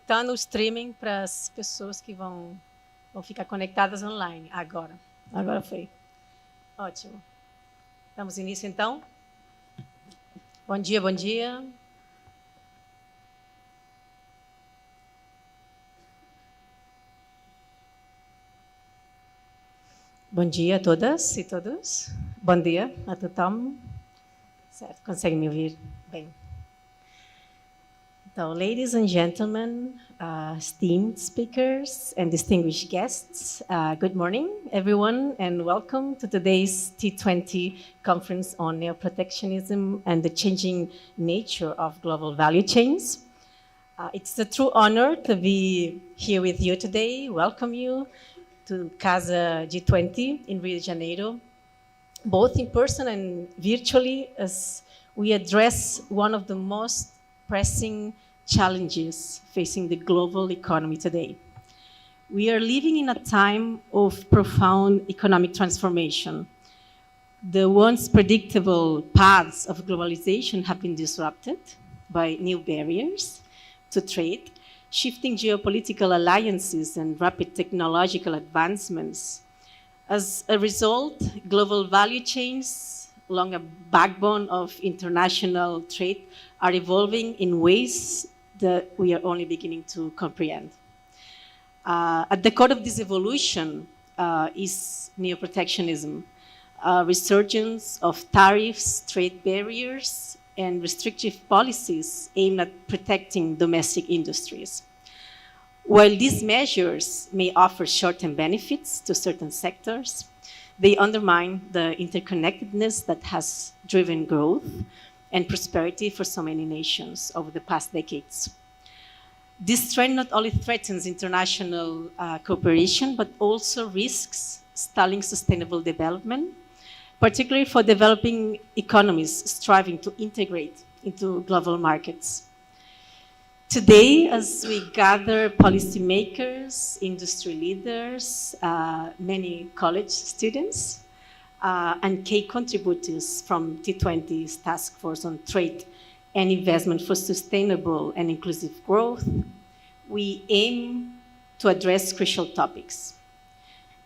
conectando o streaming para as pessoas que vão ficar conectadas online agora. Agora foi. Ótimo. Damos início, então. Bom dia, bom dia. Bom dia a todas e todos. Bom dia a tothom. Certo, conseguem me ouvir bem? So, ladies and gentlemen, esteemed speakers and distinguished guests, good morning, everyone, and welcome to today's T20 conference on Neo-Protectionism and the changing nature of global value chains. It's a true honor to be here with you today. Welcome you to CASA G20 in Rio de Janeiro, both in person and virtually, as we address one of the most pressing challenges facing the global economy today. We are living in a time of profound economic transformation. The once predictable paths of globalization have been disrupted by new barriers to trade, shifting geopolitical alliances and rapid technological advancements. As a result, global value chains along a backbone of international trade are evolving in ways that we are only beginning to comprehend. At the core of this evolution is neo-protectionism, a resurgence of tariffs, trade barriers, and restrictive policies aimed at protecting domestic industries. While these measures may offer short-term benefits to certain sectors, they undermine the interconnectedness that has driven growth and prosperity for so many nations over the past decades. This trend not only threatens international cooperation, but also risks stalling sustainable development, particularly for developing economies striving to integrate into global markets. Today, as we gather policymakers, industry leaders, many college students, and key contributors from T20's Task Force on Trade and Investment for Sustainable and Inclusive Growth, we aim to address crucial topics: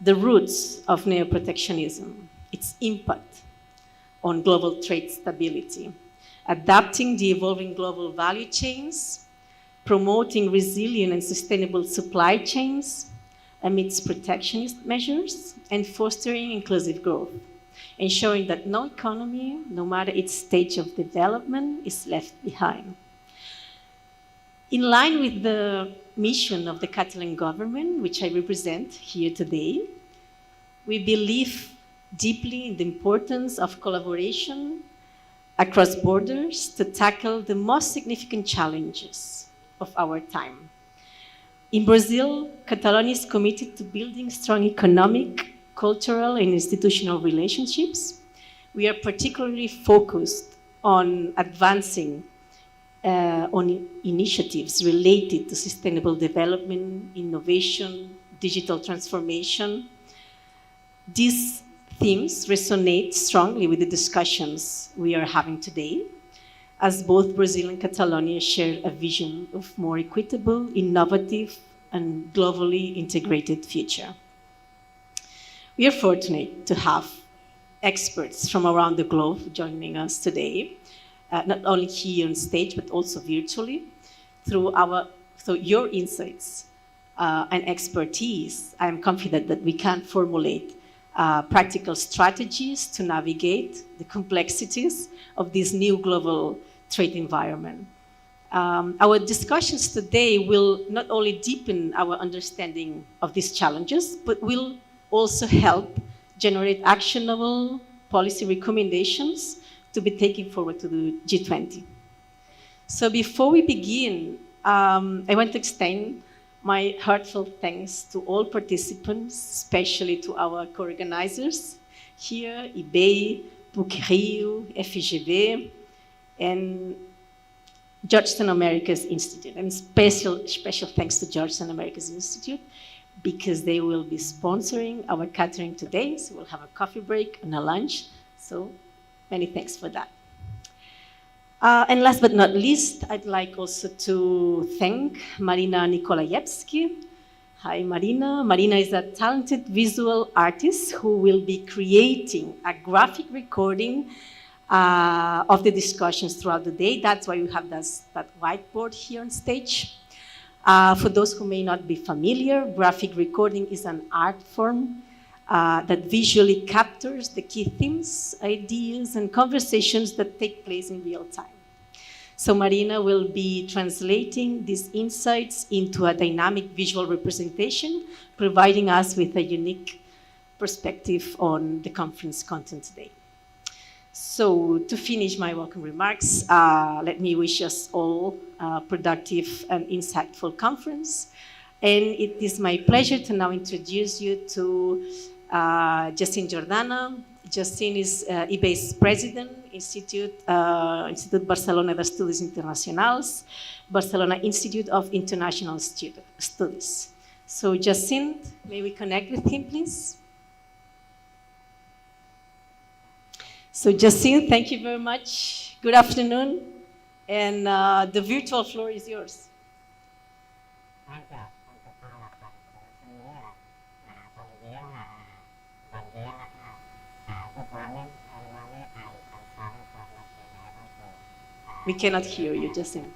the roots of neo-protectionism, its impact on global trade stability, adapting the evolving global value chains, promoting resilient and sustainable supply chains amidst protectionist measures, and fostering inclusive growth, ensuring that no economy, no matter its stage of development, is left behind. In line with the mission of the Catalan Government, which I represent here today, we believe deeply in the importance of collaboration across borders to tackle the most significant challenges of our time. In Brazil, Catalonia is committed to building strong economic, cultural, and institutional relationships. We are particularly focused on advancing on initiatives related to sustainable development, innovation, digital transformation. These themes resonate strongly with the discussions we are having today, as both Brazil and Catalonia share a vision of more equitable, innovative, and globally integrated future. We are fortunate to have experts from around the globe joining us today, not only here on stage, but also virtually. Through your insights and expertise, I am confident that we can formulate practical strategies to navigate the complexities of this new global trade environment. Our discussions today will not only deepen our understanding of these challenges, but will also help generate actionable policy recommendations to be taken forward to the G20. So before we begin, I want to extend my heartfelt thanks to all participants, especially to our co-organizers here, IBEI, PUC-RIO, FGV, and Georgetown Americas Institute. And special thanks to Georgetown Americas Institute, because they will be sponsoring our catering today. So we'll have a coffee break and a lunch. So many thanks for that. And last but not least, I'd like also to thank Marina Nikolajewski. Hi, Marina. Marina is a talented visual artist who will be creating a graphic recording of the discussions throughout the day. That's why we have that whiteboard here on stage. For those who may not be familiar, graphic recording is an art form that visually captures the key themes, ideas, and conversations that take place in real time. So Marina will be translating these insights into a dynamic visual representation, providing us with a unique perspective on the conference content today. So to finish my welcome remarks, let me wish us all a productive and insightful conference. And it is my pleasure to now introduce you to Jacint Jordana. Jacint is IBEI's president, Institute Barcelona d'Estudis Internacionals, Barcelona Institute of International Studies. So Jacint, may we connect with him, please? So Jacint, thank you very much. Good afternoon. And the virtual floor is yours. We cannot hear you, Jacint.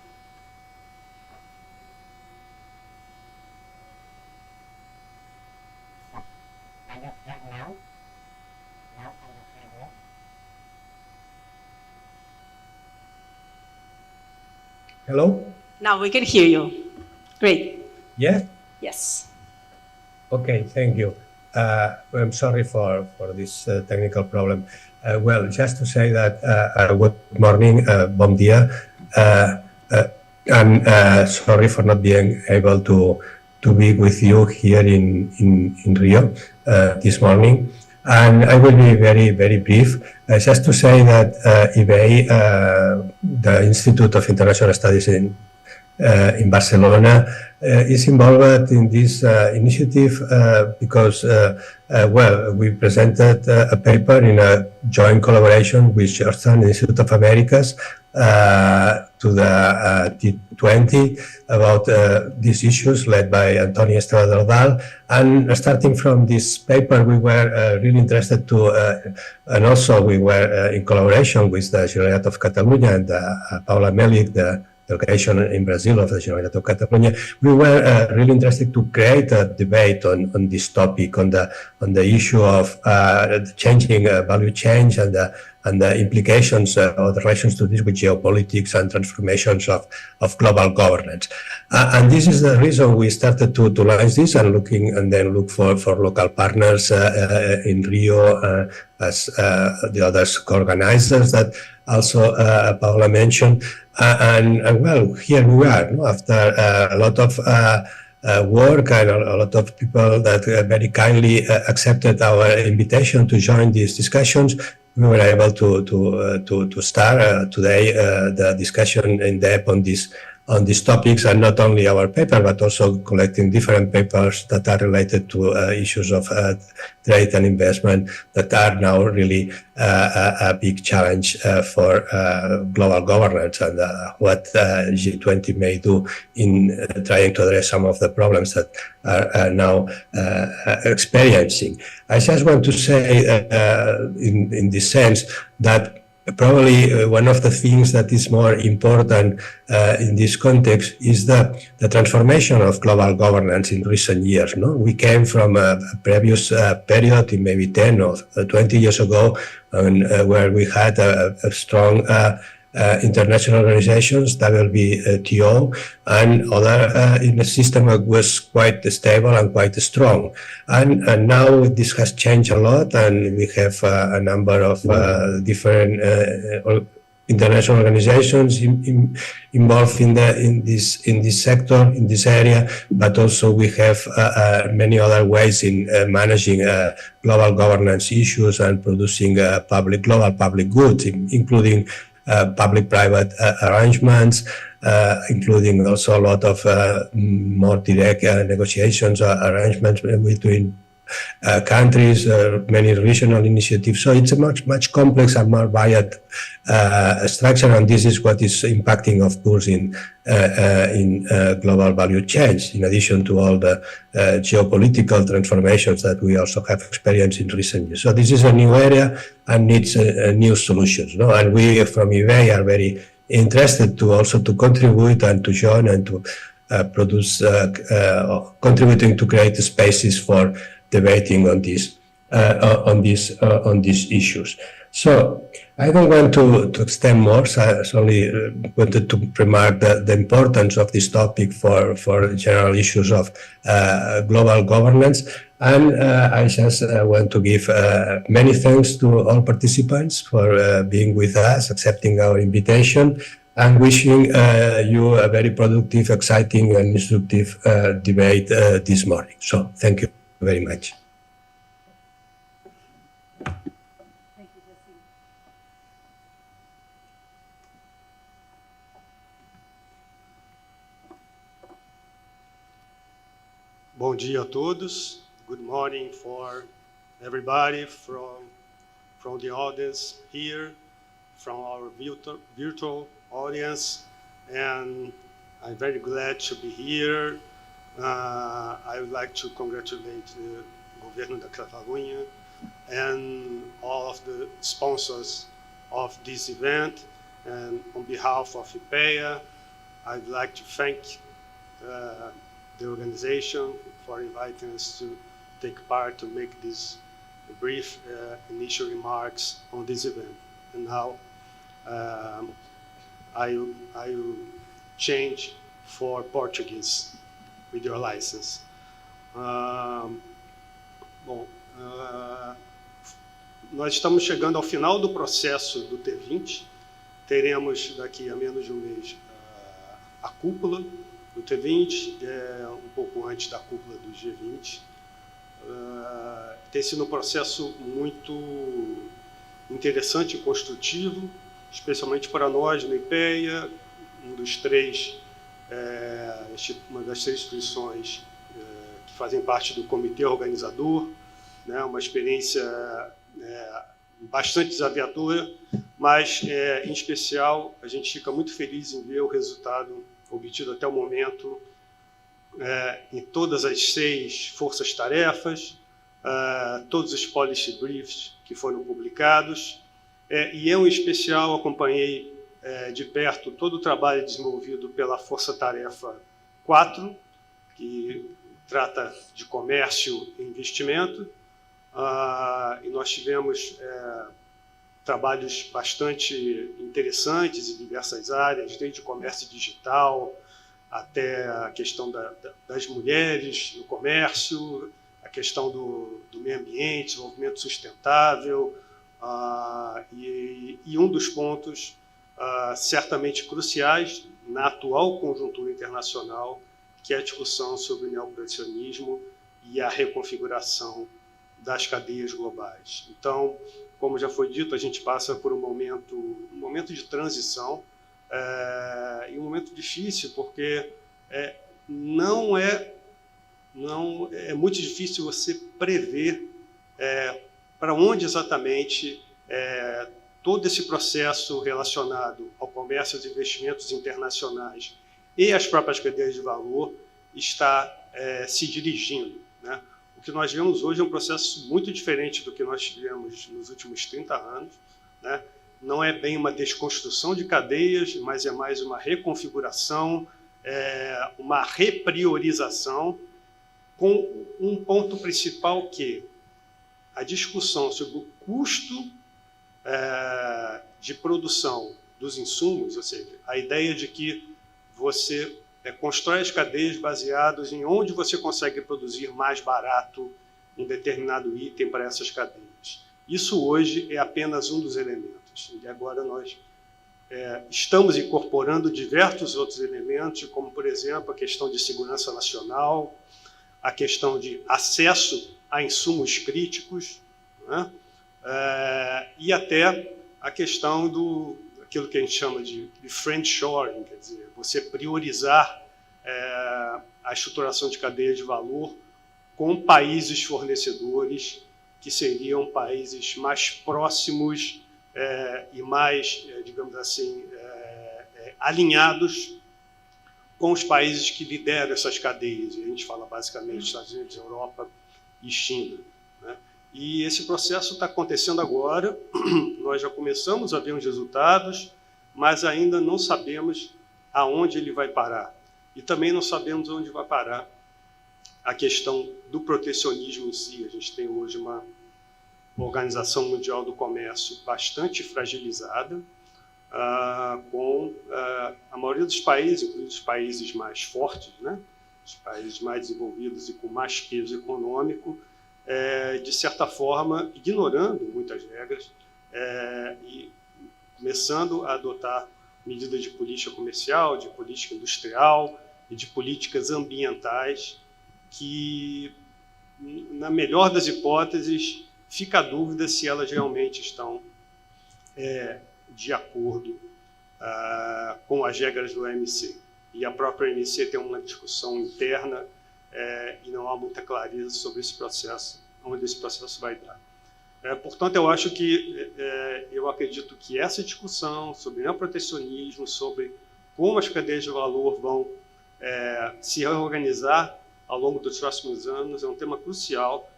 Hello? Now we can hear you. Great. Yeah? Yes. Okay, thank you. I'm sorry for this technical problem. Well, just to say that good morning, bon dia, and sorry for not being able to be with you here in Rio this morning. And I will be very, very brief. Just to say that IBEI, the Institute of International Studies in Barcelona, is involved in this initiative because, well, we presented a paper in a joint collaboration with Georgetown Institute of Americas to the T20 about these issues led by Antonio Estrada. And starting from this paper, we were really interested to, and also we were in collaboration with the Generalitat of Catalunya and Paula Melich, the Delegation in Brazil of the Generalitat of Catalunya. We were really interested to create a debate on this topic, on the issue of changing value change and the implications or the relations to this with geopolitics and transformations of global governance. And this is the reason we started to launch this and then look for local partners in Rio as the others co-organizers that also Paula mentioned. And well, here we are, no? After a lot of work and a lot of people that very kindly accepted our invitation to join these discussions. We were able to start today the discussion in depth on these topics, and not only our paper, but also collecting different papers that are related to issues of trade and investment that are now really a big challenge for global governance and what G20 may do in trying to address some of the problems that are now experiencing. I just want to say in this sense that probably one of the things that is more important in this context is the transformation of global governance in recent years. No? We came from a previous period, in maybe 10 or 20 years ago, where we had a strong international organizations, WTO, and other in the system that was quite stable and quite strong. And now this has changed a lot, and we have a number of different international organizations involved in this sector, in this area, but also we have many other ways in managing global governance issues and producing global public goods, including public-private arrangements, including also a lot of more direct negotiations or arrangements between countries, many regional initiatives. So it's a much complex and more varied structure, and this is what is impacting, of course, in global value change, in addition to all the geopolitical transformations that we also have experienced in recent years. So this is a new area and needs new solutions. No? And we from IBEI are very interested to also to contribute and to join and to produce, contributing to create spaces for debating on these issues. So I don't want to extend more. So I only wanted to remark the importance of this topic for general issues of global governance. And I just want to give many thanks to all participants for being with us, accepting our invitation, and wishing you a very productive, exciting, and instructive debate this morning. So thank you very much. Bom dia a todos. Good morning for everybody from the audience here, from our virtual audience, and I'm very glad to be here. I would like to congratulate the Governo da Catalunha and all of the sponsors of this event, and on behalf of IBEI, I'd like to thank the organization for inviting us to take part, to make these brief initial remarks on this event. And now I will change for Portuguese, with your license. Nós estamos chegando ao final do processo do T20. Teremos daqui a menos de um mês a cúpula do T20, um pouco antes da cúpula do G20. Tem sido um processo muito interessante e construtivo, especialmente para nós no IBEI, uma das três instituições que fazem parte do comitê organizador, né, uma experiência bastante desafiadora, mas, em especial, a gente fica muito feliz em ver o resultado obtido até o momento em todas as 6 forças-tarefas, todos os policy briefs que foram publicados, e eu, em especial, acompanhei de perto todo o trabalho desenvolvido pela Força-Tarefa 4, que trata de comércio e investimento, e nós tivemos trabalhos bastante interessantes em diversas áreas, desde comércio digital até a questão das mulheres no comércio, a questão do meio ambiente, desenvolvimento sustentável, e um dos pontos certamente cruciais na atual conjuntura internacional, que é a discussão sobre o neo-proteccionismo e a reconfiguração das cadeias globais. Então, como já foi dito, a gente passa por um momento de transição, e um momento difícil, porque é muito difícil você prever para onde exatamente todo esse processo relacionado ao comércio e aos investimentos internacionais e às próprias cadeias de valor está se dirigindo, né? O que nós vemos hoje é um processo muito diferente do que nós tivemos nos últimos 30 anos, né? Não é bem uma desconstrução de cadeias, mas é mais uma reconfiguração, uma repriorização, com um ponto principal que a discussão sobre o custo de produção dos insumos, ou seja, a ideia de que você constrói as cadeias baseadas em onde você consegue produzir mais barato um determinado item para essas cadeias. Isso hoje é apenas um dos elementos. E agora nós estamos incorporando diversos outros elementos, como, por exemplo, a questão de segurança nacional, a questão de acesso a insumos críticos, né? E até a questão aquilo que a gente chama de friendshoring, quer dizer, você priorizar a estruturação de cadeia de valor com países fornecedores que seriam países mais próximos e mais, digamos assim, alinhados com os países que lideram essas cadeias. E a gente fala basicamente Estados Unidos, Europa e China, né? E esse processo está acontecendo agora. Nós já começamos a ver os resultados, mas ainda não sabemos aonde ele vai parar. E também não sabemos onde vai parar a questão do protecionismo em si. A gente tem hoje uma Organização Mundial do Comércio bastante fragilizada, com a maioria dos países, inclusive os países mais fortes, né? Os países mais desenvolvidos e com mais peso econômico, de certa forma, ignorando muitas regras e começando a adotar medidas de política comercial, de política industrial e de políticas ambientais que, na melhor das hipóteses, fica a dúvida se elas realmente estão de acordo com as regras do OMC. E a própria OMC tem uma discussão interna e não há muita clareza sobre esse processo, onde esse processo vai dar. Portanto, eu acredito que essa discussão sobre neoprotecionismo, sobre como as cadeias de valor vão se reorganizar ao longo dos próximos anos, é um tema crucial.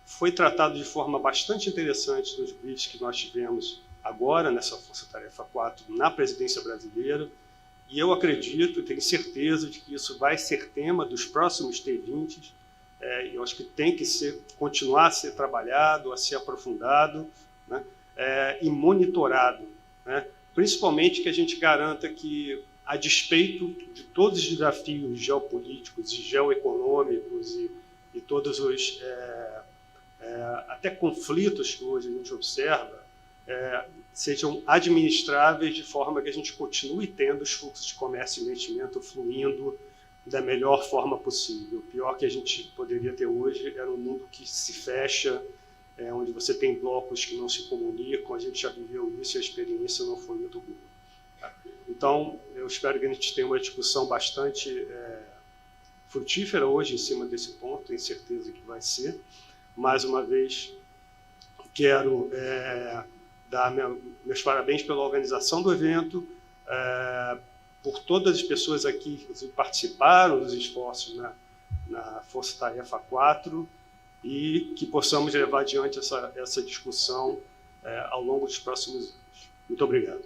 Foi tratado de forma bastante interessante nos briefs que nós tivemos agora, nessa Força Tarefa 4, na presidência brasileira, e eu acredito e tenho certeza de que isso vai ser tema dos próximos T20, eu acho que tem que continuar a ser trabalhado, a ser aprofundado, né, e monitorado, né, principalmente que a gente garanta que, a despeito de todos os desafios geopolíticos e geoeconômicos e todos os até conflitos que hoje a gente observa, sejam administráveis de forma que a gente continue tendo os fluxos de comércio e investimento fluindo da melhor forma possível. O pior que a gente poderia ter hoje era um mundo que se fecha, onde você tem blocos que não se comunicam. A gente já viveu isso e a experiência não foi muito boa. Então, eu espero que a gente tenha uma discussão bastante frutífera hoje em cima desse ponto, tenho certeza que vai ser. Mais uma vez, quero dar meus parabéns pela organização do evento, por todas as pessoas aqui que participaram dos esforços na Força Tarefa 4 e que possamos levar adiante essa discussão ao longo dos próximos anos. Muito obrigado.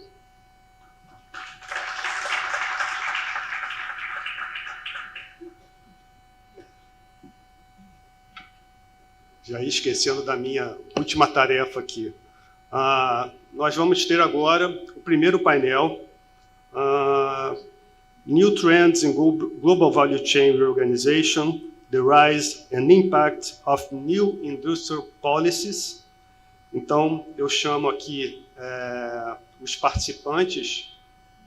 Já ia esquecendo da minha última tarefa aqui. Nós vamos ter agora o primeiro painel, New Trends in Global Value Chain Reorganization, the Rise and Impact of New Industrial Policies. Então, eu chamo aqui os participantes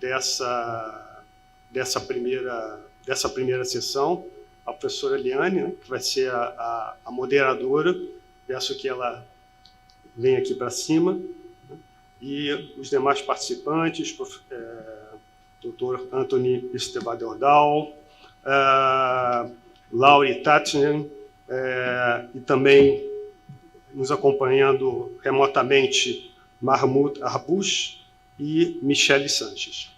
dessa primeira sessão, a professora Eliane, né, que vai ser a moderadora. Peço que ela venha aqui para cima, né, e os demais participantes, Dr. Anthony Estevadordal, Lauri Tatinen, e também nos acompanhando remotamente Mahmoud Arbouch e Michele Sanches.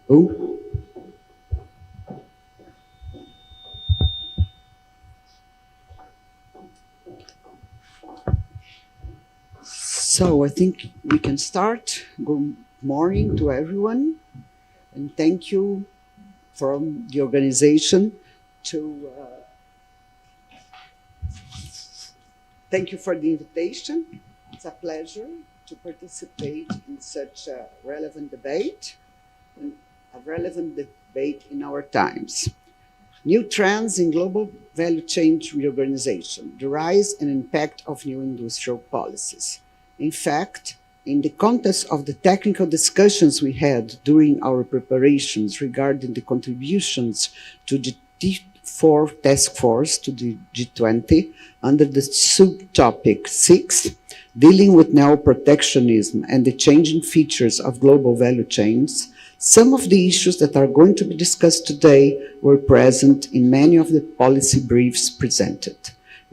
Oh. So I think we can start. Good morning to everyone, and thank you from the organization to thank you for the invitation. It's a pleasure to participate in such a relevant debate, in our times. New trends in global value chain reorganization, the rise and impact of new industrial policies. In fact, in the context of the technical discussions we had during our preparations regarding the contributions to the T20 Task Force to the G20 under the subtopic 6, dealing with neo-protectionism and the changing features of global value chains, some of the issues that are going to be discussed today were present in many of the policy briefs presented.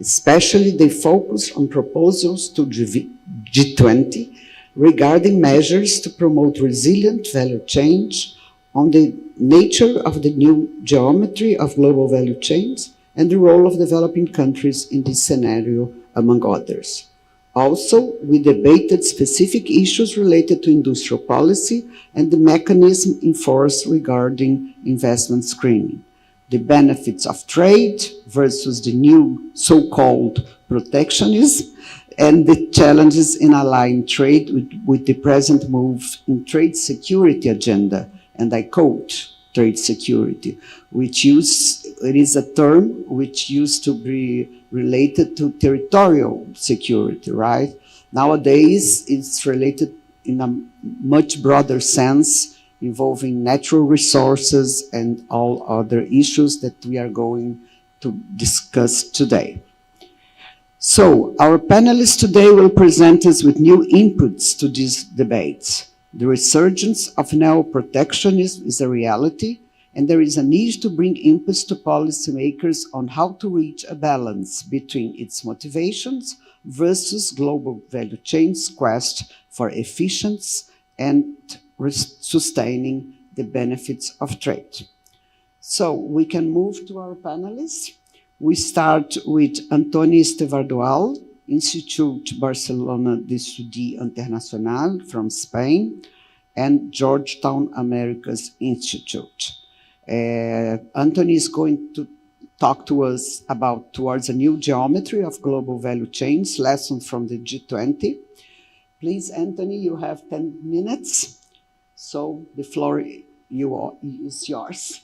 Especially they focus on proposals to G20 regarding measures to promote resilient value chains, on the nature of the new geometry of global value chains, and the role of developing countries in this scenario, among others. Also, we debated specific issues related to industrial policy and the mechanism in force regarding investment screening, the benefits of trade versus the new so-called protectionism, and the challenges in aligning trade with the present move in trade security agenda, and I quote, trade security, which it is a term which used to be related to territorial security, right? Nowadays, it's related in a much broader sense, involving natural resources and all other issues that we are going to discuss today. So, our panelists today will present us with new inputs to these debates. The resurgence of neo-protectionism is a reality, and there is a need to bring inputs to policymakers on how to reach a balance between its motivations versus global value chains' quest for efficiency and sustaining the benefits of trade. So we can move to our panelists. We start with Antoni Estevardual, Institute Barcelona Institute International from Spain, and Georgetown Americas Institute. Antoni is going to talk to us about Towards a New Geometry of Global Value Chains, lessons from the G20. Please, Antoni, you have 10 minutes, so the floor is yours.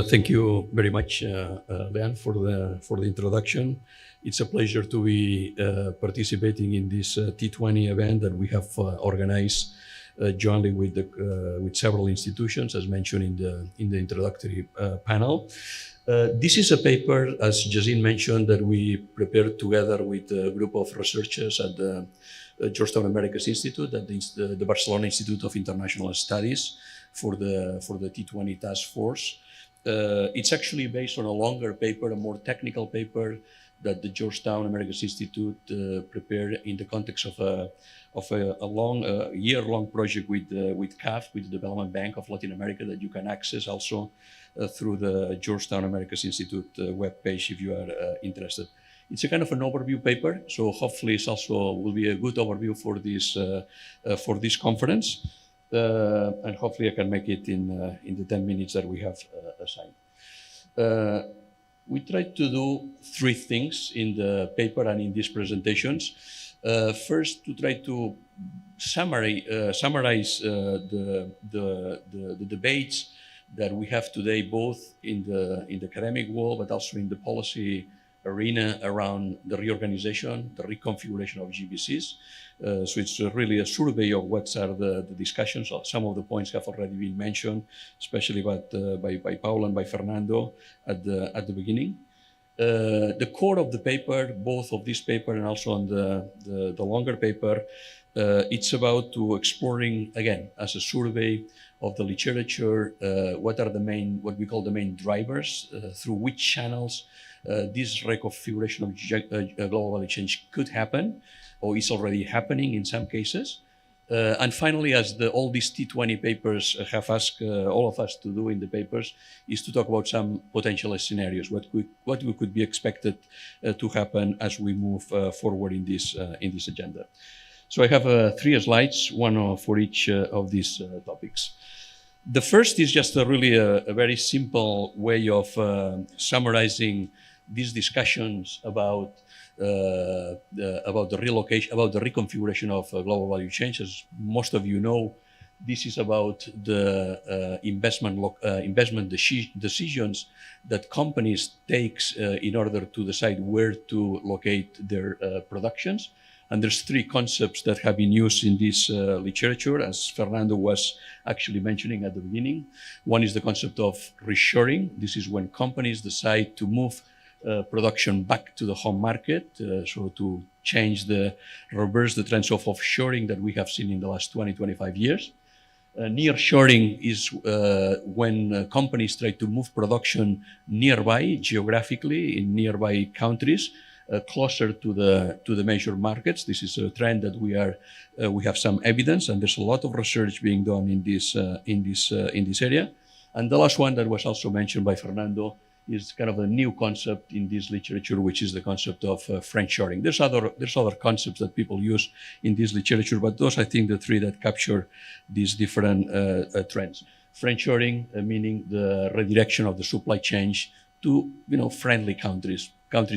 Thank you very much, Leanne, for the introduction. It's a pleasure to be participating in this T20 event that we have organized jointly with several institutions, as mentioned in the introductory panel. This is a paper, as Jazine mentioned, that we prepared together with a group of researchers at the Georgetown Americas Institute, at the Barcelona Institute of International Studies for the T20 Task Force. It's actually based on a longer paper, a more technical paper that the Georgetown Americas Institute prepared in the context of a year-long project with CAF, with the Development Bank of Latin America, that you can access also through the Georgetown Americas Institute webpage if you are interested. It's a kind of an overview paper, so hopefully it also will be a good overview for this conference. And hopefully I can make it in the 10 minutes that we have assigned. We tried to do three things in the paper and in these presentations. First, to try to summarize the debates that we have today, both in the academic world, but also in the policy arena around the reorganization, the reconfiguration of GVCs. So it's really a survey of what are the discussions. Some of the points have already been mentioned, especially by Paul and by Fernando at the beginning. The core of the paper, both of this paper and also on the longer paper, it's about to exploring, again, as a survey of the literature, what we call the main drivers, through which channels this reconfiguration of global value change could happen, or is already happening in some cases. And finally, as all these T20 papers have asked all of us to do in the papers, is to talk about some potential scenarios, what could be expected to happen as we move forward in this agenda. So I have 3 slides, one for each of these topics. The first is just a very simple way of summarizing these discussions about the relocation, about the reconfiguration of global value chains. As most of you know, this is about the investment decisions that companies take in order to decide where to locate their productions. And there's 3 concepts that have been used in this literature, as Fernando was actually mentioning at the beginning. One is the concept of reshoring. This is when companies decide to move production back to the home market, so to reverse the trends of offshoring that we have seen in the last 20, 25 years. Nearshoring is when companies try to move production nearby, geographically, in nearby countries, closer to the major markets. This is a trend that we have some evidence, and there's a lot of research being done in this area. And the last one that was also mentioned by Fernando is kind of a new concept in this literature, which is the concept of friendshoring. There's other concepts that people use in this literature, but those, I think, the 3 that capture these different trends. Friendshoring, meaning the redirection of the supply chain to, friendly countries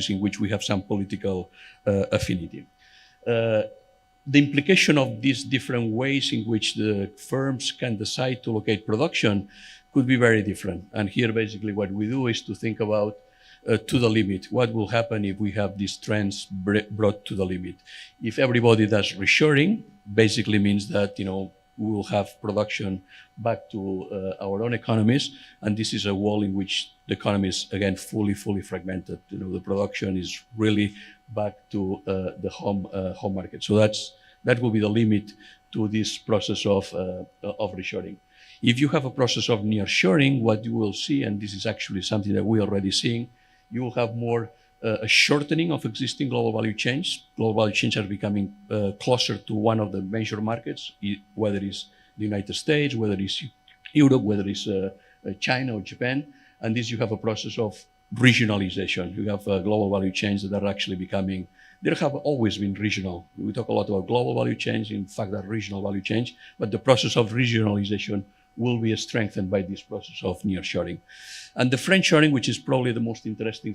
in which we have some political affinity. The implication of these different ways in which the firms can decide to locate production could be very different. And here, basically, what we do is to think about to the limit. What will happen if we have these trends brought to the limit? If everybody does reshoring, basically means that, we will have production back to our own economies, and this is a world in which the economy is, again, fully fragmented. The production is really back to the home market. So that will be the limit to this process of reshoring. If you have a process of nearshoring, what you will see, and this is actually something that we're already seeing, you will have more a shortening of existing global value chains. Global value chains are becoming closer to one of the major markets, whether it's the United States, whether it's Europe, whether it's China or Japan. And this, you have a process of regionalization. You have global value chains that are actually becoming, they have always been regional. We talk a lot about global value chains, in fact, they're regional value chains, but the process of regionalization will be strengthened by this process of nearshoring. And the friendshoring, which is probably the most interesting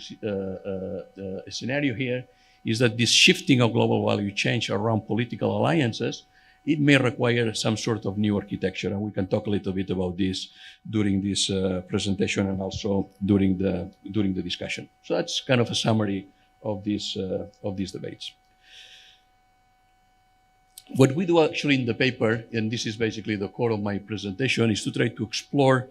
scenario here, is that this shifting of global value change around political alliances, it may require some sort of new architecture. And we can talk a little bit about this during this presentation and also during the discussion. So that's kind of a summary of these debates. What we do actually in the paper, and this is basically the core of my presentation, is to try to explore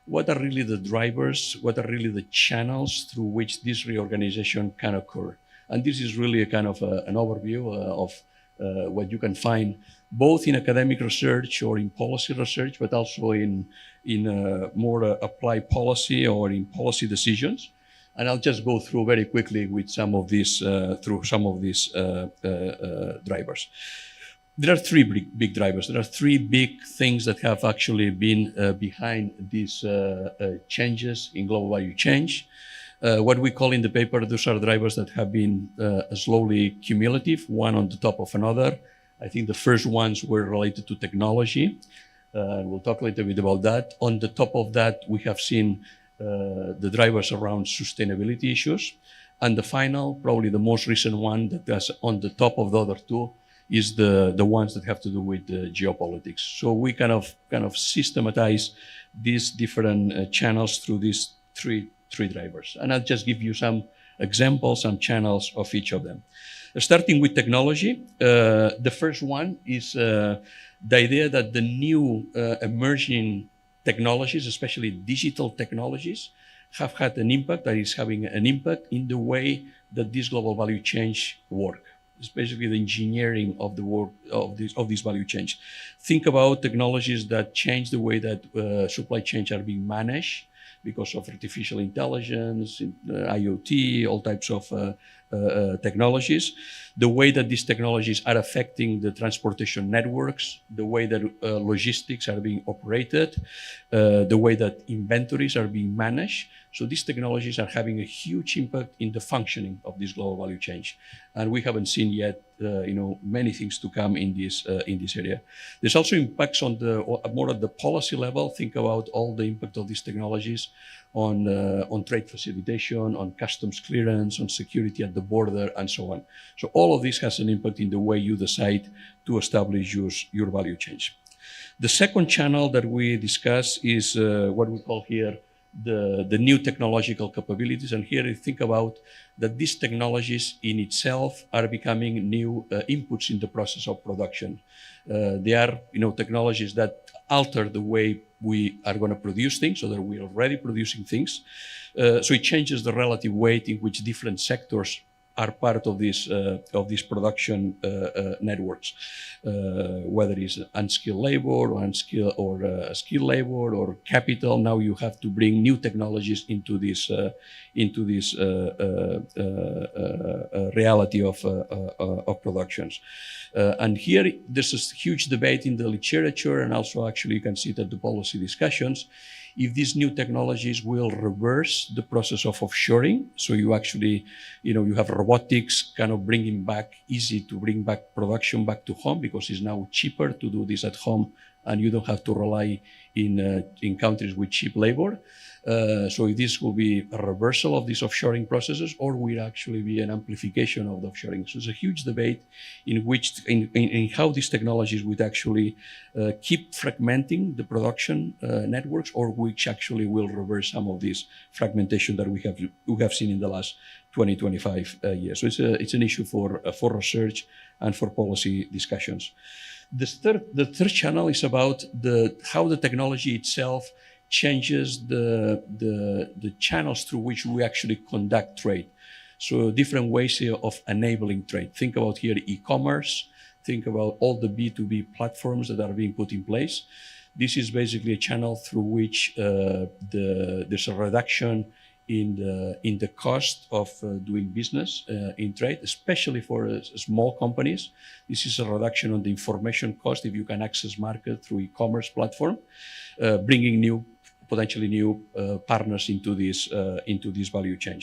what are really the drivers, what are really the channels through which this reorganization can occur. And this is really a kind of an overview of what you can find both in academic research or in policy research, but also in more applied policy or in policy decisions. And I'll just go through very quickly with some of these, drivers. There are 3 big drivers. There are 3 big things that have actually been behind these changes in global value change. What we call in the paper, those are drivers that have been slowly cumulative, one on the top of another. I think the first ones were related to technology. We'll talk a little bit about that. On the top of that, we have seen the drivers around sustainability issues. And the final, probably the most recent one that is on the top of the other 2, is the ones that have to do with geopolitics. So we kind of systematize these different channels through these three drivers. And I'll just give you some examples, some channels of each of them. Starting with technology, the first one is the idea that the new emerging technologies, especially digital technologies, have had an impact, that is having an impact in the way that these global value chains work. It's basically the engineering of the work of these value chains. Think about technologies that change the way that supply chains are being managed because of artificial intelligence, IoT, all types of technologies. The way that these technologies are affecting the transportation networks, the way that logistics are being operated, the way that inventories are being managed. So these technologies are having a huge impact in the functioning of this global value chain. And we haven't seen yet many things to come in this area. There's also impacts on more at the policy level. Think about all the impact of these technologies on trade facilitation, on customs clearance, on security at the border, and so on. So all of this has an impact in the way you decide to establish your value chain. The second channel that we discuss is what we call here the new technological capabilities. And here you think about that these technologies in itself are becoming new inputs in the process of production. They are technologies that alter the way we are going to produce things, so that we're already producing things. So it changes the relative weight in which different sectors are part of these production networks, whether it's unskilled labor or skilled labor or capital. Now you have to bring new technologies into this reality of productions. And here there's a huge debate in the literature, and also actually you can see that the policy discussions, if these new technologies will reverse the process of offshoring. So you actually, you have robotics kind of easy to bring back production back to home, because it's now cheaper to do this at home and you don't have to rely in countries with cheap labor. So this will be a reversal of these offshoring processes, or will actually be an amplification of the offshoring. So there's a huge debate in how these technologies would actually keep fragmenting the production networks, or which actually will reverse some of this fragmentation that we have seen in the last 20, 25 years. So it's an issue for research and for policy discussions. The third channel is about how the technology itself changes the channels through which we actually conduct trade. So different ways of enabling trade. Think about here e-commerce. Think about all the B2B platforms that are being put in place. This is basically a channel through which there's a reduction in the cost of doing business in trade, especially for small companies. This is a reduction on the information cost if you can access market through e-commerce platform, bringing potentially new partners into this value chain.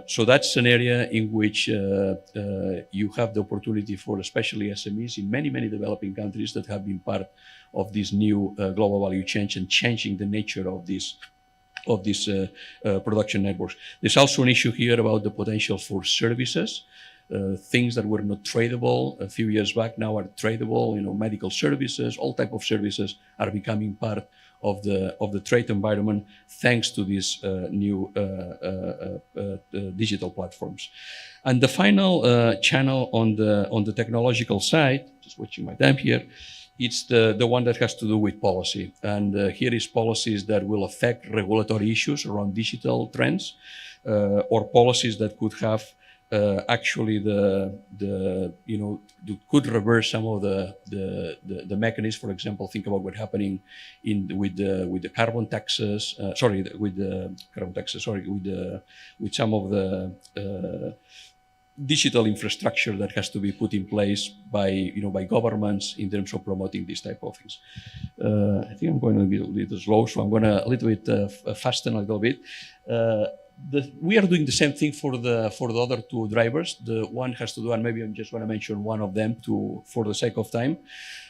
So that's an area in which you have the opportunity for especially SMEs in many developing countries that have been part of this new global value chain and changing the nature of these production networks. There's also an issue here about the potential for services. Things that were not tradable a few years back now are tradable. Medical services, all type of services are becoming part of the trade environment thanks to these new digital platforms. And the final channel on the technological side, just watching my time here, it's the one that has to do with policy. And here is policies that will affect regulatory issues around digital trends, or policies that could have actually could reverse some of the mechanisms. For example, think about what's happening with the carbon taxes. With some of the digital infrastructure that has to be put in place by governments in terms of promoting these type of things. I think I'm going to be a little slow, so I'm going to a little bit fasten a little bit. We are doing the same thing for the other two drivers. The one has to do, and maybe I'm just going to mention one of them for the sake of time.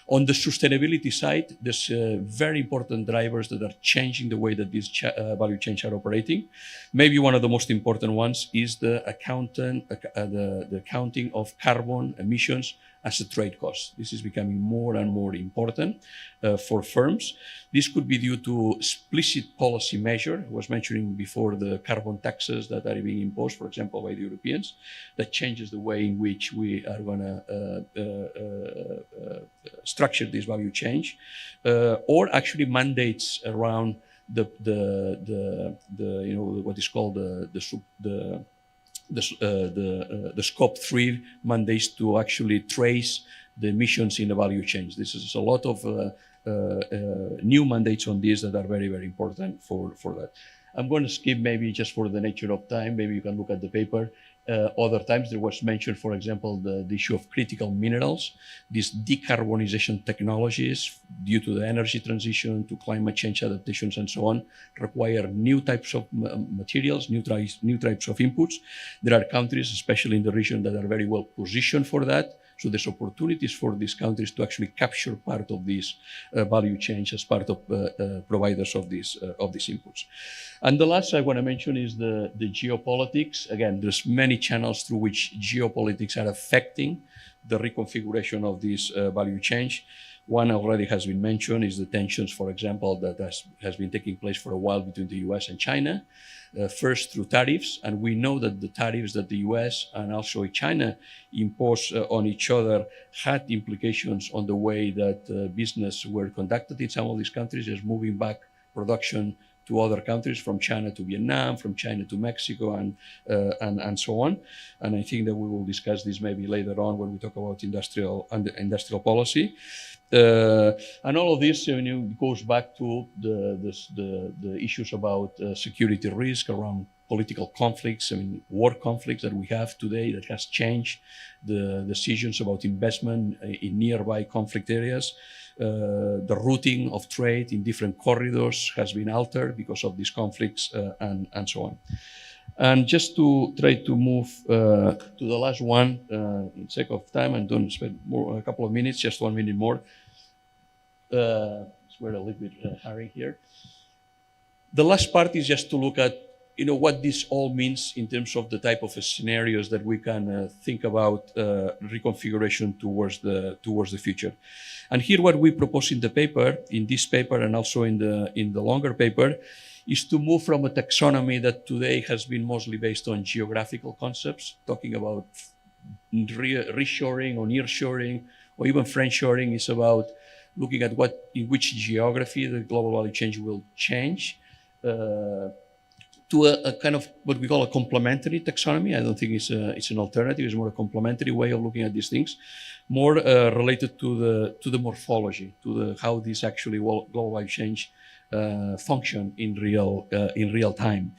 On the sustainability side, there's very important drivers that are changing the way that these value chains are operating. Maybe one of the most important ones is the accounting of carbon emissions as a trade cost. This is becoming more and more important for firms. This could be due to explicit policy measure. I was mentioning before the carbon taxes that are being imposed, for example, by the Europeans, that changes the way in which we are going to structure this value chain, or actually mandates around what is called the scope 3 mandates to actually trace the emissions in the value chain. This is a lot of new mandates on this that are very, very important for that. I'm going to skip maybe just for the nature of time. Maybe you can look at the paper. Other times there was mentioned, for example, the issue of critical minerals, these decarbonization technologies due to the energy transition, to climate change adaptations and so on, require new types of materials, new types of inputs. There are countries, especially in the region, that are very well positioned for that. So there's opportunities for these countries to actually capture part of this value chain as part of providers of these inputs. And the last I want to mention is the geopolitics. Again, there's many channels through which geopolitics are affecting the reconfiguration of this value chain. One already has been mentioned is the tensions, for example, that has been taking place for a while between the US and China. First through tariffs, and we know that the tariffs that the US and also China imposed on each other had implications on the way that business were conducted in some of these countries, just moving back production to other countries, from China to Vietnam, from China to Mexico, and so on. And I think that we will discuss this maybe later on when we talk about industrial policy. And all of this goes back to the issues about security risk around political conflicts, war conflicts that we have today that has changed the decisions about investment in nearby conflict areas. The routing of trade in different corridors has been altered because of these conflicts and so on. And just to try to move to the last one, in sake of time, and don't spend a couple of minutes, just 1 minute more. We're a little bit hurry here. The last part is just to look at what this all means in terms of the type of scenarios that we can think about reconfiguration towards the future. And here what we propose in the paper, in this paper and also in the longer paper, is to move from a taxonomy that today has been mostly based on geographical concepts, talking about reshoring or nearshoring or even friendshoring. Is about looking at in which geography the global value chain will change, to a kind of what we call a complementary taxonomy. I don't think it's an alternative. It's more a complementary way of looking at these things, more related to the morphology, to how these actually global value chains function in real time.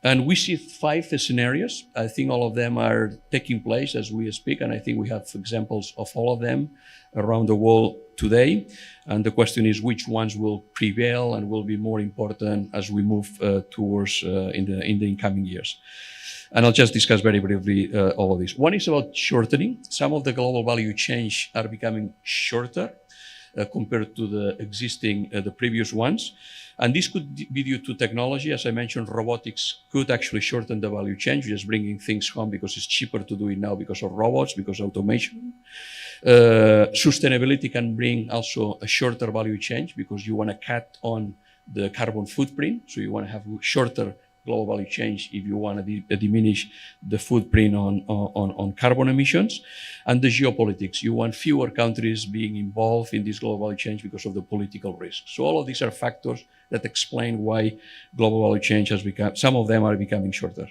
And we see 5 scenarios. I think all of them are taking place as we speak, and I think we have examples of all of them around the world today. And the question is which ones will prevail and will be more important as we move towards in the incoming years. And I'll just discuss very briefly all of this. One is about shortening. Some of the global value chains are becoming shorter compared to the previous ones. And this could be due to technology. As I mentioned, robotics could actually shorten the value chain, just bringing things home because it's cheaper to do it now because of robots, because of automation. Sustainability can bring also a shorter value chain because you want to cut on the carbon footprint. So you want to have shorter global value chain if you want to diminish the footprint on carbon emissions. And the geopolitics, you want fewer countries being involved in this global value chain because of the political risk. So all of these are factors that explain why global value chain has become, some of them are becoming shorter.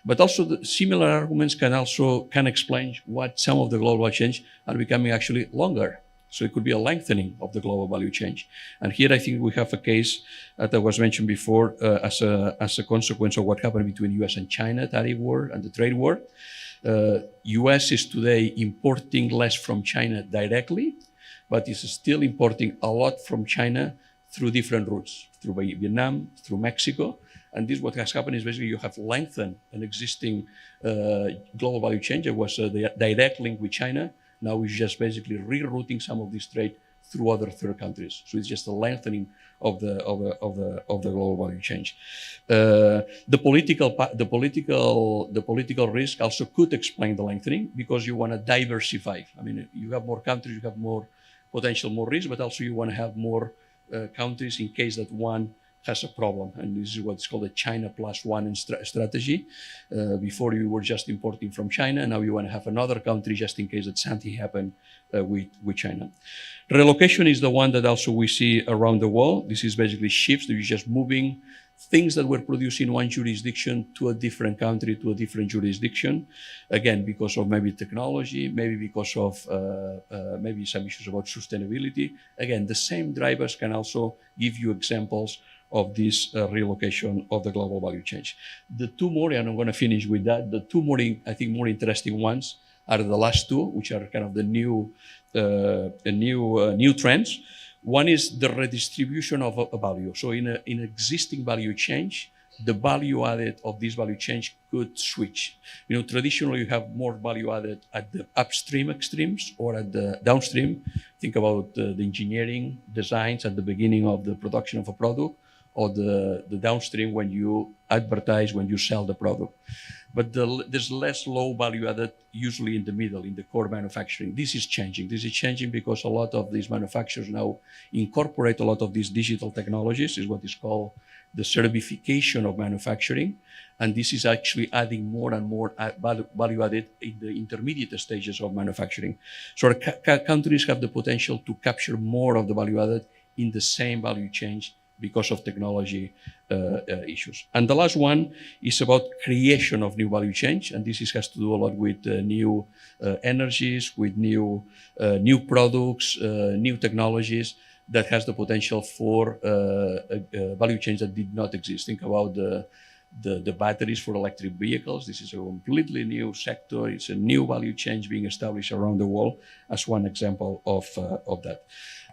But also the similar arguments can explain what some of the global value chains are becoming actually longer. So it could be a lengthening of the global value chain. And here I think we have a case that was mentioned before as a consequence of what happened between US and China, tariff war and the trade war. US is today importing less from China directly, but is still importing a lot from China through different routes, through Vietnam, through Mexico. And this, what has happened is basically you have lengthened an existing global value chain. There was a direct link with China. Now we're just basically rerouting some of this trade through other third countries. So it's just a lengthening of the global value chain. The political risk also could explain the lengthening because you want to diversify. I mean, you have more countries, you have more potential, more risk, but also you want to have more countries in case that one has a problem. And this is what's called a China plus one strategy. Before you were just importing from China, now you want to have another country just in case that something happened with China. Relocation is the one that also we see around the world. This is basically shifts that you're just moving things that were produced in one jurisdiction to a different country, to a different jurisdiction, again, because of maybe technology, maybe because of maybe some issues about sustainability. Again, the same drivers can also give you examples of this relocation of the global value chain. The two more, and I'm going to finish with that, the two more, I think, more interesting ones are the last two, which are kind of the new trends. One is the redistribution of a value. So in existing value chain, the value added of this value chain could switch. You know, traditionally you have more value added at the upstream extremes or at the downstream. Think about the engineering designs at the beginning of the production of a product, or the downstream when you advertise, when you sell the product. But there's less low value added usually in the middle, in the core manufacturing. This is changing. This is changing because a lot of these manufacturers now incorporate a lot of these digital technologies, is what is called the certification of manufacturing. And this is actually adding more and more value added in the intermediate stages of manufacturing. So countries have the potential to capture more of the value added in the same value chain because of technology issues. And the last one is about creation of new value chains, and this has to do a lot with new energies, with new products, new technologies that has the potential for value chains that did not exist. Think about the batteries for electric vehicles. This is a completely new sector. It's a new value chain being established around the world as one example of that.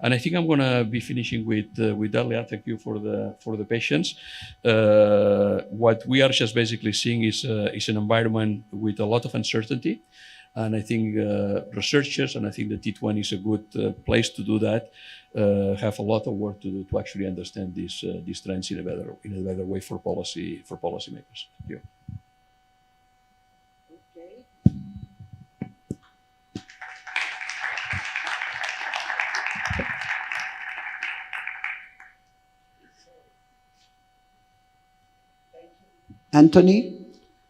And I think I'm going to be finishing with that, Leah. Thank you for the patience. What we are just basically seeing is an environment with a lot of uncertainty. And I think researchers, and I think the T20 is a good place to do that, have a lot of work to do to actually understand these trends in a better way for policymakers. Thank you. Anthony,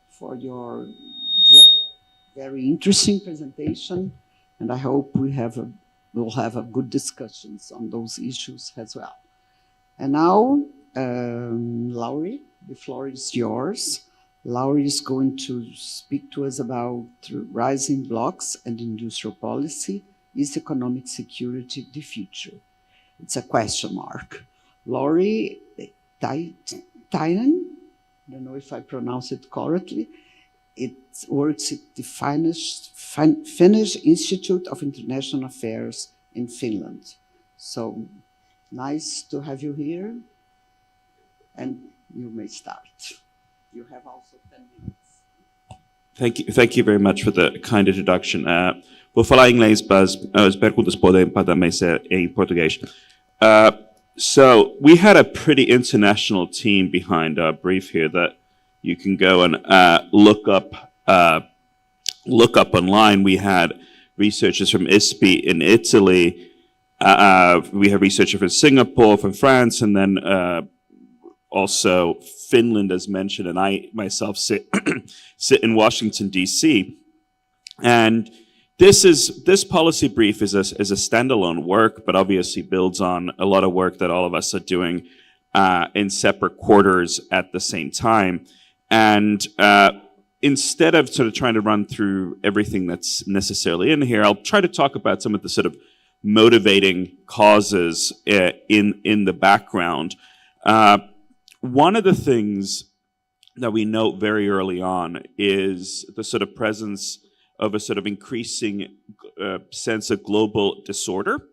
for your very interesting presentation, and I hope we'll have a good discussions on those issues as well. And now, Laurie, the floor is yours. Laurie is going to speak to us about rising blocks and industrial policy. Is economic security the future? It's a question mark. Laurie Tainen, I don't know if I pronounce it correctly. It works at the Finnish Institute of International Affairs in Finland. So nice to have you here. And you may start. You have also 10 minutes. Thank you very much for the kind introduction. Vou falar inglês, mas as perguntas podem também ser em português. So we had a pretty international team behind our brief here that you can go and look up online. We had researchers from ISPI in Italy. We have researchers from Singapore, from France, and then also Finland, as mentioned. And I myself sit in Washington, D.C. And this policy brief is a standalone work, but obviously builds on a lot of work that all of us are doing in separate quarters at the same time. And instead of sort of trying to run through everything that's necessarily in here, I'll try to talk about some of the sort of motivating causes in the background. One of the things that we note very early on is the sort of presence of a sort of increasing sense of global disorder.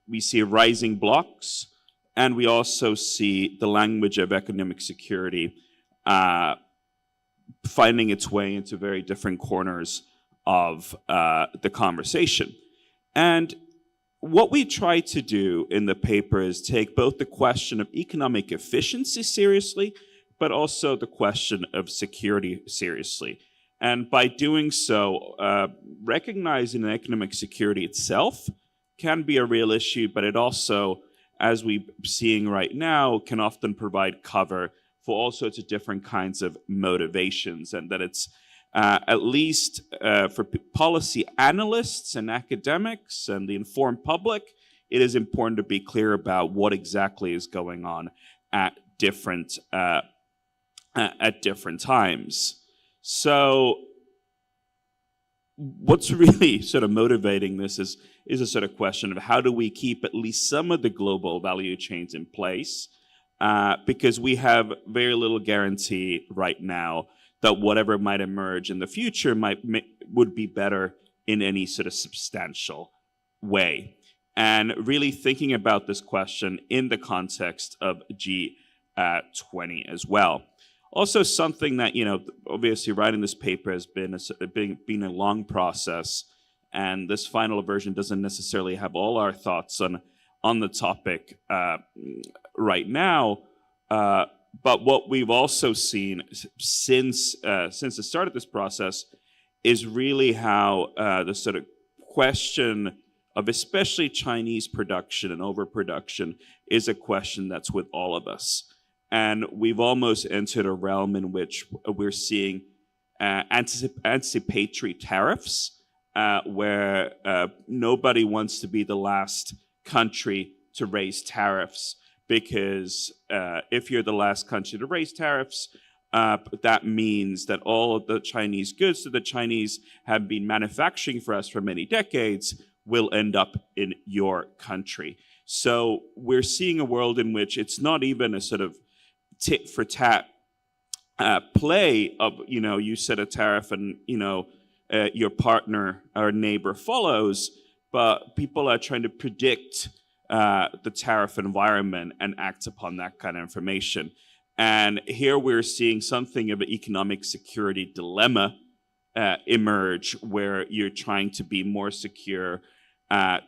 We see rising blocks, and we also see the language of economic security finding its way into very different corners of the conversation. And what we try to do in the paper is take both the question of economic efficiency seriously, but also the question of security seriously. And by doing so, recognizing that economic security itself can be a real issue, but it also, as we're seeing right now, can often provide cover for all sorts of different kinds of motivations, and that it's at least for policy analysts and academics and the informed public, it is important to be clear about what exactly is going on at different times. So what's really sort of motivating this is a sort of question of how do we keep at least some of the global value chains in place, because we have very little guarantee right now that whatever might emerge in the future would be better in any sort of substantial way. And really thinking about this question in the context of G20 as well. Also something that, obviously writing this paper has been a long process, and this final version doesn't necessarily have all our thoughts on the topic right now. But what we've also seen since the start of this process is really how the sort of question of especially Chinese production and overproduction is a question that's with all of us. And we've almost entered a realm in which we're seeing anticipatory tariffs, where nobody wants to be the last country to raise tariffs, because if you're the last country to raise tariffs, that means that all of the Chinese goods that the Chinese have been manufacturing for us for many decades will end up in your country. So we're seeing a world in which it's not even a sort of tit for tat play of, you set a tariff and, your partner or neighbor follows, but people are trying to predict the tariff environment and act upon that kind of information. And here we're seeing something of an economic security dilemma emerge, where you're trying to be more secure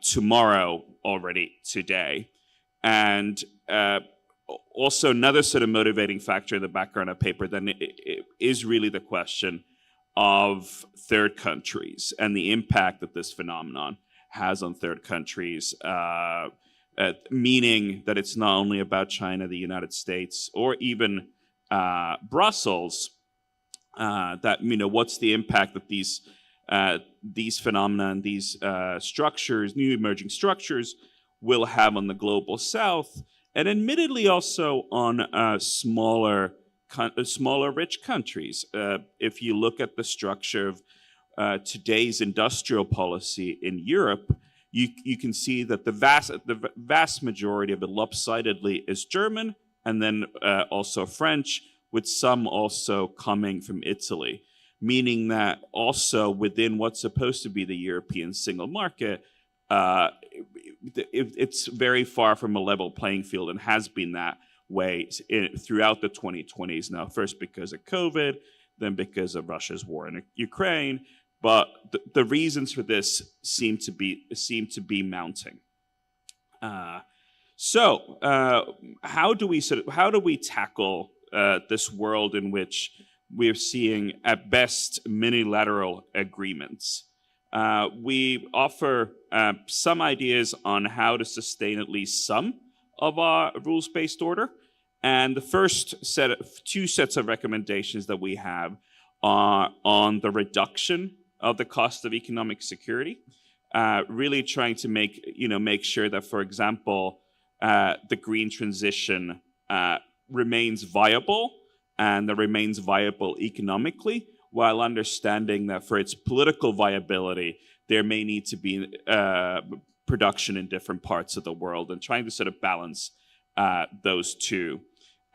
tomorrow already today. And also another sort of motivating factor in the background of paper then is really the question of third countries and the impact that this phenomenon has on third countries, meaning that it's not only about China, the United States, or even Brussels, that, what's the impact that these phenomena and these structures, new emerging structures, will have on the global South, and admittedly also on smaller rich countries. If you look at the structure of today's industrial policy in Europe, you can see that the vast majority of it lopsidedly is German, and then also French, with some also coming from Italy, meaning that also within what's supposed to be the European single market, it's very far from a level playing field, and has been that way throughout the 2020s now, first because of COVID, then because of Russia's war in Ukraine. But the reasons for this seem to be mounting. So how do we tackle this world in which we're seeing at best unilateral agreements? We offer some ideas on how to sustain at least some of our rules-based order. And the first two sets of recommendations that we have are on the reduction of the cost of economic security, really trying to make sure that, for example, the green transition remains viable, and that remains viable economically, while understanding that for its political viability, there may need to be production in different parts of the world, and trying to sort of balance those two.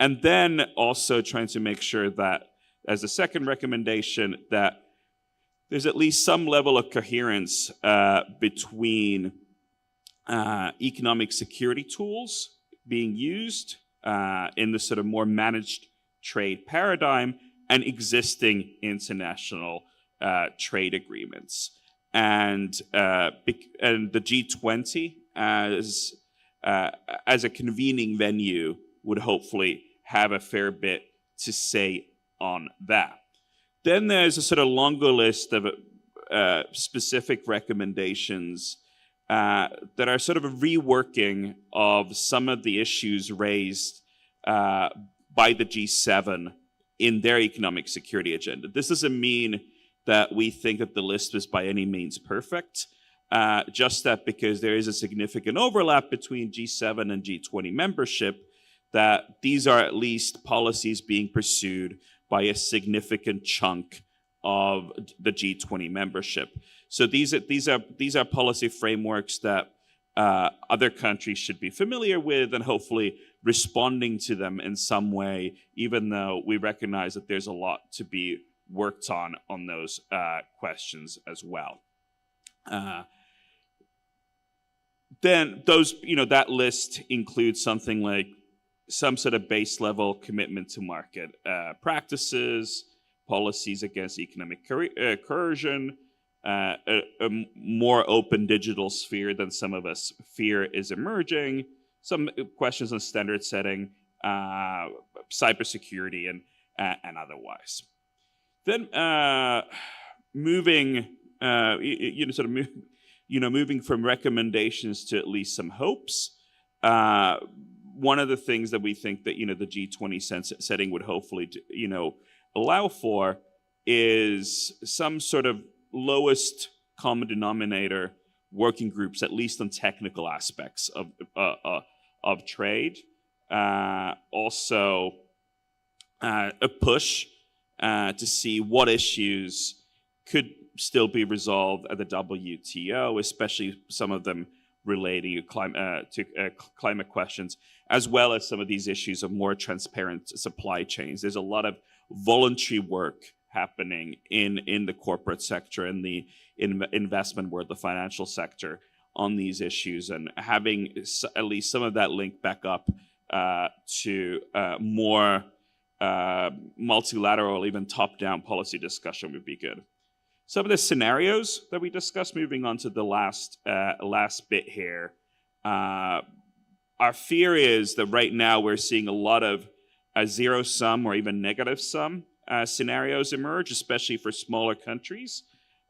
And then also trying to make sure that, as a second recommendation, that there's at least some level of coherence between economic security tools being used in the sort of more managed trade paradigm and existing international trade agreements. And the G20 as a convening venue would hopefully have a fair bit to say on that. Then there's a sort of longer list of specific recommendations that are sort of a reworking of some of the issues raised by the G7 in their economic security agenda. This doesn't mean that we think that the list is by any means perfect, just that because there is a significant overlap between G7 and G20 membership, that these are at least policies being pursued by a significant chunk of the G20 membership. So these are policy frameworks that other countries should be familiar with and hopefully responding to them in some way, even though we recognize that there's a lot to be worked on those questions as well. Then those, that list includes something like some sort of base level commitment to market practices, policies against economic coercion, a more open digital sphere than some of us fear is emerging, some questions on standard setting, cybersecurity, and otherwise. Then moving from recommendations to at least some hopes. One of the things that we think that the G20 setting would hopefully allow for is some sort of lowest common denominator working groups, at least on technical aspects of trade. Also, a push to see what issues could still be resolved at the WTO, especially some of them relating to climate questions, as well as some of these issues of more transparent supply chains. There's a lot of voluntary work happening in the corporate sector and the investment world, the financial sector, on these issues, and having at least some of that link back up to more multilateral, even top-down policy discussion would be good. Some of the scenarios that we discussed, moving on to the last bit here. Our fear is that right now we're seeing a lot of zero-sum or even negative-sum scenarios emerge, especially for smaller countries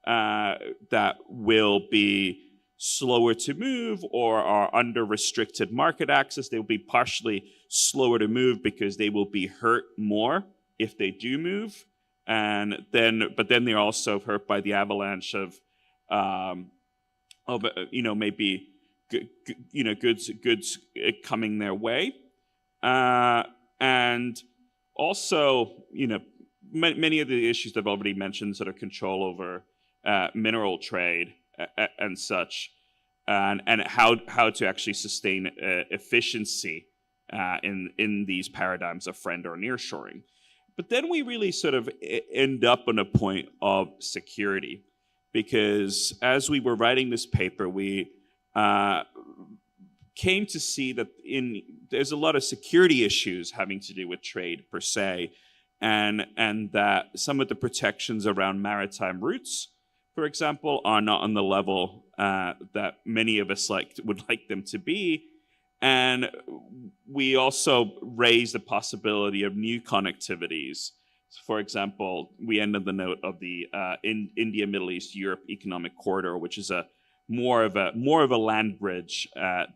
that will be slower to move or are under restricted market access. They will be partially slower to move because they will be hurt more if they do move. But then they're also hurt by the avalanche of maybe goods coming their way, and also many of the issues that I've already mentioned, sort of control over mineral trade and such, and how to actually sustain efficiency in these paradigms of friend or nearshoring. But then we really sort of end up on a point of security, because as we were writing this paper, we came to see that there's a lot of security issues having to do with trade per se, and that some of the protections around maritime routes, for example, are not on the level that many of us would like them to be. And we also raise the possibility of new connectivities. For example, we ended the note of the India, Middle East, Europe economic corridor, which is more of a land bridge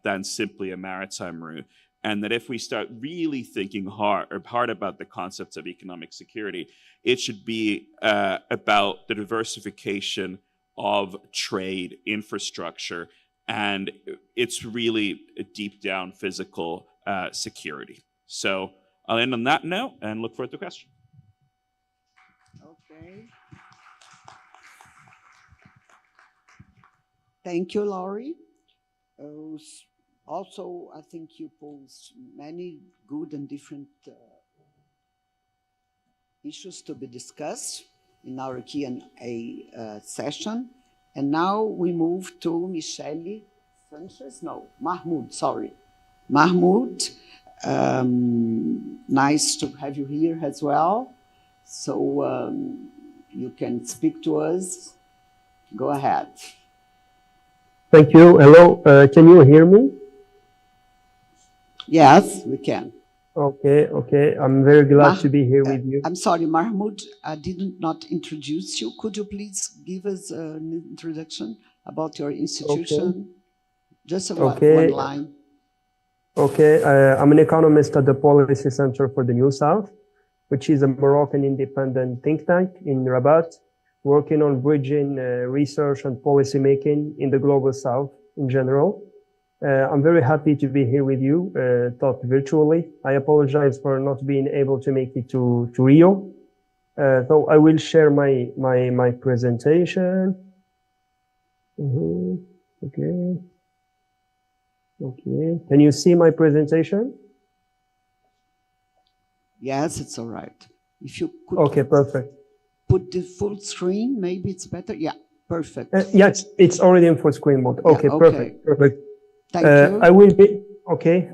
than simply a maritime route. And that if we start really thinking hard about the concepts of economic security, it should be about the diversification of trade infrastructure, and it's really a deep down physical security. So I'll end on that note and look forward to questions. Okay. Thank you, Laurie. Also, I think you posed many good and different issues to be discussed in our Q&A session. And now we move to Mahmoud, sorry. Mahmoud, nice to have you here as well. So you can speak to us. Go ahead. Thank you. Hello, can you hear me? Yes, we can. Okay. I'm very glad to be here with you. I'm sorry, Mahmoud, I did not introduce you. Could you please give us an introduction about your institution? Okay. Just one line. Okay, I'm an economist at the Policy Center for the New South, which is a Moroccan independent think tank in Rabat, working on bridging research and policy making in the global South in general. I'm very happy to be here with you, taught virtually. I apologize for not being able to make it to Rio. So I will share my presentation. Okay. Okay. Can you see my presentation? Yes, it's all right. If you could Okay, perfect. put the full screen, maybe it's better. Yeah, perfect. Yes, it's already in full screen mode. Okay, okay. perfect, perfect. Thank you.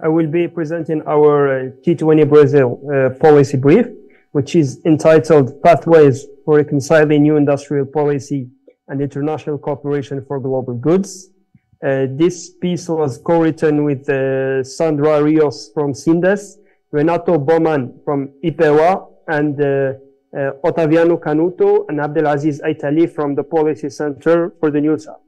I will be presenting our T20 Brazil policy brief, which is entitled Pathways for Reconciling New Industrial Policy and International Cooperation for Global Goods. This piece was co-written with Sandra Rios from Sindes, Renato Bowman from IBEI, and Ottaviano Canuto and Abdelaziz Aitali from the Policy Center for the New South.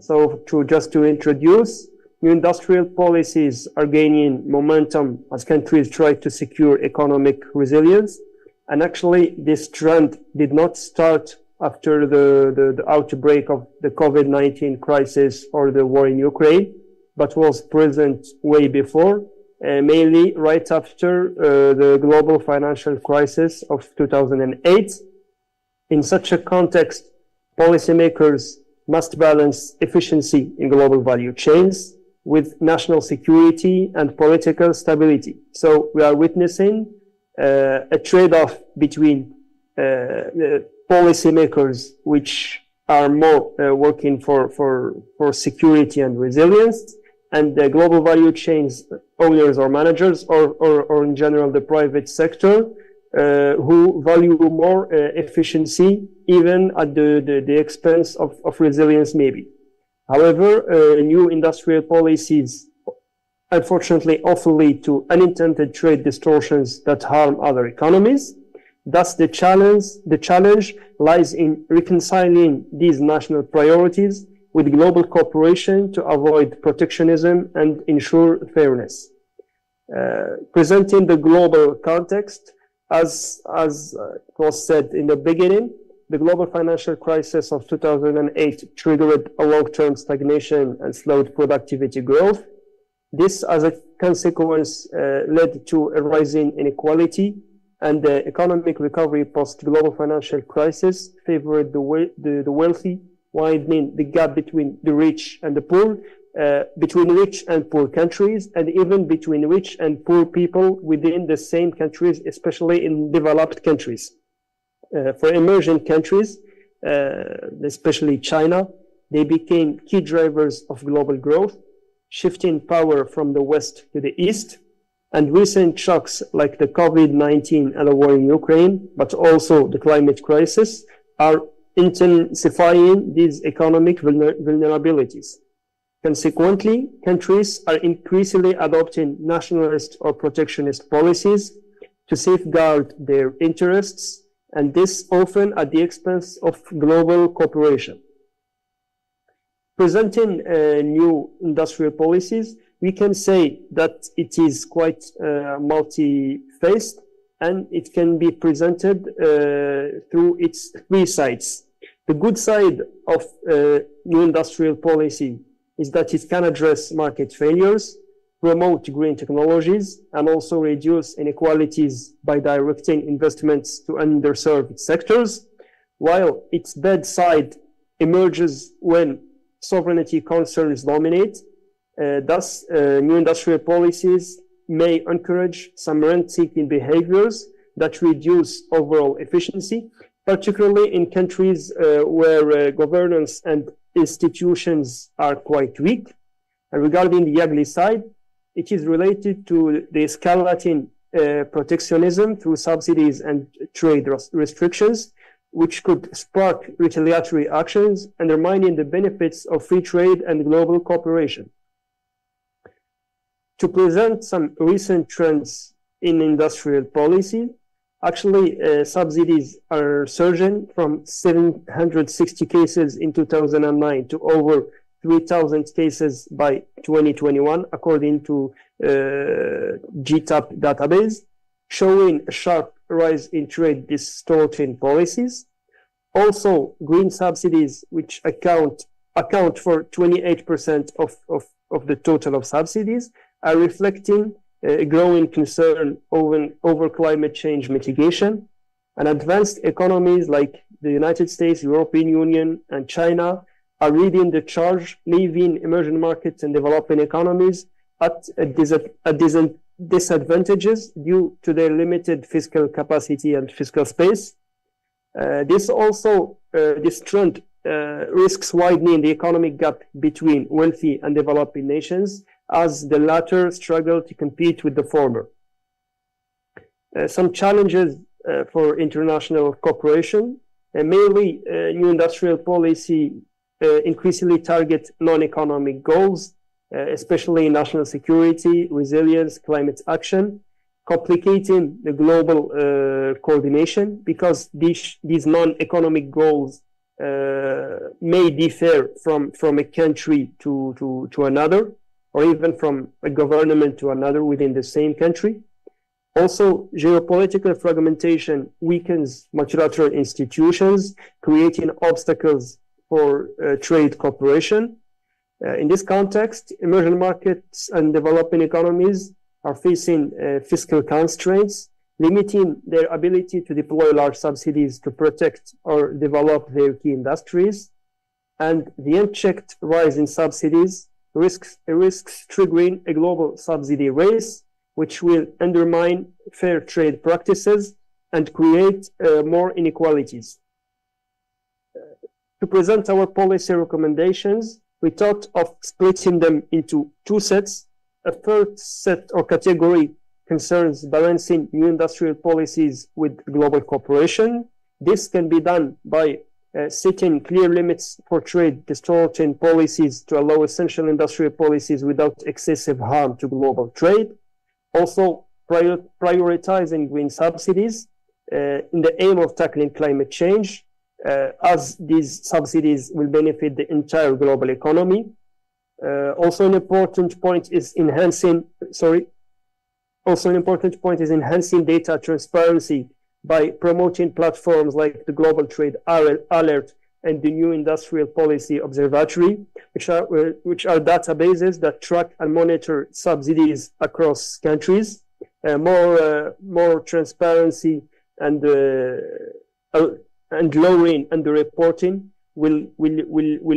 So just to introduce, new industrial policies are gaining momentum as countries try to secure economic resilience. And actually, this trend did not start after the outbreak of the COVID-19 crisis or the war in Ukraine, but was present way before, mainly right after the global financial crisis of 2008. In such a context, policymakers must balance efficiency in global value chains with national security and political stability. So we are witnessing a trade-off between policymakers which are more working for security and resilience, and the global value chains owners or managers, or in general the private sector, who value more efficiency, even at the expense of resilience maybe. However, new industrial policies unfortunately often lead to unintended trade distortions that harm other economies. Thus, the challenge lies in reconciling these national priorities with global cooperation to avoid protectionism and ensure fairness. Presenting the global context, as was said in the beginning, the global financial crisis of 2008 triggered a long-term stagnation and slowed productivity growth. This, as a consequence, led to a rising inequality, and the economic recovery post-global financial crisis favored the wealthy, widening the gap between the rich and the poor, between rich and poor countries, and even between rich and poor people within the same countries, especially in developed countries. For emerging countries, especially China, they became key drivers of global growth, shifting power from the West to the East. And recent shocks like the COVID-19 and the war in Ukraine, but also the climate crisis, are intensifying these economic vulnerabilities. Consequently, countries are increasingly adopting nationalist or protectionist policies to safeguard their interests, and this often at the expense of global cooperation. Presenting new industrial policies, we can say that it is quite multi-faced, and it can be presented through its three sides. The good side of new industrial policy is that it can address market failures, promote green technologies, and also reduce inequalities by directing investments to underserved sectors, while its bad side emerges when sovereignty concerns dominate. Thus, new industrial policies may encourage some rent-seeking behaviors that reduce overall efficiency, particularly in countries where governance and institutions are quite weak. And regarding the ugly side, it is related to the escalating protectionism through subsidies and trade restrictions, which could spark retaliatory actions, undermining the benefits of free trade and global cooperation. To present some recent trends in industrial policy, actually, subsidies are surging from 760 cases in 2009 to over 3,000 cases by 2021, according to GTAP database, showing a sharp rise in trade distorting policies. Also, green subsidies, which account for 28% of of the total of subsidies, are reflecting a growing concern over climate change mitigation. And advanced economies like the United States, European Union, and China are leading the charge, leaving emerging markets and developing economies at disadvantages due to their limited fiscal capacity and fiscal space. This trend risks widening the economic gap between wealthy and developing nations as the latter struggle to compete with the former. Some challenges for international cooperation, mainly new industrial policy increasingly target non-economic goals, especially national security, resilience, climate action, complicating the global coordination because these non-economic goals may differ from a country to another, or even from a government to another within the same country. Also, geopolitical fragmentation weakens multilateral institutions, creating obstacles for trade cooperation. In this context, emerging markets and developing economies are facing fiscal constraints, limiting their ability to deploy large subsidies to protect or develop their key industries. And the unchecked rise in subsidies risks triggering a global subsidy race, which will undermine fair trade practices and create more inequalities. To present our policy recommendations, we thought of splitting them into two sets. A first set or category concerns balancing new industrial policies with global cooperation. This can be done by setting clear limits for trade distorting policies to allow essential industrial policies without excessive harm to global trade. Also, prioritizing green subsidies in the aim of tackling climate change, as these subsidies will benefit the entire global economy. Also an important point is enhancing data transparency by promoting platforms like the Global Trade Alert and the New Industrial Policy Observatory, which are databases that track and monitor subsidies across countries. More transparency and lowering underreporting will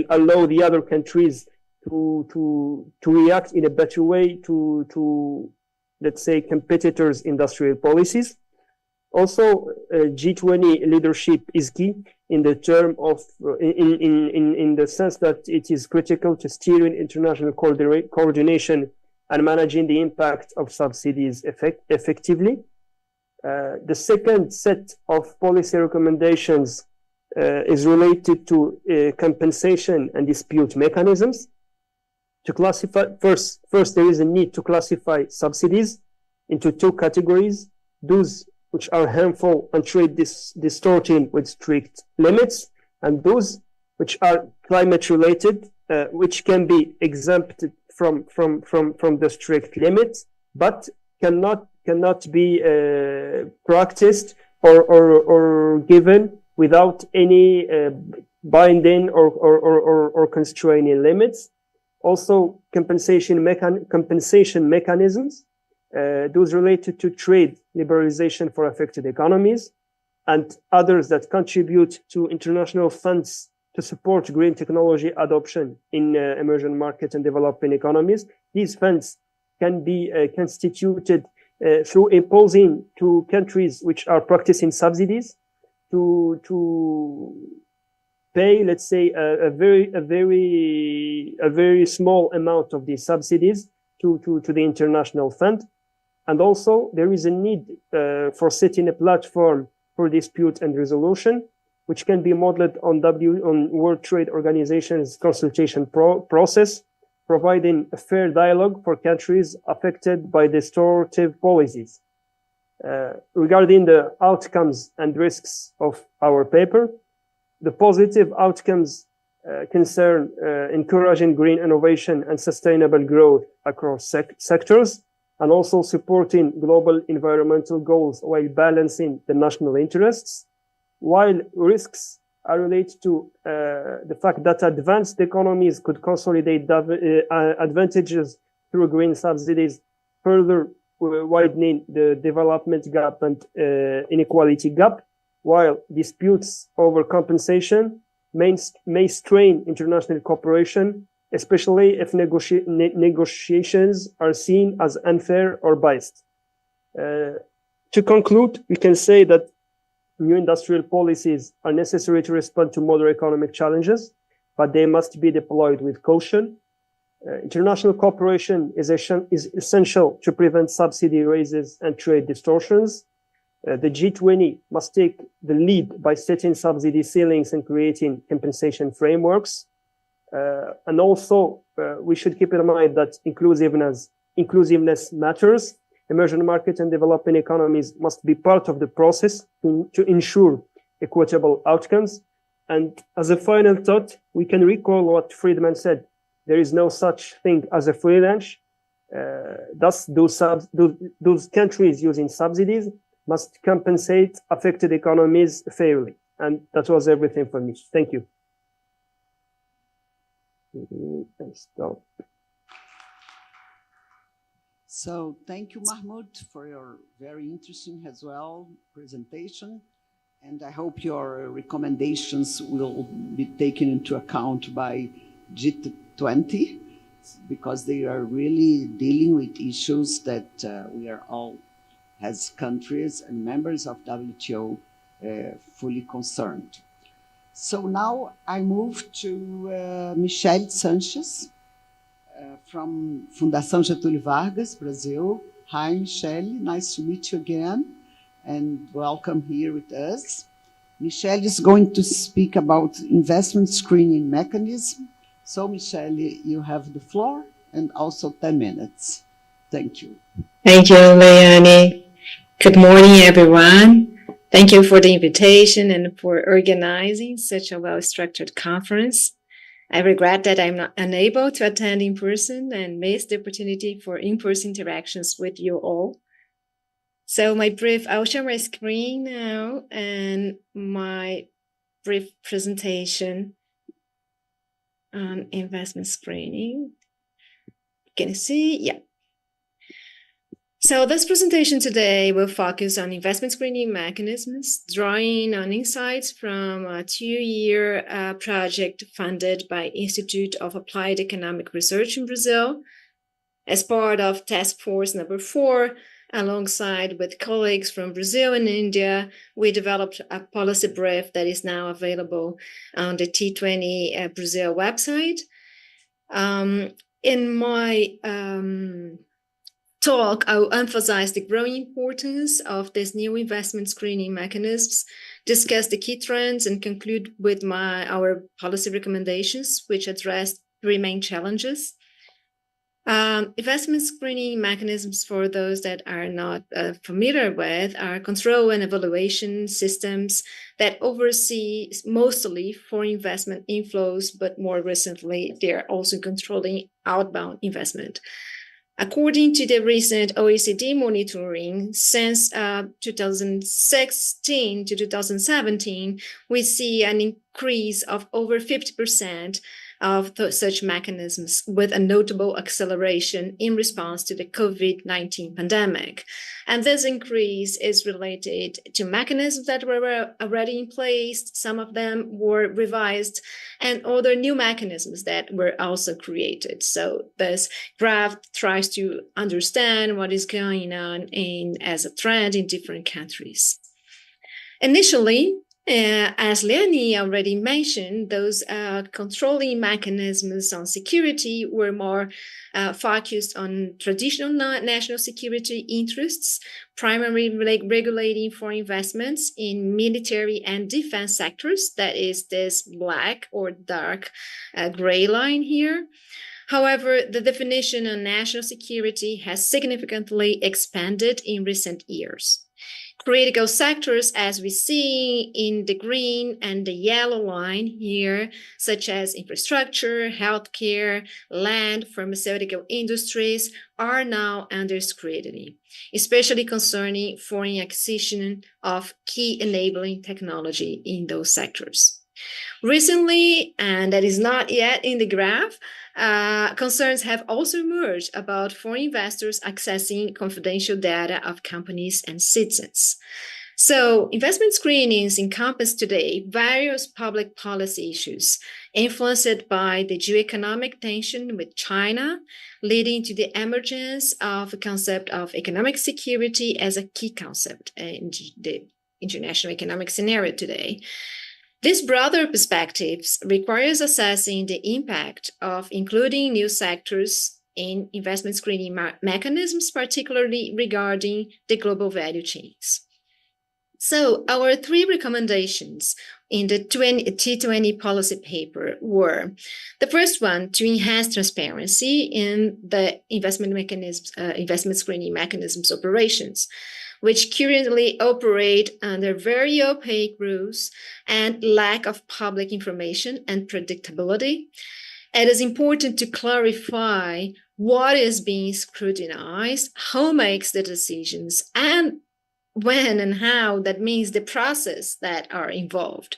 allow the other countries to react in a better way to let's say competitors' industrial policies. Also, G20 leadership is key in the term of in the sense that it is critical to steering international coordination and managing the impact of subsidies effectively. The second set of policy recommendations is related to compensation and dispute mechanisms. To classify, first there is a need to classify subsidies into two categories: those which are harmful and trade distorting with strict limits, and those which are climate related, which can be exempted from the strict limits, but cannot be practiced or given without any binding or constraining limits. Also, compensation mechanisms, those related to trade liberalization for affected economies, and others that contribute to international funds to support green technology adoption in emerging markets and developing economies. These funds can be constituted through imposing to countries which are practicing subsidies to pay, let's say, a very small amount of these subsidies to the international fund. And also, there is a need for setting a platform for dispute and resolution, which can be modeled on World Trade Organization's consultation process, providing a fair dialogue for countries affected by distortive policies. Regarding the outcomes and risks of our paper, the positive outcomes concern encouraging green innovation and sustainable growth across sectors, and also supporting global environmental goals while balancing the national interests, while risks relate to the fact that advanced economies could consolidate advantages through green subsidies, further widening the development gap and inequality gap, while disputes over compensation may strain international cooperation, especially if negotiations are seen as unfair or biased. To conclude, we can say that new industrial policies are necessary to respond to modern economic challenges, but they must be deployed with caution. International cooperation is essential to prevent subsidy raises and trade distortions. The G20 must take the lead by setting subsidy ceilings and creating compensation frameworks. And also, we should keep in mind that inclusiveness matters. Emerging markets and developing economies must be part of the process to ensure equitable outcomes. And as a final thought, we can recall what Friedman said: there is no such thing as a free lunch. Thus, those countries using subsidies must compensate affected economies fairly. And that was everything for me. Thank you. Stop. So thank you, Mahmoud, for your very interesting as well presentation. And I hope your recommendations will be taken into account by G20, because they are really dealing with issues that we are all, as countries and members of WTO, fully concerned. So now I move to Michelle Sanchez from Fundação Getúlio Vargas, Brazil. Hi, Michelle. Nice to meet you again, and welcome here with us. Michelle is going to speak about investment screening mechanism. So, Michelle, you have the floor, and also 10 minutes. Thank you. Thank you, Leonie. Good morning, everyone. Thank you for the invitation and for organizing such a well-structured conference. I regret that I'm not unable to attend in person and miss the opportunity for in-person interactions with you all. So I'll share my screen now and my brief presentation on investment screening. Can you see? Yeah. So this presentation today will focus on investment screening mechanisms, drawing on insights from a 2-year project funded by Institute of Applied Economic Research in Brazil. As part of Task Force number 4, alongside with colleagues from Brazil and India, we developed a policy brief that is now available on the T20 Brazil website. In my talk, I will emphasize the growing importance of these new investment screening mechanisms, discuss the key trends, and conclude with our policy recommendations, which address 3 main challenges. Investment screening mechanisms, for those that are not familiar with, are control and evaluation systems that oversee mostly foreign investment inflows, but more recently, they are also controlling outbound investment. According to the recent OECD monitoring, since 2016 to 2017, we see an increase of over 50% of such mechanisms, with a notable acceleration in response to the COVID-19 pandemic. And this increase is related to mechanisms that were already in place. Some of them were revised, and other new mechanisms that were also created. So this graph tries to understand what is going on as a trend in different countries. Initially, as Leonie already mentioned, those controlling mechanisms on security were more focused on traditional national security interests, primarily regulating foreign investments in military and defense sectors. That is this black or dark gray line here. However, the definition of national security has significantly expanded in recent years. Critical sectors, as we see in the green and the yellow line here, such as infrastructure, healthcare, land, pharmaceutical industries, are now under scrutiny, especially concerning foreign acquisition of key enabling technology in those sectors. Recently, and that is not yet in the graph, concerns have also emerged about foreign investors accessing confidential data of companies and citizens. So investment screenings encompass today various public policy issues influenced by the geoeconomic tension with China, leading to the emergence of the concept of economic security as a key concept in the international economic scenario today. This broader perspectives requires assessing the impact of including new sectors in investment screening mechanisms, particularly regarding the global value chains. So our three recommendations in the T20 policy paper were: the first one, to enhance transparency in the investment screening mechanisms operations, which currently operate under very opaque rules and lack of public information and predictability. It is important to clarify what is being scrutinized, who makes the decisions, and when and how, that means the process that are involved.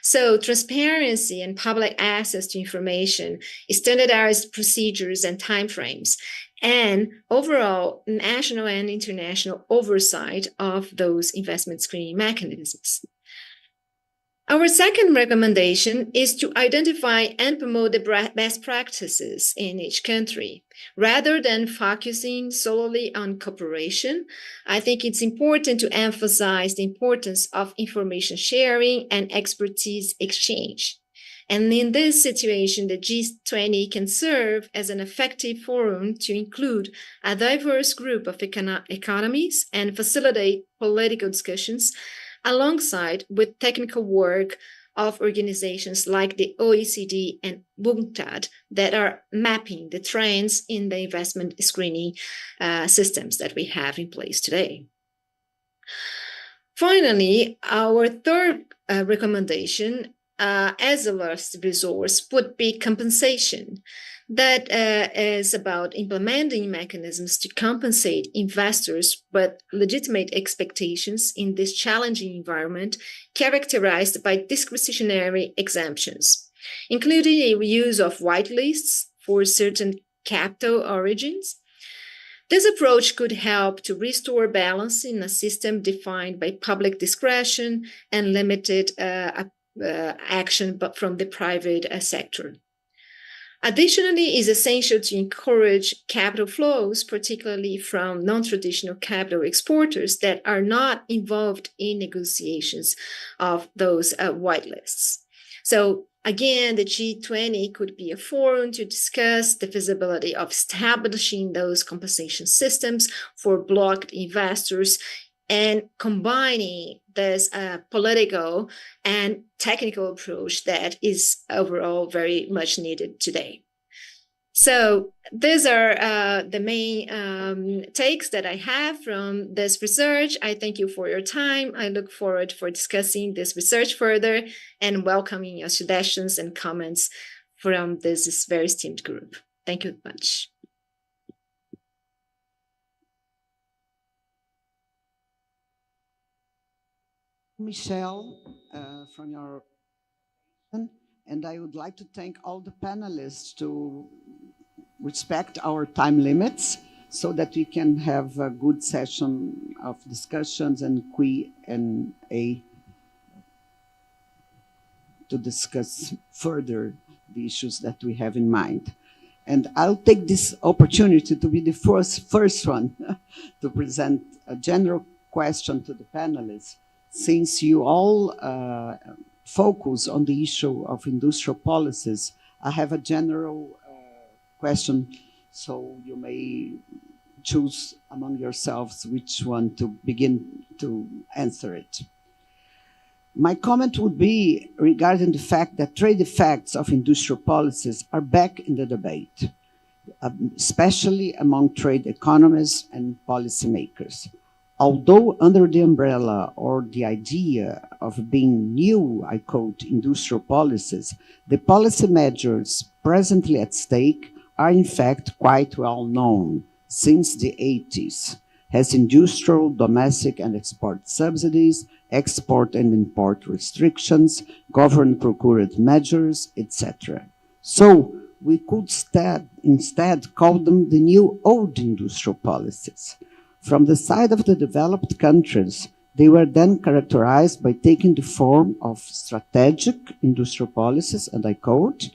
So transparency and public access to information, standardized procedures and timeframes, and overall national and international oversight of those investment screening mechanisms. Our second recommendation is to identify and promote the best practices in each country. Rather than focusing solely on cooperation, I think it's important to emphasize the importance of information sharing and expertise exchange. And in this situation, the G20 can serve as an effective forum to include a diverse group of economies and facilitate political discussions alongside with technical work of organizations like the OECD and UNCTAD that are mapping the trends in the investment screening systems that we have in place today. Finally, our third recommendation as a last resource would be compensation. That is about implementing mechanisms to compensate investors with legitimate expectations in this challenging environment characterized by discretionary exemptions, including a use of whitelists for certain capital origins. This approach could help to restore balance in a system defined by public discretion and limited action from the private sector. Additionally, it is essential to encourage capital flows, particularly from non-traditional capital exporters that are not involved in negotiations of those whitelists. So again, the G20 could be a forum to discuss the feasibility of establishing those compensation systems for blocked investors and combining this political and technical approach that is overall very much needed today. So these are the main takes that I have from this research. I thank you for your time. I look forward for discussing this research further and welcoming your suggestions and comments from this very esteemed group. Thank you much. Michelle, from your, and I would like to thank all the panelists to respect our time limits so that we can have a good session of discussions and Q&A to discuss further the issues that we have in mind. And I'll take this opportunity to be the first one to present a general question to the panelists. Since you all focus on the issue of industrial policies, I have a general question, so you may choose among yourselves which one to begin to answer it. My comment would be regarding the fact that trade effects of industrial policies are back in the debate, especially among trade economists and policymakers. Although under the umbrella or the idea of being new, I quote, industrial policies, the policy measures presently at stake are in fact quite well known since the 80s, as industrial, domestic and export subsidies export and import restrictions, government procured measures, etc. So we could instead call them the new old industrial policies. From the side of the developed countries, they were then characterized by taking the form of strategic industrial policies, and I quote,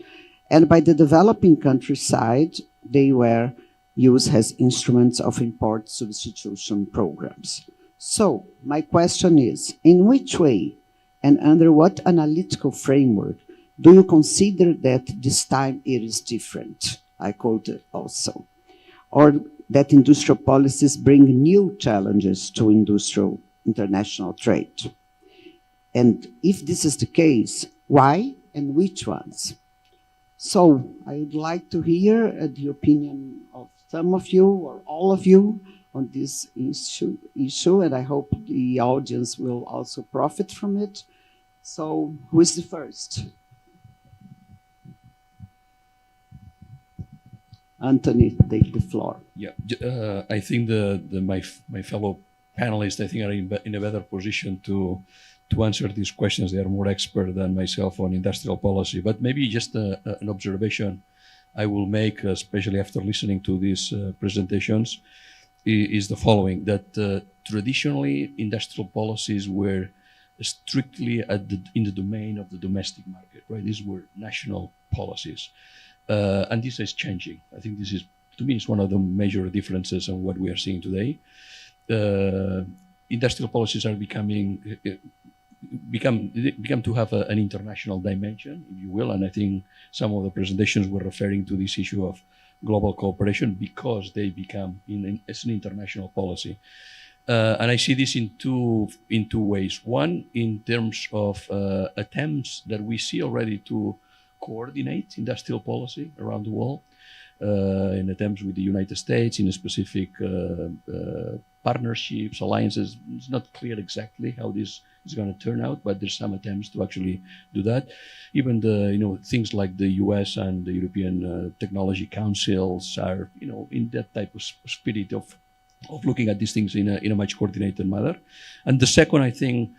and by the developing country side, they were used as instruments of import substitution programs. So my question is, in which way and under what analytical framework do you consider that this time it is different? I quoted also. Or that industrial policies bring new challenges to industrial international trade? And if this is the case, why and which ones? So I would like to hear the opinion of some of you or all of you on this issue, and I hope the audience will also profit from it. So who is the first? Anthony, take the floor. Yeah, I think my fellow panelists, I think, are in a better position to answer these questions. They are more expert than myself on industrial policy. But maybe just an observation I will make, especially after listening to these presentations, is the following: that traditionally industrial policies were strictly in the domain of the domestic market, right? These were national policies. And this is changing. I think this is, to me, is one of the major differences on what we are seeing today. Industrial policies are become to have an international dimension, if you will, and I think some of the presentations were referring to this issue of global cooperation because they become as an international policy. And I see this in two ways. One, in terms of attempts that we see already to coordinate industrial policy around the world, in attempts with the United States, in a specific partnerships, alliances. It's not clear exactly how this is going to turn out, but there's some attempts to actually do that. Even the things like the US and the European Technology Councils are in that type of spirit of looking at these things in a much coordinated manner. And the second, I think,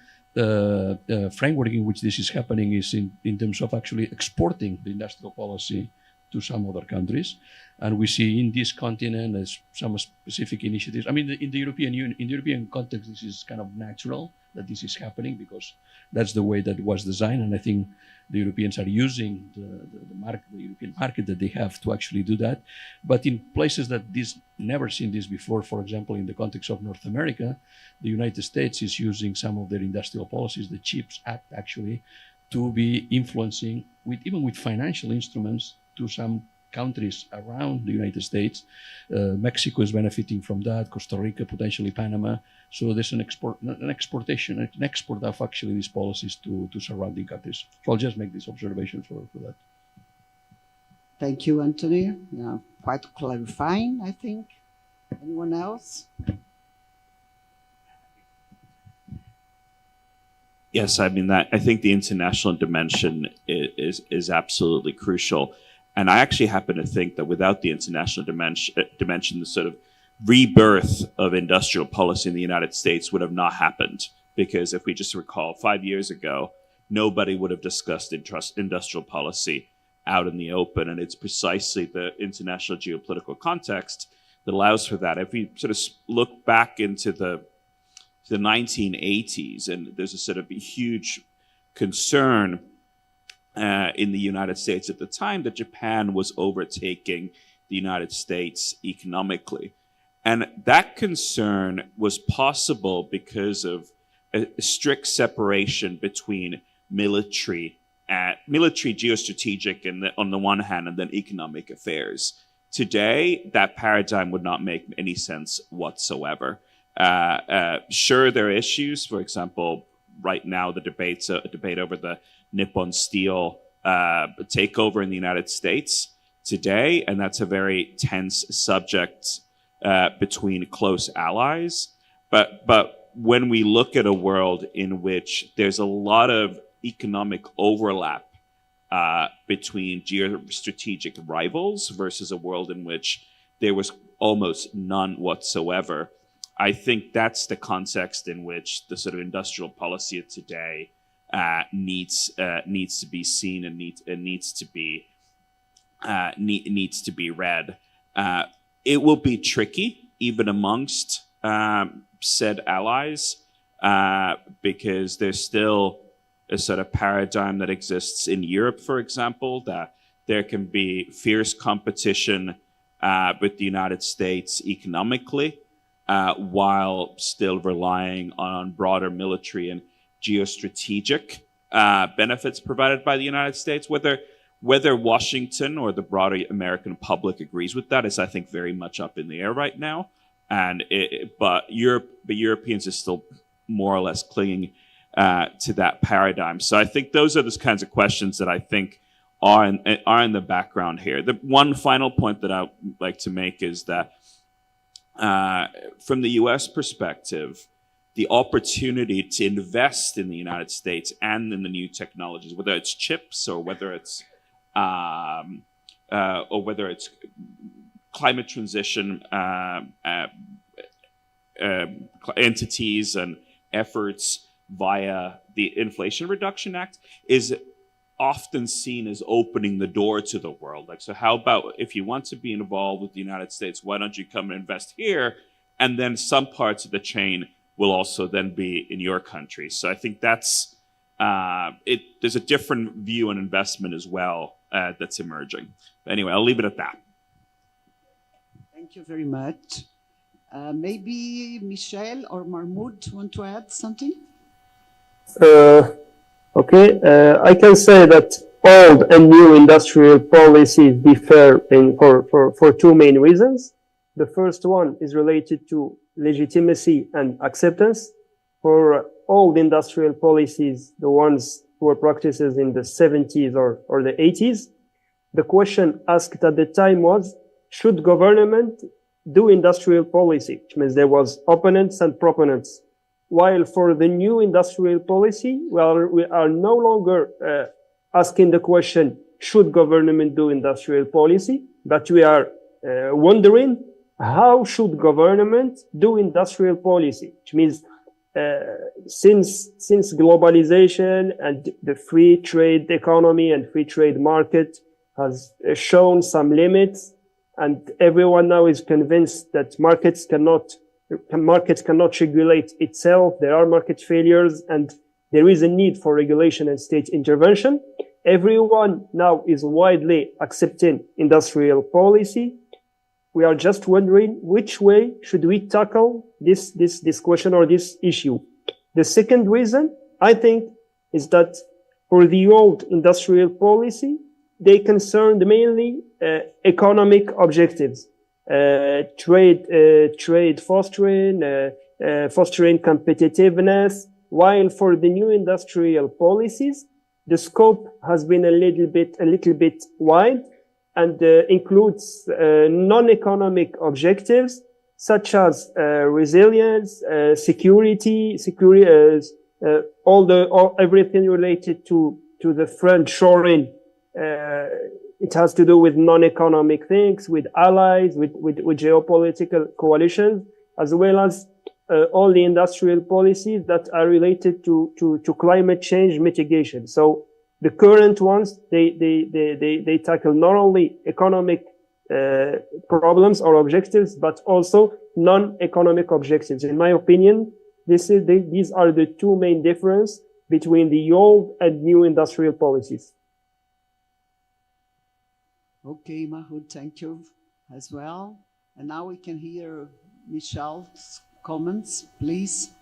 framework in which this is happening is in terms of actually exporting the industrial policy to some other countries. And we see in this continent as some specific initiatives. I mean, in the European context, this is kind of natural that this is happening because that's the way that it was designed. And I think the Europeans are using the European market that they have to actually do that. But in places that never seen this before, for example, in the context of North America, the United States is using some of their industrial policies, the CHIPS Act actually, to be influencing even with financial instruments to some countries around the United States. Mexico is benefiting from that, Costa Rica, potentially Panama. So there's an export of actually these policies to surrounding countries. So I'll just make this observation for that. Thank you, Anthony. Quite clarifying, I think. Anyone else? Yes, I mean I think the international dimension is absolutely crucial. And I actually happen to think that without the international dimension, the sort of rebirth of industrial policy in the United States would have not happened. Because if we just recall, 5 years ago, nobody would have discussed industrial policy out in the open. And it's precisely the international geopolitical context that allows for that. If we sort of look back into the 1980s, and there's a sort of a huge concern in the United States at the time that Japan was overtaking the United States economically. And that concern was possible because of a strict separation between military geostrategic on the one hand, and then economic affairs. Today, that paradigm would not make any sense whatsoever. Sure, there are issues. For example, right now, the debate over the Nippon Steel takeover in the United States today, and that's a very tense subject between close allies. But when we look at a world in which there's a lot of economic overlap between geostrategic rivals versus a world in which there was almost none whatsoever, I think that's the context in which the sort of industrial policy of today needs to be seen and needs to be read. It will be tricky even amongst said allies because there's still a sort of paradigm that exists in Europe, for example, that there can be fierce competition with the United States economically, while still relying on broader military and geostrategic benefits provided by the United States. Whether Washington or the broader American public agrees with that is, I think, very much up in the air right now. But Europeans are still more or less clinging to that paradigm. So I think those are the kinds of questions that I think are in the background here. The one final point that I would like to make is that from the US perspective, the opportunity to invest in the United States and in the new technologies, whether it's chips or whether it's climate transition entities and efforts via the Inflation Reduction Act, is often seen as opening the door to the world. Like, so how about if you want to be involved with the United States, why don't you come and invest here? And then some parts of the chain will also then be in your country. So I think that's, there's a different view on investment as well that's emerging. But anyway, I'll leave it at that. Thank you very much. Maybe Michel or Mahmoud want to add something? Okay, I can say that old and new industrial policies differ for two main reasons. The first one is related to legitimacy and acceptance. For old industrial policies, the ones who were practiced in the 70s or the 80s, the question asked at the time was, should government do industrial policy? Which means there was opponents and proponents. While for the new industrial policy, we are no longer asking the question, should government do industrial policy? But we are wondering, how should government do industrial policy? Which means since globalization and the free trade economy and free trade market has shown some limits, and everyone now is convinced that markets cannot regulate itself. There are market failures and there is a need for regulation and state intervention. Everyone now is widely accepting industrial policy. We are just wondering which way should we tackle this question or this issue. The second reason, I think, is that for the old industrial policy, they concerned mainly economic objectives. Trade fostering, fostering competitiveness, while for the new industrial policies, the scope has been a little bit wide and includes non-economic objectives such as resilience, security, everything related to the friend shoring. It has to do with non-economic things, with allies, with geopolitical coalitions, as well as all the industrial policies that are related to climate change mitigation. So the current ones, they tackle not only economic problems or objectives, but also non-economic objectives. In my opinion, these are the two main differences between the old and new industrial policies. Okay, Mahmoud, thank you as well. And now we can hear Michel's comments, please.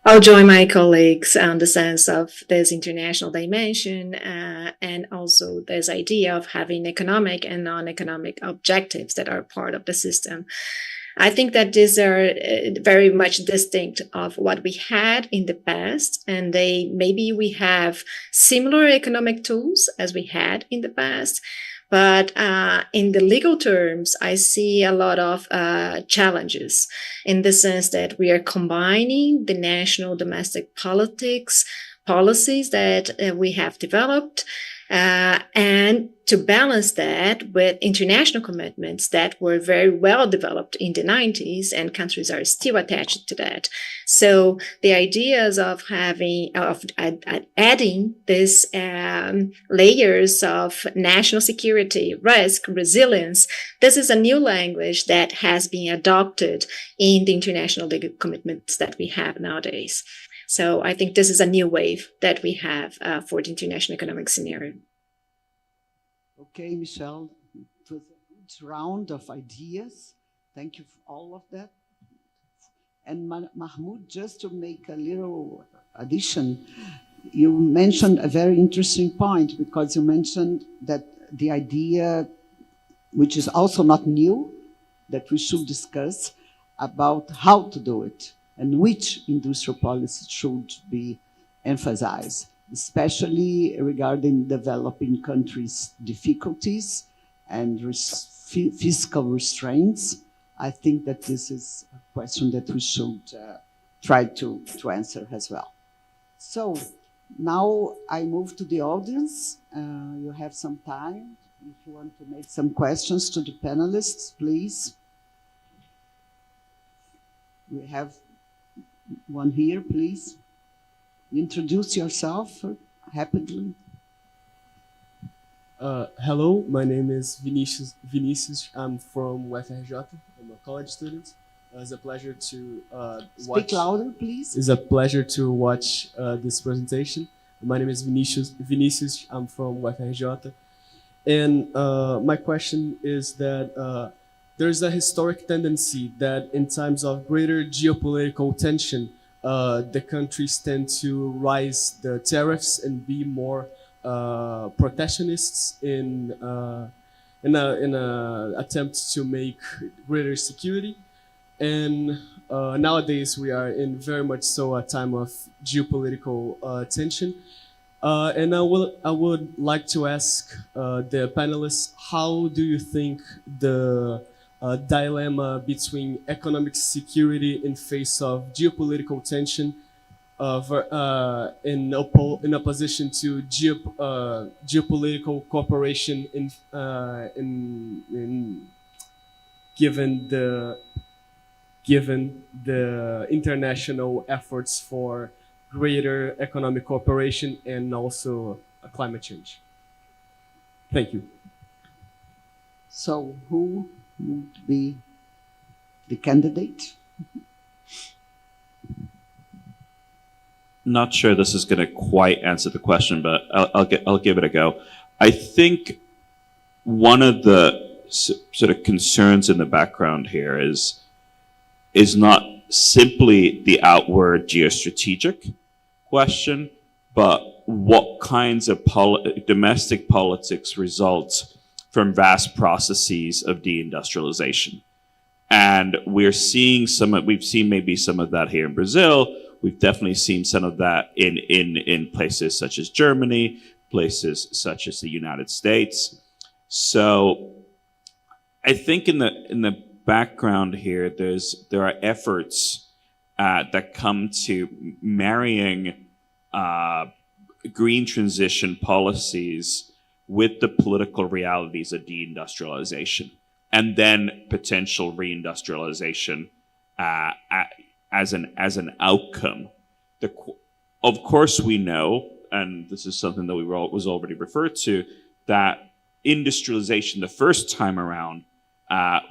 I'll join my colleagues on the sense of this international dimension and also this idea of having economic and non-economic objectives that are part of the system. I think that these are very much distinct of what we had in the past, and maybe we have similar economic tools as we had in the past. But in the legal terms, I see a lot of challenges in the sense that we are combining the national domestic policies that we have developed And to balance that with international commitments that were very well developed in the 90s, and countries are still attached to that. So the ideas of adding these layers of national security, risk, resilience, this is a new language that has been adopted in the international legal commitments that we have nowadays. So I think this is a new wave that we have for the international economic scenario. Okay, Michelle, it was a good round of ideas. Thank you for all of that. And Mahmoud, just to make a little addition, you mentioned a very interesting point, because you mentioned that the idea, which is also not new, that we should discuss about how to do it and which industrial policy should be emphasized, especially regarding developing countries' difficulties and fiscal restraints. I think that this is a question that we should try to answer as well. So now I move to the audience. You have some time. If you want to make some questions to the panelists, please. We have one here, please. Introduce yourself rapidly. Hello, my name is Vinicius. I'm from UFRJ. I'm a college student. It's a pleasure to watch. Speak louder, please. It's a pleasure to watch this presentation. My name is Vinicius. I'm from UFRJ. And my question is that there's a historic tendency that in times of greater geopolitical tension, the countries tend to rise the tariffs and be more protectionists in a attempt to make greater security. And nowadays we are in very much so a time of geopolitical tension. And I would like to ask the panelists, how do you think the dilemma between economic security in face of geopolitical tension in opposition to geopolitical cooperation given the international efforts for greater economic cooperation and also climate change? Thank you. So who would be the candidate? Not sure this is going to quite answer the question, but I'll give it a go. I think one of the sort of concerns in the background here is not simply the outward geostrategic question, but what kinds of domestic politics result from vast processes of deindustrialization. And we've seen maybe some of that here in Brazil. We've definitely seen some of that in places such as Germany, places such as the United States. So I think in the background here, there are efforts that come to marrying green transition policies with the political realities of deindustrialization, and then potential reindustrialization as an outcome. Of course, we know, and this is something that was already referred to, that industrialization the first time around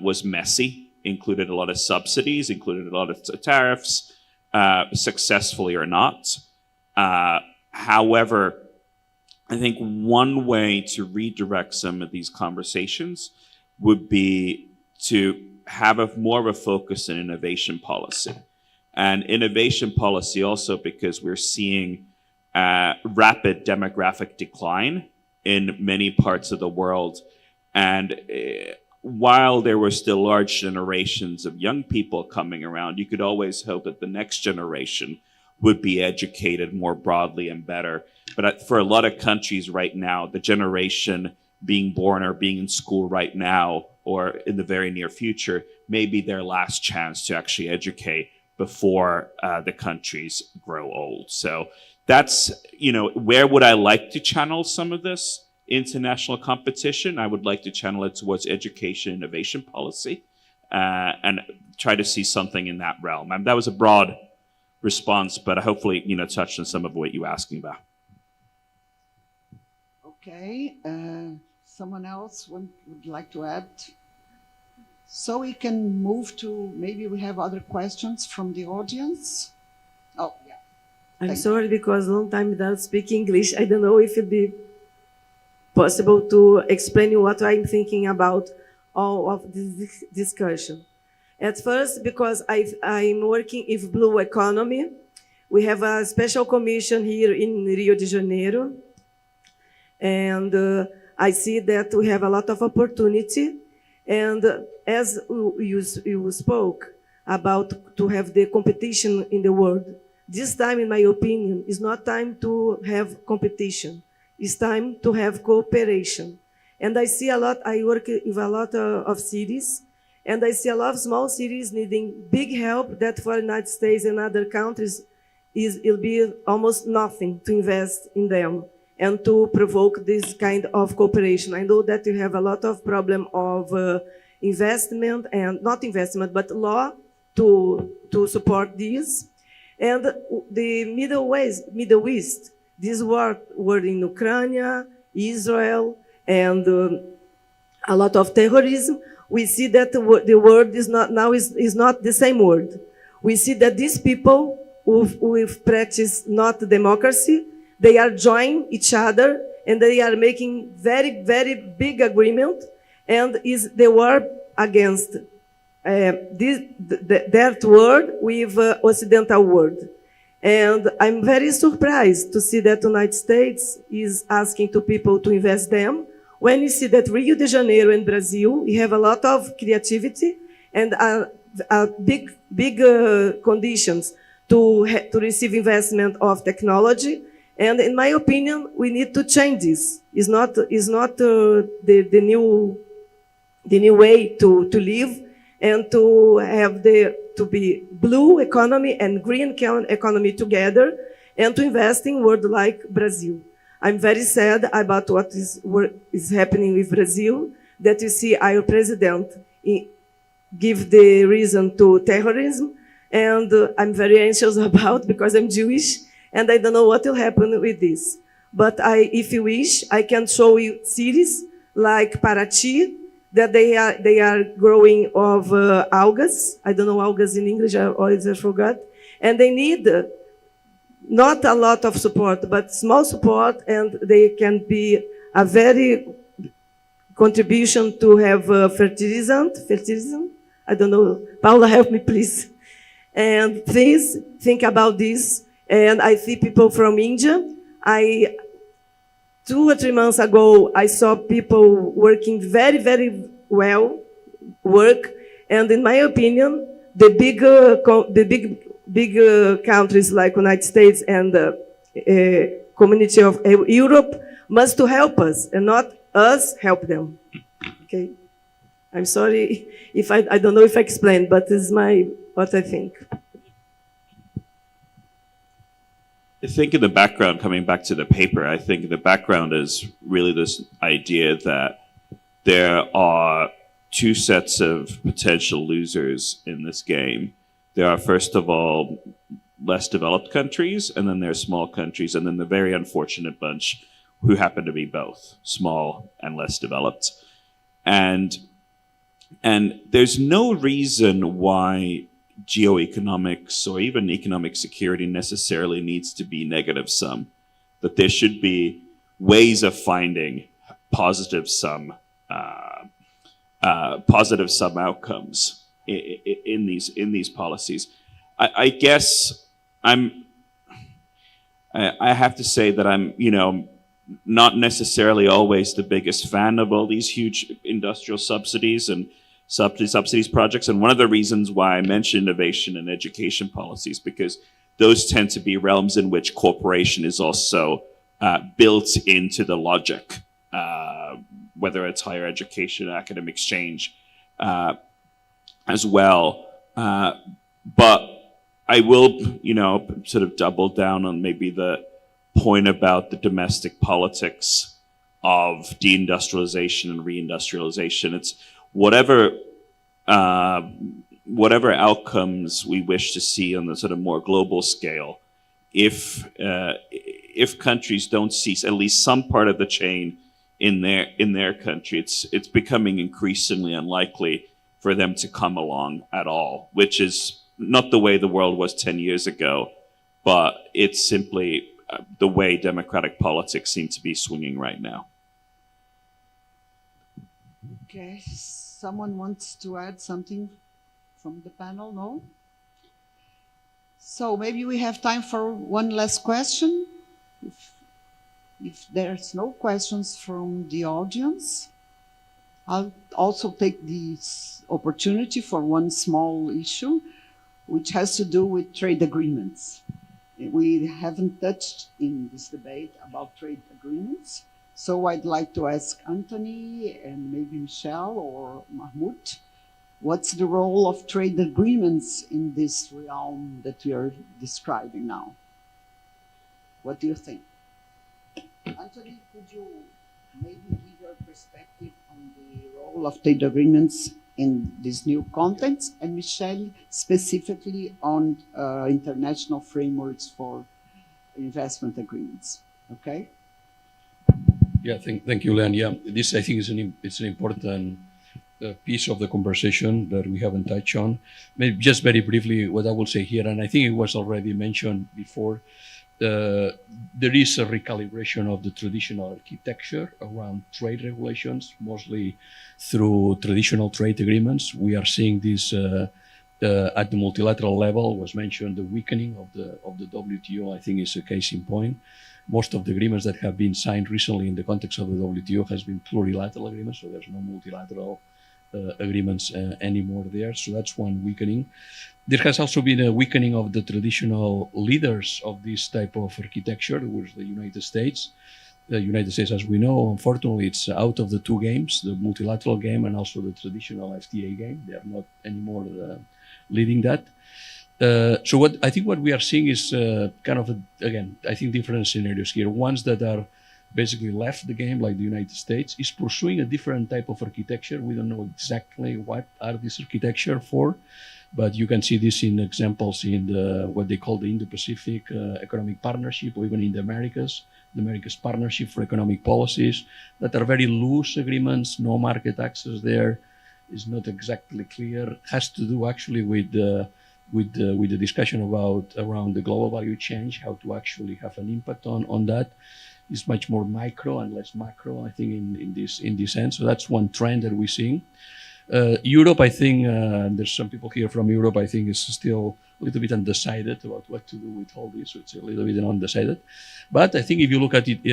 was messy, included a lot of subsidies, included a lot of tariffs, successfully or not. However, I think one way to redirect some of these conversations would be to have more of a focus in innovation policy. And innovation policy also because we're seeing rapid demographic decline in many parts of the world. And while there were still large generations of young people coming around, you could always hope that the next generation would be educated more broadly and better. But for a lot of countries right now, the generation being born or being in school right now or in the very near future may be their last chance to actually educate before the countries grow old. So that's, where would I like to channel some of this? international competition. I would like to channel it towards education innovation policy and try to see something in that realm. And that was a broad response, but hopefully, touched on some of what you were asking about. Okay, someone else would like to add? So we can move to, maybe we have other questions from the audience. Oh, yeah. I'm sorry, because long time without speak English. I don't know if it'd be possible to explain what I'm thinking about all of this discussion. At first, because I'm working with blue economy, we have a special commission here in Rio de Janeiro, and I see that we have a lot of opportunity. And as you spoke about to have the competition in the world, this time, in my opinion, is not time to have competition. It's time to have cooperation. And I see a lot, I work with a lot of cities, and I see a lot of small cities needing big help that for the United States and other countries it'll be almost nothing to invest in them and to provoke this kind of cooperation. I know that you have a lot of problem of investment, and not investment, but law to support this. And the Middle East, this war in Ukraine, Israel, and a lot of terrorism, we see that the world is not now is not the same world. We see that these people who practice not democracy, they are joining each other and they are making very, very big agreement, and is the war against that world with Occidental world. And I'm very surprised to see that the United States is asking to people to invest them, when you see that Rio de Janeiro and Brazil, we have a lot of creativity and big conditions to receive investment of technology. And in my opinion, we need to change this. It's not the new way to live, and to have to be blue economy and green economy together, and to invest in world like Brazil. I'm very sad about what is happening with Brazil, that you see our president give the reason to terrorism, and I'm very anxious about, because I'm Jewish, and I don't know what will happen with this. But if you wish, I can show you cities like Paraty, that they are growing of algas. I don't know algas in English, I always forgot. And they need not a lot of support, but small support, and they can be a very contribution to have fertilizant. I don't know. Paula, help me, please. And please think about this. And I see people from India. 2 or 3 months ago, I saw people working very, very well, and in my opinion, the big countries like United States and the community of Europe must to help us, and not us help them. Okay, I'm sorry if I don't know if I explained, but this is what I think. I think in the background, coming back to the paper, I think the background is really this idea that there are 2 sets of potential losers in this game. There are, first of all, less developed countries, and then there are small countries, and then the very unfortunate bunch who happen to be both small and less developed. And there's no reason why geoeconomics or even economic security necessarily needs to be negative sum, that there should be ways of finding positive sum outcomes in these policies. I guess I have to say that I'm not necessarily always the biggest fan of all these huge industrial subsidies and subsidies projects. And one of the reasons why I mentioned innovation and education policies, because those tend to be realms in which cooperation is also built into the logic, whether it's higher education, academic exchange as well. But I will, sort of double down on maybe the point about the domestic politics of deindustrialization and reindustrialization. It's whatever outcomes we wish to see on the sort of more global scale. If countries don't see at least some part of the chain in their country, it's becoming increasingly unlikely for them to come along at all, which is not the way the world was 10 years ago, but it's simply the way democratic politics seem to be swinging right now. Okay, someone wants to add something from the panel? No? So maybe we have time for one last question. If there's no questions from the audience, I'll also take this opportunity for one small issue, which has to do with trade agreements. We haven't touched in this debate about trade agreements. So I'd like to ask Anthony and maybe Michelle or Mahmoud, what's the role of trade agreements in this realm that we are describing now? What do you think? Anthony, could you maybe give your perspective on the role of trade agreements in this new context, and Michelle specifically on international frameworks for investment agreements, okay? Yeah, thank you, Len. Yeah, this I think is an important piece of the conversation that we haven't touched on. Maybe just very briefly, what I will say here, and I think it was already mentioned before, there is a recalibration of the traditional architecture around trade regulations, mostly through traditional trade agreements. We are seeing this at the multilateral level. Was mentioned the weakening of the WTO. I think is a case in point. Most of the agreements that have been signed recently in the context of the WTO has been plurilateral agreements, so there's no multilateral agreements anymore there. So that's one weakening. There has also been a weakening of the traditional leaders of this type of architecture, which is the United States. The United States, as we know, unfortunately, it's out of the two games, the multilateral game and also the traditional FTA game. They are not anymore leading that. So what we are seeing is kind of, again, I think different scenarios here. Ones that are basically left the game, like the United States, is pursuing a different type of architecture. We don't know exactly what are this architecture for, but you can see this in examples in what they call the Indo-Pacific Economic Partnership, or even in the Americas Partnership for Economic Policies, that are very loose agreements, no market access there, is not exactly clear. Has to do actually with the discussion around the global value chain, how to actually have an impact on that. Is much more micro and less macro, I think, in this sense. So that's one trend that we're seeing. Europe, I think, there's some people here from Europe, I think, is still a little bit undecided about what to do with all this. So it's a little bit undecided. But I think if you look at it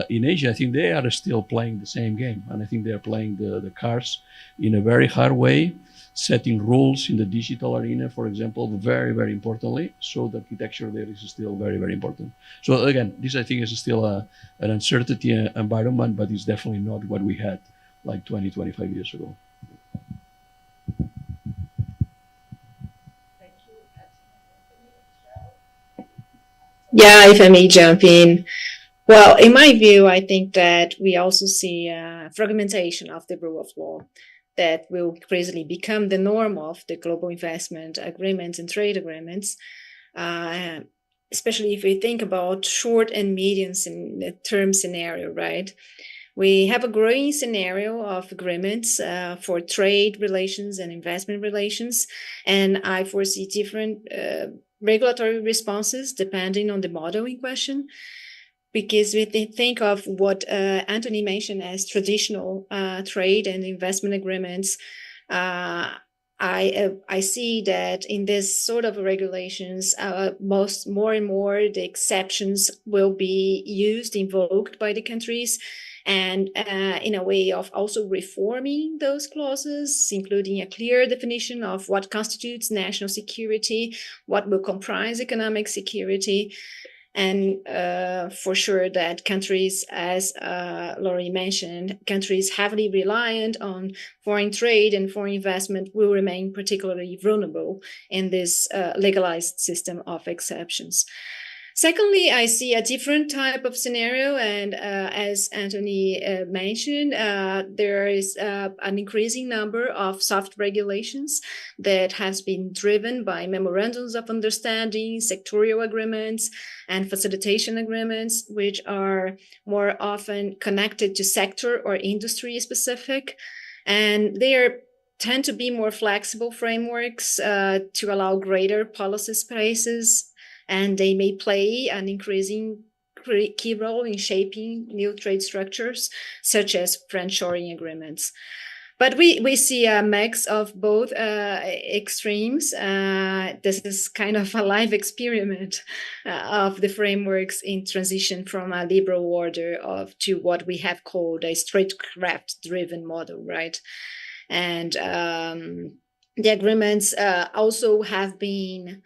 in Asia, I think they are still playing the same game. And I think they are playing the cards in a very hard way, setting rules in the digital arena, for example, very, very importantly. So the architecture there is still very, very important. So again, this I think is still an uncertainty environment, but it's definitely not what we had like 20, 25 years ago. Yeah, if I may jump in. Well, in my view, I think that we also see fragmentation of the rule of law that will increasingly become the norm of the global investment agreements and trade agreements, especially if we think about short and medium term scenario, right? We have a growing scenario of agreements for trade relations and investment relations, and I foresee different regulatory responses depending on the model in question. Because we think of what Anthony mentioned as traditional trade and investment agreements, I see that in this sort of regulations, more and more the exceptions will be invoked by the countries, and in a way of also reforming those clauses, including a clear definition of what constitutes national security, what will comprise economic security. And for sure that countries, as Laurie mentioned, countries heavily reliant on foreign trade and foreign investment will remain particularly vulnerable in this legalized system of exceptions. Secondly, I see a different type of scenario, and as Anthony mentioned, there is an increasing number of soft regulations that has been driven by memorandums of understanding, sectorial agreements, and facilitation agreements, which are more often connected to sector or industry specific, and they tend to be more flexible frameworks to allow greater policy spaces, and they may play an increasing key role in shaping new trade structures, such as friendshoring agreements. But we see a mix of both extremes. This is kind of a live experiment of the frameworks in transition from a liberal order to what we have called a statecraft-driven model, right? And the agreements also have been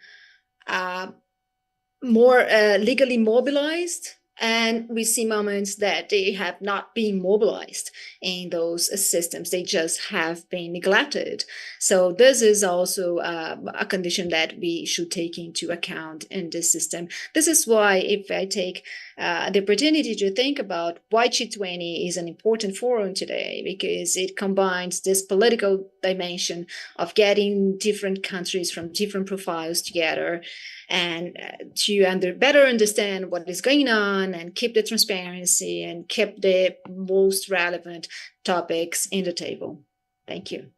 more legally mobilized, and we see moments that they have not been mobilized in those systems. They just have been neglected. So this is also a condition that we should take into account in this system. This is why, if I take the opportunity to think about why G20 is an important forum today, because it combines this political dimension of getting different countries from different profiles together, and to better understand what is going on and keep the transparency and keep the most relevant topics in the table. Thank you.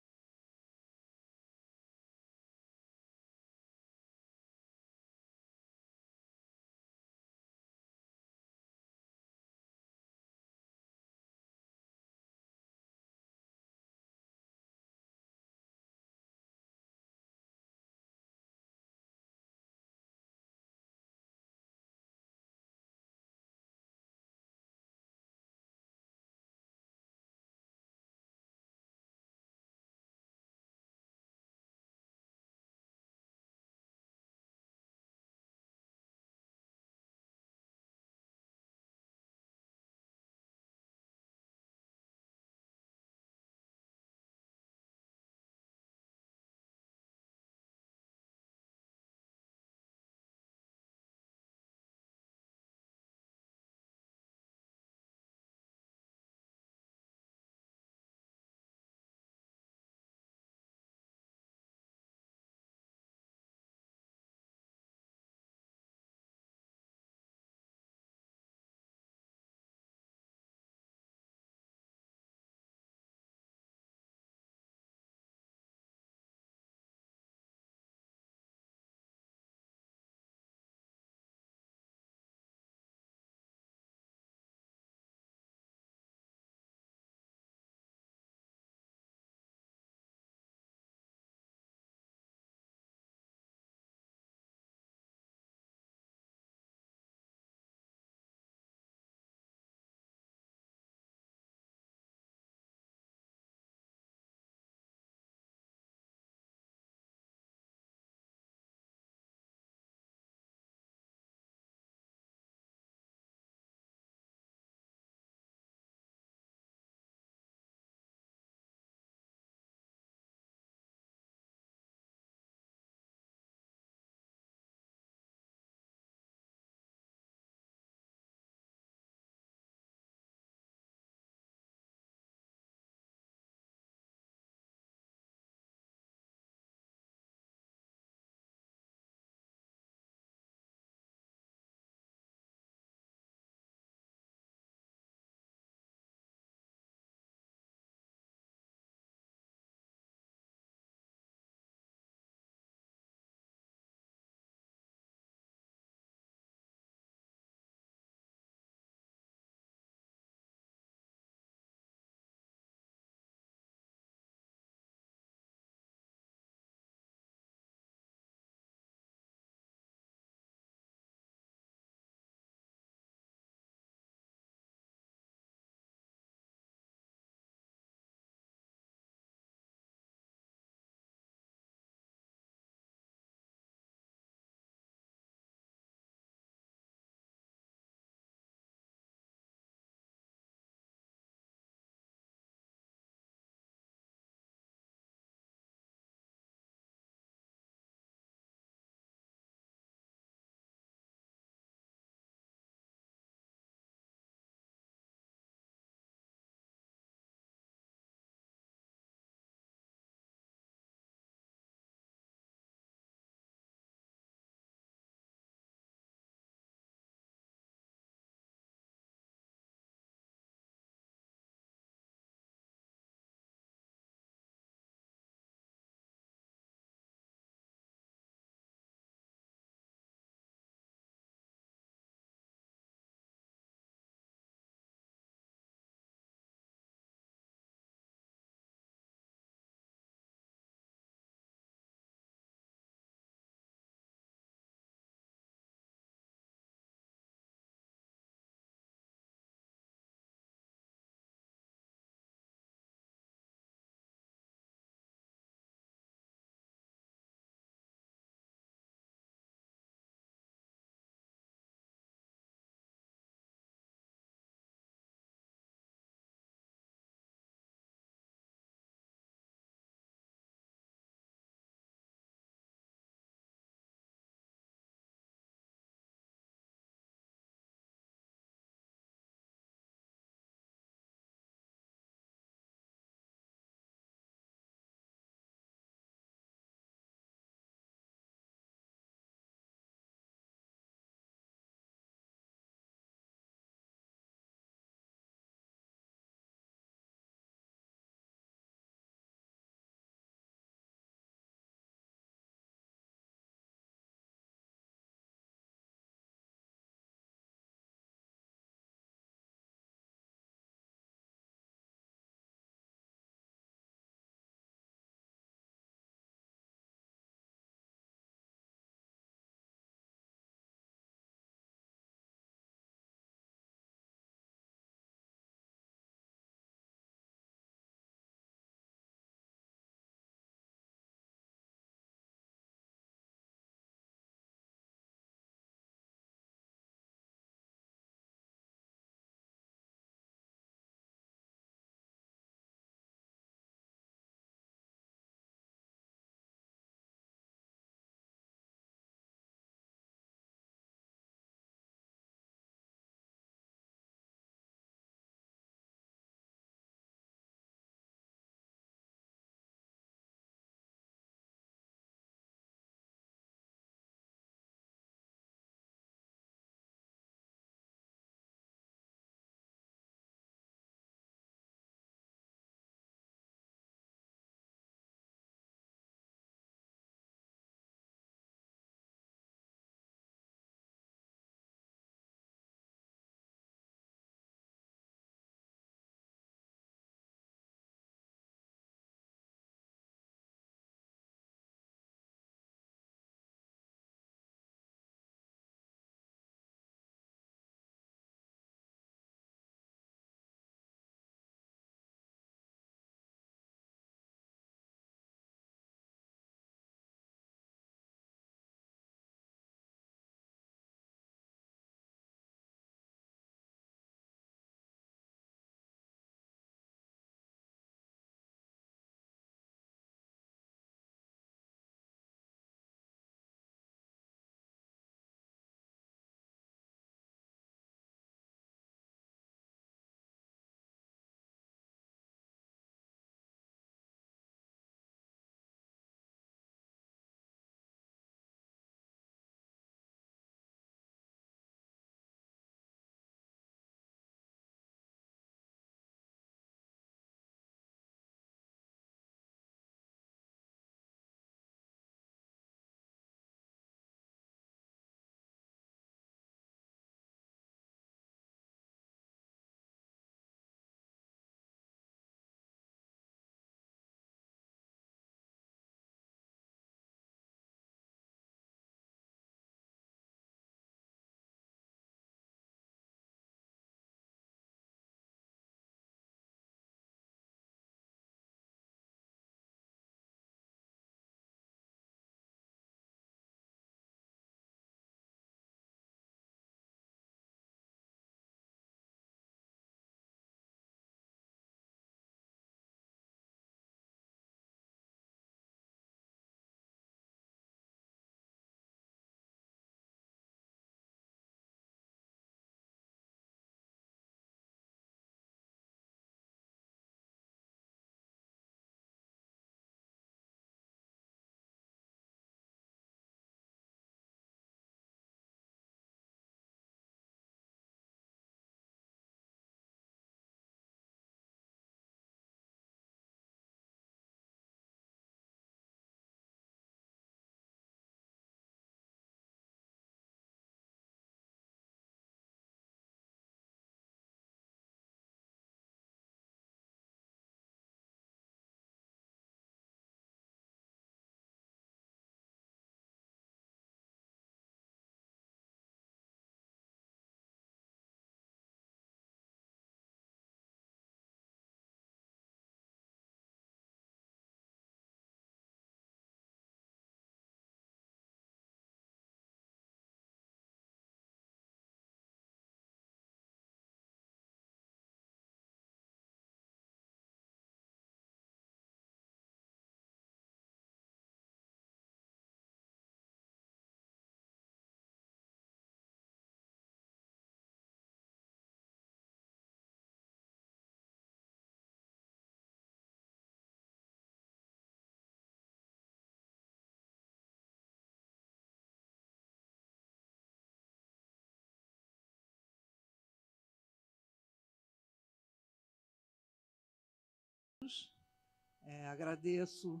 Agradeço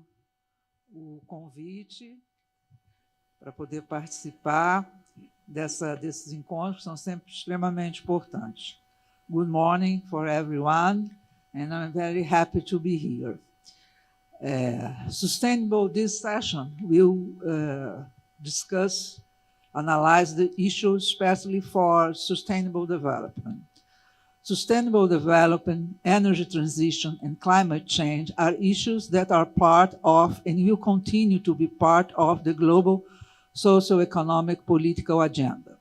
o convite para poder participar desses encontros, que são sempre extremamente importantes. Good morning for everyone, and I'm very happy to be here. This session will discuss, analyze the issues, especially for sustainable development. Sustainable development, energy transition, and climate change are issues that are part of and will continue to be part of the global socio-economic political agenda.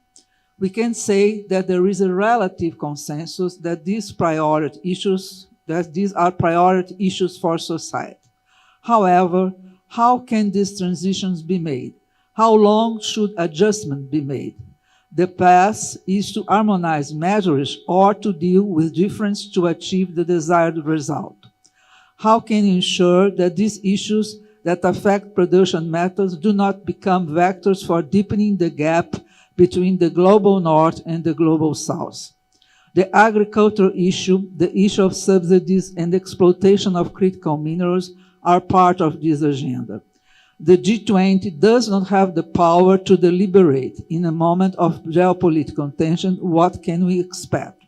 We can say that there is a relative consensus that these are priority issues for society. However, how can these transitions be made? How long should adjustment be made? The path is to harmonize measures or to deal with difference to achieve the desired result. How can you ensure that these issues that affect production methods do not become vectors for deepening the gap between the global north and the global south? The agricultural issue, the issue of subsidies, and the exploitation of critical minerals are part of this agenda. The G20 does not have the power to deliberate in a moment of geopolitical tension. What can we expect?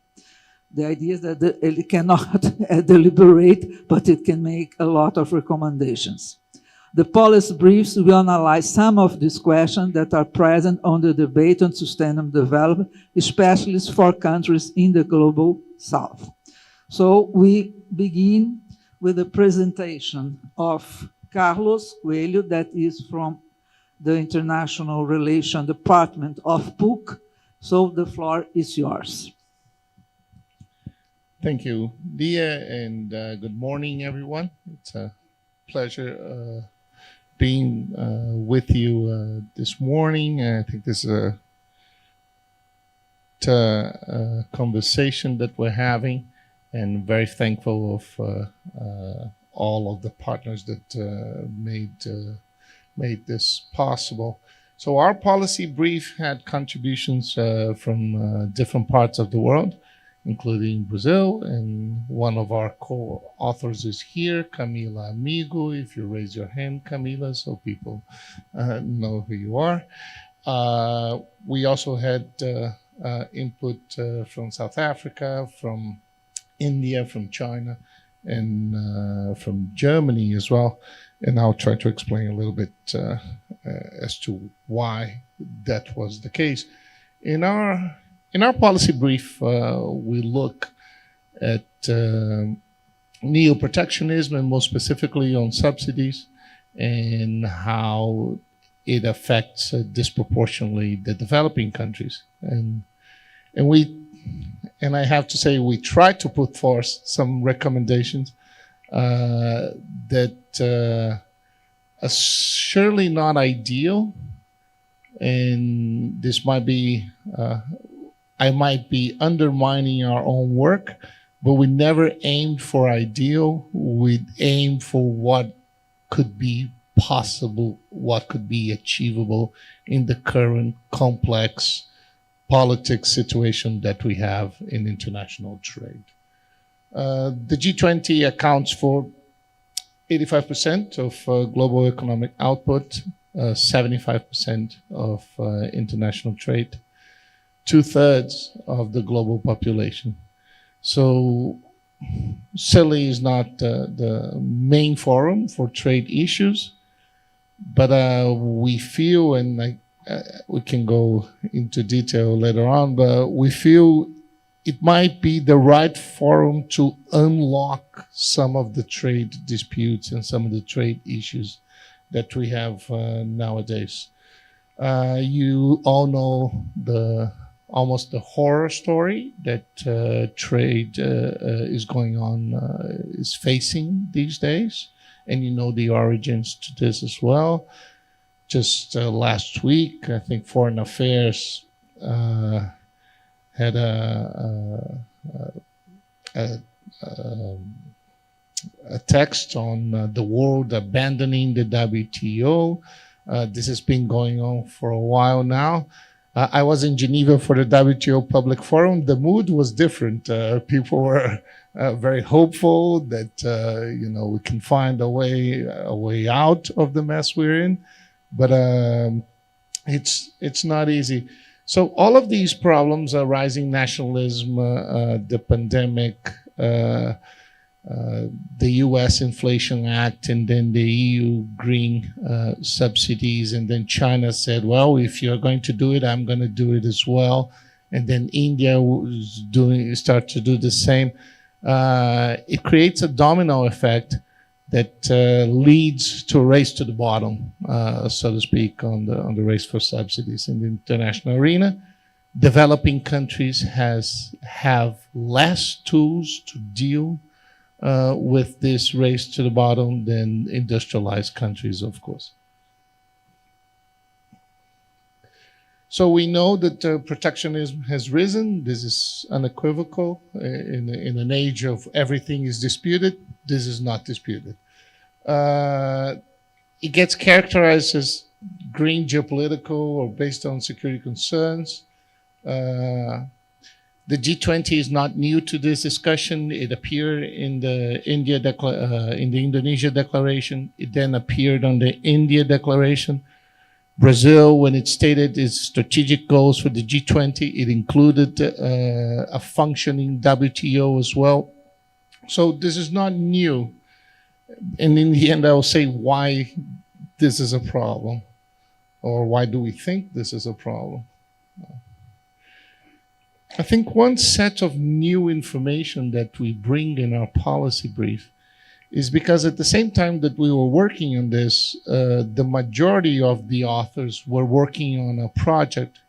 The idea is that it cannot deliberate, but it can make a lot of recommendations. The policy briefs will analyze some of these questions that are present on the debate on sustainable development, especially for countries in the global south. So we begin with the presentation of Carlos Coelho, that is from the International Relations Department of PUC. So the floor is yours. Thank you, Dia, and good morning, everyone. It's a pleasure being with you this morning. I think this is a conversation that we're having, and very thankful of all of the partners that made this possible. So our policy brief had contributions from different parts of the world, including Brazil, and one of our co-authors is here, Camila Amigo. If you raise your hand, Camila, so people know who you are. We also had input from South Africa, from India, from China, and from Germany as well. And I'll try to explain a little bit as to why that was the case. In our policy brief, we look at neo-protectionism, and more specifically on subsidies, and how it affects disproportionately the developing countries. And I have to say, we tried to put forth some recommendations that are surely not ideal, and this might be, I might be undermining our own work, but we never aimed for ideal. We aimed for what could be possible, what could be achievable in the current complex politics situation that we have in international trade. The G20 accounts for 85% of global economic output, 75% of international trade, 2/3 of the global population. So certainly is not the main forum for trade issues, but we feel, and we can go into detail later on, but we feel it might be the right forum to unlock some of the trade disputes and some of the trade issues that we have nowadays. You all know almost the horror story that trade is going on, is facing these days. And you know the origins to this as well. Just last week, I think Foreign Affairs had a text on the world abandoning the WTO. This has been going on for a while now. I was in Geneva for the WTO Public Forum. The mood was different. People were very hopeful that we can find a way out of the mess we're in, but it's not easy. So all of these problems are rising nationalism, the pandemic, the US Inflation Act, and then the EU green subsidies, and then China said, well, if you're going to do it, I'm going to do it as well. And then India start to do the same. It creates a domino effect that leads to a race to the bottom, so to speak, on the race for subsidies in the international arena. Developing countries have less tools to deal with this race to the bottom than industrialized countries, of course. So we know that protectionism has risen. This is unequivocal. In an age of everything is disputed, this is not disputed. It gets characterized as green geopolitical or based on security concerns. The G20 is not new to this discussion. It appeared in the Indonesia Declaration. It then appeared on the India Declaration. Brazil, when it stated its strategic goals for the G20, it included a functioning WTO as well. So this is not new. And in the end, I will say why this is a problem, or why do we think this is a problem. I think one set of new information that we bring in our policy brief is because at the same time that we were working on this, the majority of the authors were working on a project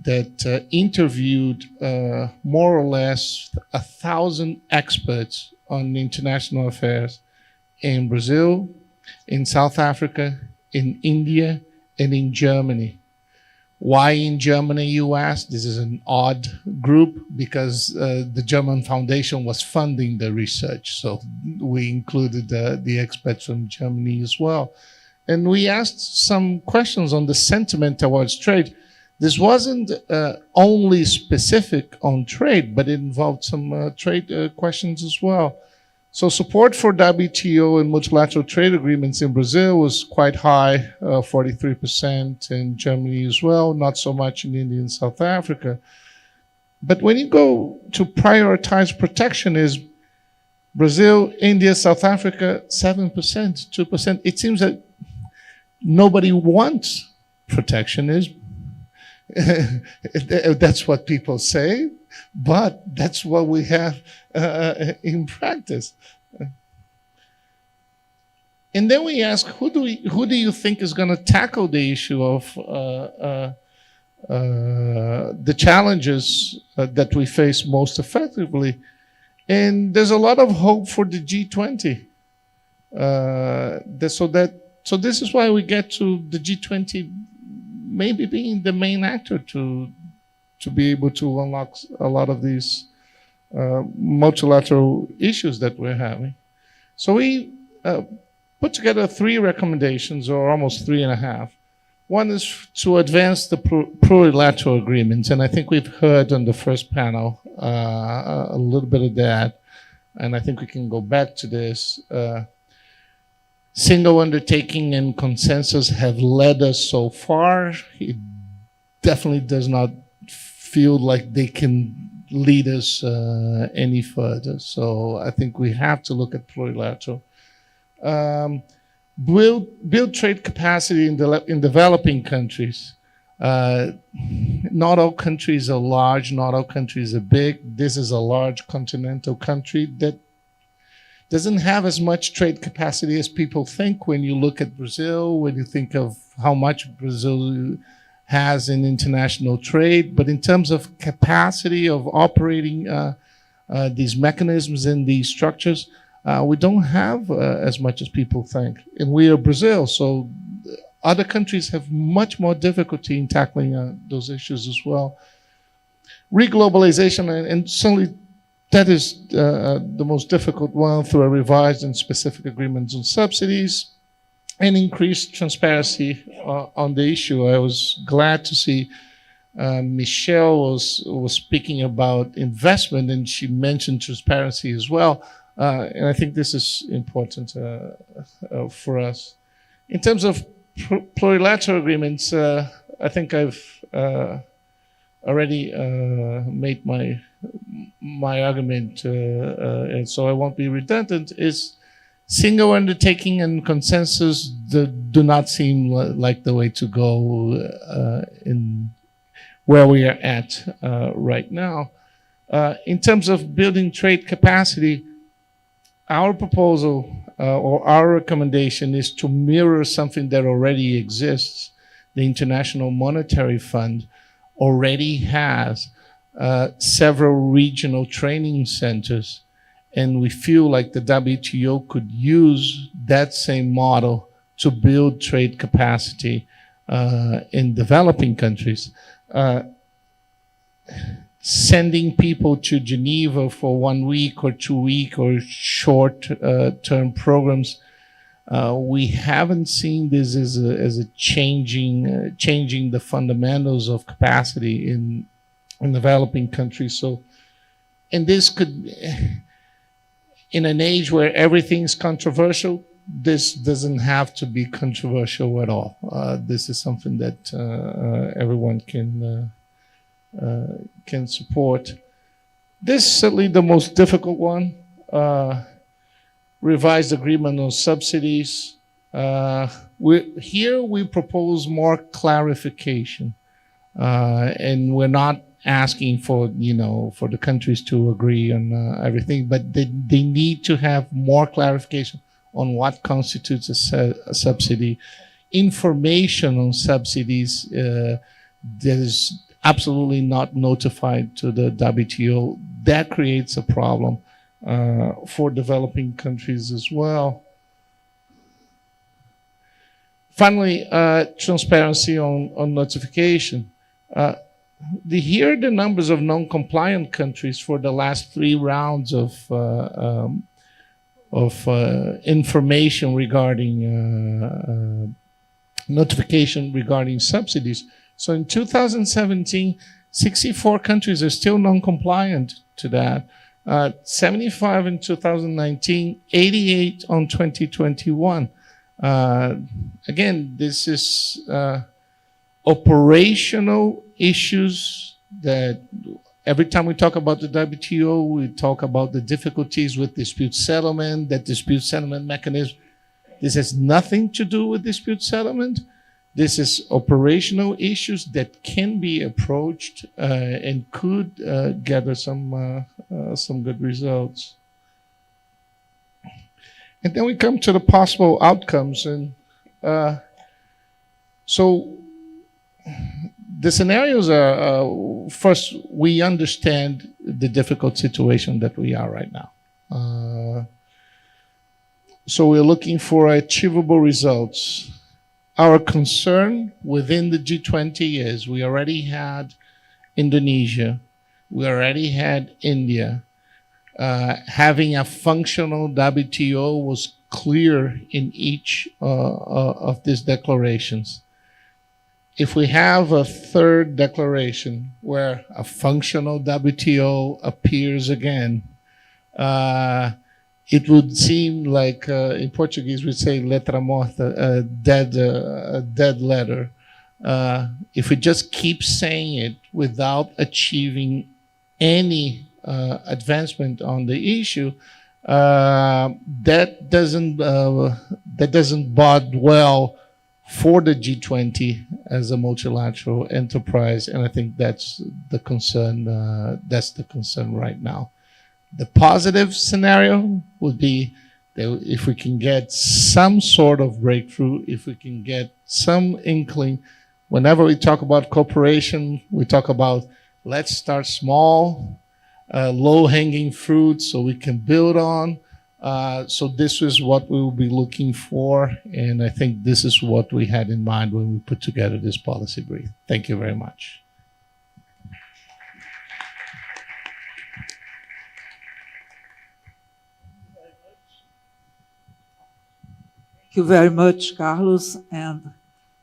that interviewed more or less 1,000 experts on international affairs in Brazil, in South Africa, in India, and in Germany. Why in Germany, you ask? This is an odd group because the German Foundation was funding the research. So we included the experts from Germany as well. And we asked some questions on the sentiment towards trade. This wasn't only specific on trade, but it involved some trade questions as well. So support for WTO and multilateral trade agreements in Brazil was quite high, 43%, in Germany as well, not so much in India and South Africa. But when you go to prioritize protectionism, Brazil, India, South Africa, 7%, 2%, it seems that nobody wants protectionism. That's what people say, but that's what we have in practice. And then we ask, who do you think is going to tackle the issue of the challenges that we face most effectively? And there's a lot of hope for the G20. So this is why we get to the G20 maybe being the main actor to be able to unlock a lot of these multilateral issues that we're having. So we put together 3 recommendations, or almost 3.5. One is to advance the plurilateral agreements, and I think we've heard on the first panel a little bit of that, and I think we can go back to this. Single undertaking and consensus have led us so far. It definitely does not feel like they can lead us any further. So I think we have to look at plurilateral. Build trade capacity in developing countries. Not all countries are large, not all countries are big. This is a large continental country that doesn't have as much trade capacity as people think when you look at Brazil, when you think of how much Brazil has in international trade. But in terms of capacity of operating these mechanisms and these structures, we don't have as much as people think. And we are Brazil, so other countries have much more difficulty in tackling those issues as well. Reglobalization, and certainly that is the most difficult one, through a revised and specific agreements on subsidies and increased transparency on the issue. I was glad to see Michelle was speaking about investment, and she mentioned transparency as well. And I think this is important for us. In terms of plurilateral agreements, I think I've already made my argument, and so I won't be redundant, is single undertaking and consensus do not seem like the way to go in where we are at right now. In terms of building trade capacity, our proposal or our recommendation is to mirror something that already exists. The International Monetary Fund already has several regional training centers, and we feel like the WTO could use that same model to build trade capacity in developing countries. Sending people to Geneva for 1 week or 2 week or short-term programs, we haven't seen this as a changing the fundamentals of capacity in developing countries. So, and this could, in an age where everything's controversial, this doesn't have to be controversial at all. This is something that everyone can support. This is certainly the most difficult one. Revised agreement on subsidies. Here we propose more clarification, and we're not asking for for the countries to agree on everything, but they need to have more clarification on what constitutes a subsidy, information on subsidies that is absolutely not notified to the WTO. That creates a problem for developing countries as well. Finally, transparency on notification. Here are the numbers of non-compliant countries for the last 3 rounds of information regarding notification regarding subsidies. So in 2017, 64 countries are still non-compliant to that. 75 in 2019, 88 on 2021. Again, this is operational issues that every time we talk about the WTO, we talk about the difficulties with dispute settlement, that dispute settlement mechanism. This has nothing to do with dispute settlement. This is operational issues that can be approached and could gather some good results. And then we come to the possible outcomes. And so the scenarios are, first, we understand the difficult situation that we are right now. So we're looking for achievable results. Our concern within the G20 is we already had Indonesia, we already had India. Having a functional WTO was clear in each of these declarations. If we have a third declaration where a functional WTO appears again, it would seem like, in Portuguese we say letra morta, a dead letter. If we just keep saying it without achieving any advancement on the issue, that doesn't bode well for the G20 as a multilateral enterprise, and I think that's the concern. That's the concern right now. The positive scenario would be that if we can get some sort of breakthrough, if we can get some inkling. Whenever we talk about cooperation, we talk about let's start small, low-hanging fruit so we can build on. So this is what we will be looking for, and I think this is what we had in mind when we put together this policy brief. Thank you very much. Thank you very much, Carlos, and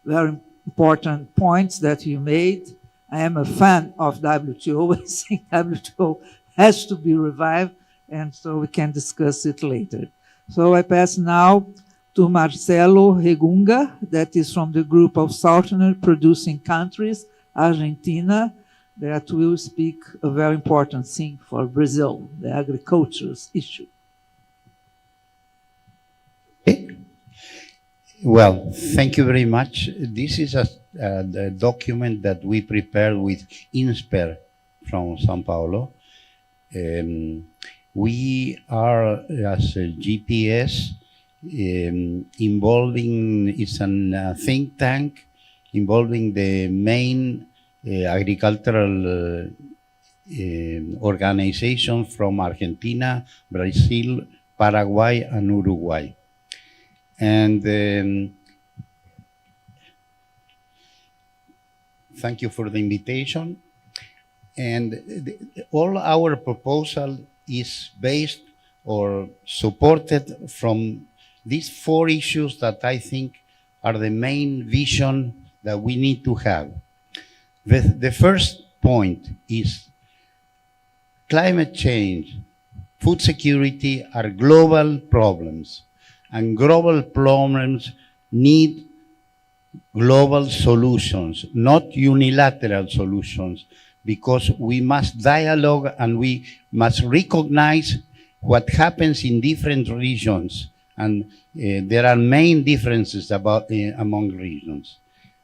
very important points that you made. I am a fan of WTO. I think WTO has to be revived, and so we can discuss it later. So I pass now to Marcelo Regunga, that is from the group of Southern producing countries, Argentina, that will speak a very important thing for Brazil, the agriculture issue. Well, thank you very much. This is a document that we prepared with INSPER from Sao Paulo. We are, as a GPS, involving, it's a think tank involving the main agricultural organization from Argentina, Brazil, Paraguay, and Uruguay. And thank you for the invitation. And all our proposal is based or supported from these 4 issues that I think are the main vision that we need to have. The first point is climate change, food security are global problems. And global problems need global solutions, not unilateral solutions, because we must dialogue and we must recognize what happens in different regions. And there are main differences among regions.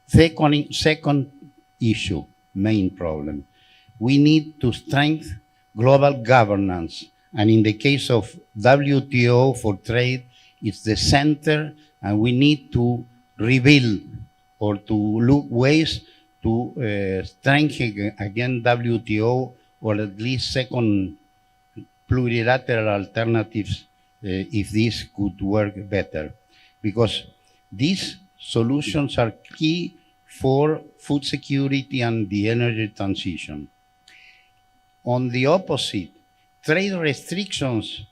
Second issue, main problem. We need to strengthen global governance. And in the case of WTO for trade, it's the center, and we need to rebuild or to look ways to strengthen again WTO, or at least second plurilateral alternatives if this could work better. Because these solutions are key for food security and the energy transition. On the opposite, trade restrictions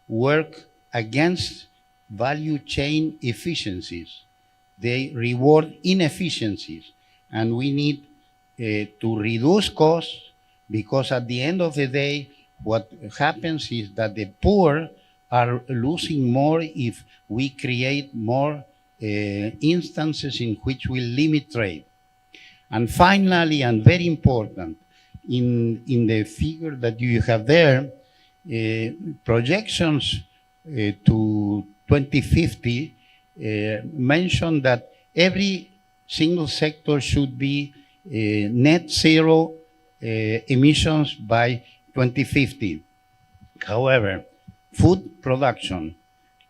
work against value chain efficiencies. They reward inefficiencies, and we need to reduce costs, because at the end of the day, what happens is that the poor are losing more if we create more instances in which we limit trade. And finally, and very important, in the figure that you have there, projections to 2050 mention that every single sector should be net zero emissions by 2050. However, food production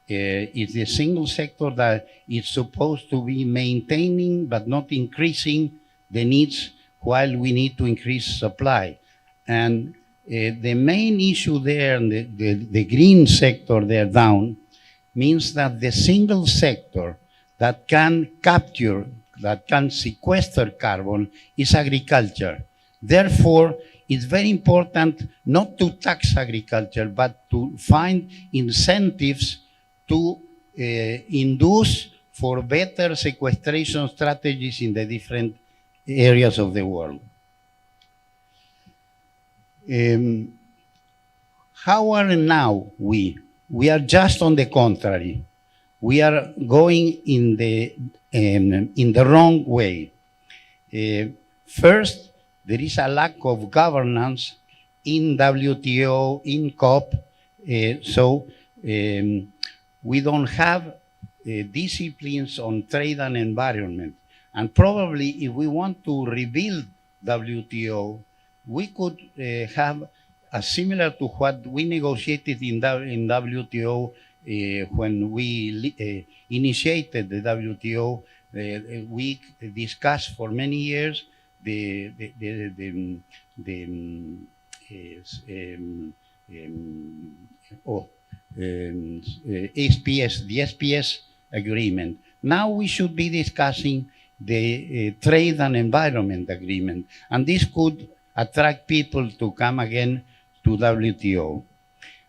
is the single sector that is supposed to be maintaining but not increasing the needs, while we need to increase supply. And the main issue there, the green sector there down, means that the single sector that can capture, that can sequester carbon is agriculture. Therefore, it's very important not to tax agriculture, but to find incentives to induce for better sequestration strategies in the different areas of the world. How are now we? We are just on the contrary. We are going in the wrong way. First, there is a lack of governance in WTO, in COP, so we don't have disciplines on trade and environment. And probably if we want to rebuild WTO, we could have a similar to what we negotiated in WTO when we initiated the WTO. We discussed for many years the SPS agreement. Now we should be discussing the trade and environment agreement, and this could attract people to come again to WTO.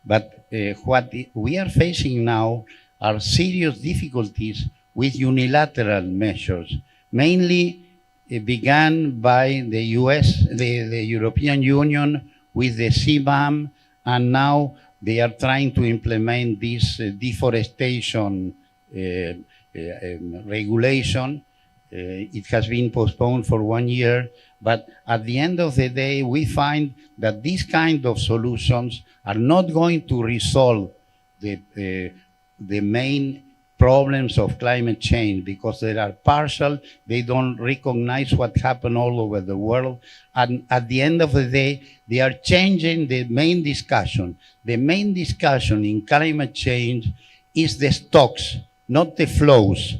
But what we are facing now are serious difficulties with unilateral measures, mainly began by the US, the European Union with the CBAM, and now they are trying to implement this deforestation regulation. It has been postponed for 1 year, but at the end of the day, we find that these kind of solutions are not going to resolve the main problems of climate change, because they are partial, they don't recognize what happened all over the world, and at the end of the day, they are changing the main discussion. The main discussion in climate change is the stocks, not the flows.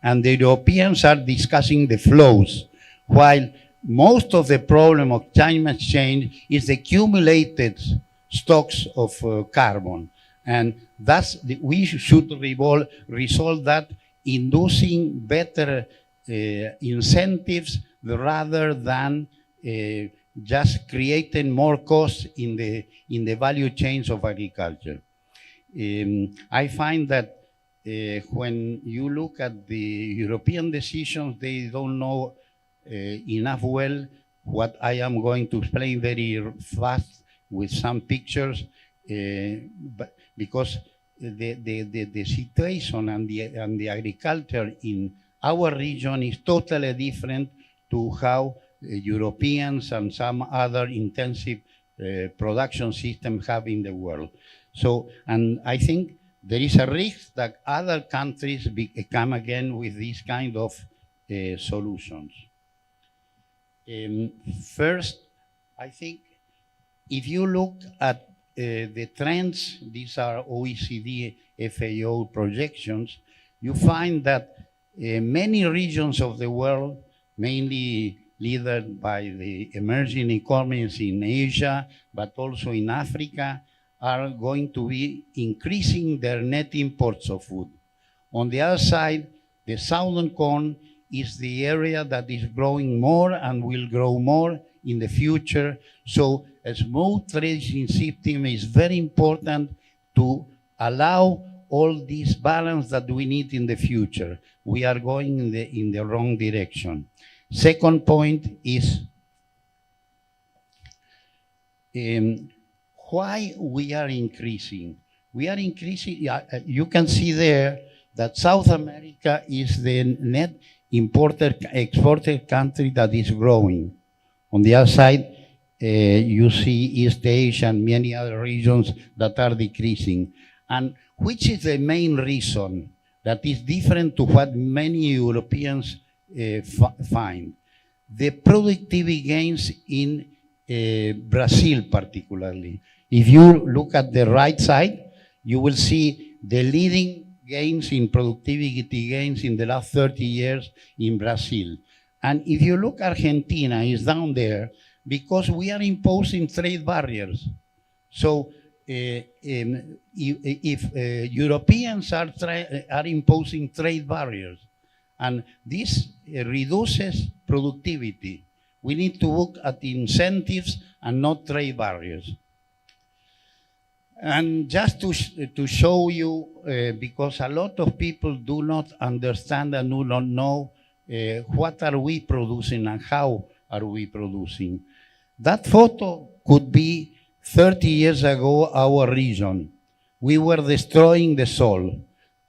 And the Europeans are discussing the flows, while most of the problem of climate change is the accumulated stocks of carbon. And thus, we should resolve that, inducing better incentives rather than just creating more costs in the value chains of agriculture. I find that when you look at the European decisions, they don't know enough well what I am going to explain very fast with some pictures, but because the situation and the agriculture in our region is totally different to how Europeans and some other intensive production systems have in the world. So, and I think there is a risk that other countries come again with these kind of solutions. First, I think if you look at the trends, these are OECD FAO projections, you find that many regions of the world, mainly led by the emerging economies in Asia, but also in Africa, are going to be increasing their net imports of food. On the other side, the Southern Cone is the area that is growing more and will grow more in the future. So a smooth trading system is very important to allow all this balance that we need in the future. We are going in the wrong direction. Second point is why we are increasing. We are increasing, you can see there that South America is the net exporter country that is growing. On the other side, you see East Asia and many other regions that are decreasing. And which is the main reason that is different to what many Europeans find? The productivity gains in Brazil particularly. If you look at the right side, you will see the leading gains in productivity gains in the last 30 years in Brazil. And if you look, Argentina is down there because we are imposing trade barriers. So if Europeans are imposing trade barriers, and this reduces productivity, we need to look at incentives and not trade barriers. And just to show you, because a lot of people do not understand and do not know what are we producing and how are we producing. That photo could be 30 years ago our region. We were destroying the soil.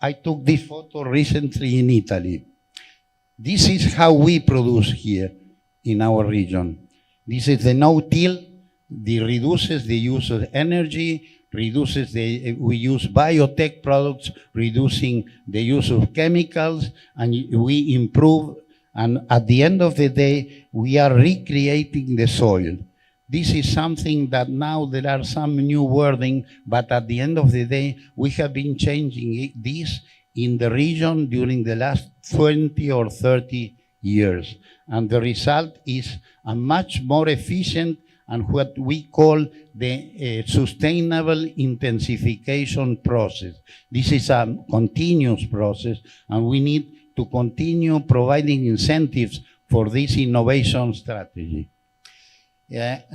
I took this photo recently in Italy. This is how we produce here in our region. This is the no-till. It reduces the use of energy, we use biotech products, reducing the use of chemicals, and we improve, and at the end of the day, we are recreating the soil. This is something that now there are some new wording, but at the end of the day, we have been changing this in the region during the last 20 or 30 years. And the result is a much more efficient and what we call the sustainable intensification process. This is a continuous process, and we need to continue providing incentives for this innovation strategy.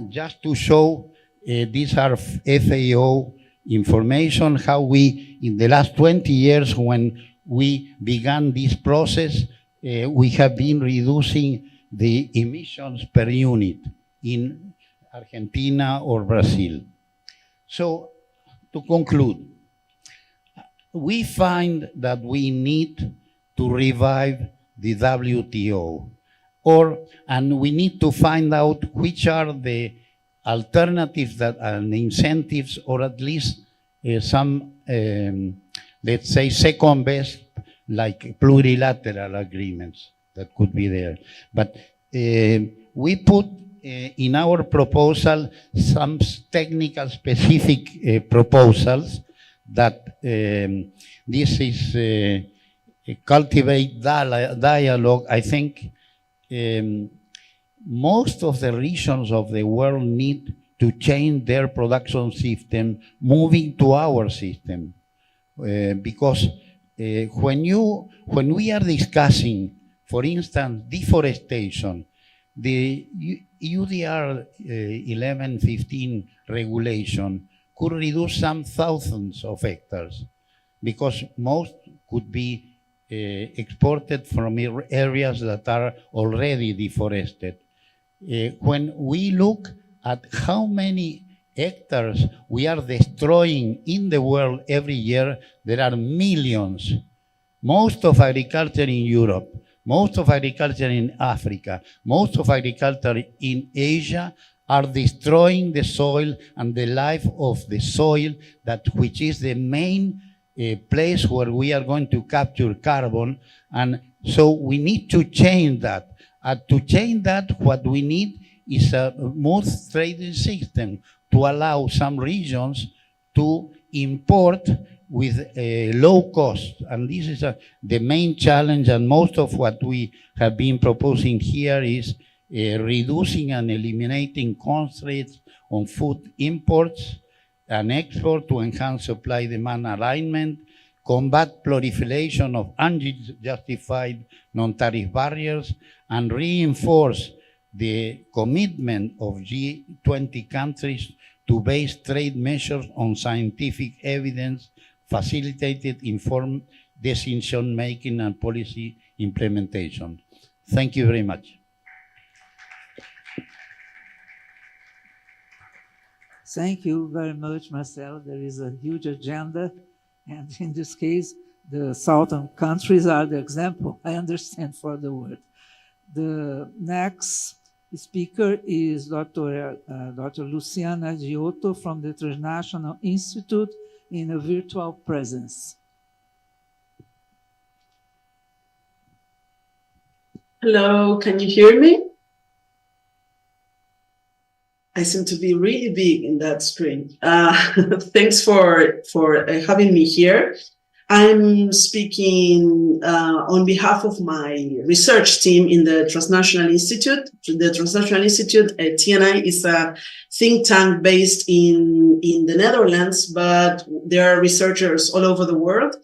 Just to show, these are FAO information, how we, in the last 20 years when we began this process, we have been reducing the emissions per unit in Argentina or Brazil. So, to conclude, we find that we need to revive the WTO, and we need to find out which are the alternatives that and incentives, or at least some, let's say, second best, like plurilateral agreements that could be there. But we put in our proposal some technical specific proposals that this is cultivate dialogue. I think most of the regions of the world need to change their production system, moving to our system, because when we are discussing, for instance, deforestation, the UDR 1115 regulation could reduce some thousands of hectares, because most could be exported from areas that are already deforested. When we look at how many hectares we are destroying in the world every year, there are millions. Most of agriculture in Europe, most of agriculture in Africa, most of agriculture in Asia are destroying the soil and the life of the soil, which is the main place where we are going to capture carbon. And so we need to change that. And to change that, what we need is a smooth trading system to allow some regions to import with a low cost. And this is the main challenge, and most of what we have been proposing here is reducing and eliminating constraints on food imports and export to enhance supply-demand alignment, combat proliferation of unjustified non-tariff barriers, and reinforce the commitment of G20 countries to base trade measures on scientific evidence, facilitated informed decision-making and policy implementation. Thank you very much. Thank you very much, Marcelo. There is a huge agenda, and in this case, the southern countries are the example, I understand, for the world. The next speaker is Dr. Luciana Giotto from the International Institute in a virtual presence. Hello, can you hear me? I seem to be really big in that screen. Thanks for having me here. I'm speaking on behalf of my research team in the Transnational Institute. The Transnational Institute, TNI, is a think tank based in the Netherlands, but there are researchers all over the world.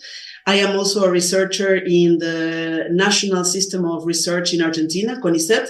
I am also a researcher in the National System of Research in Argentina, CONICET.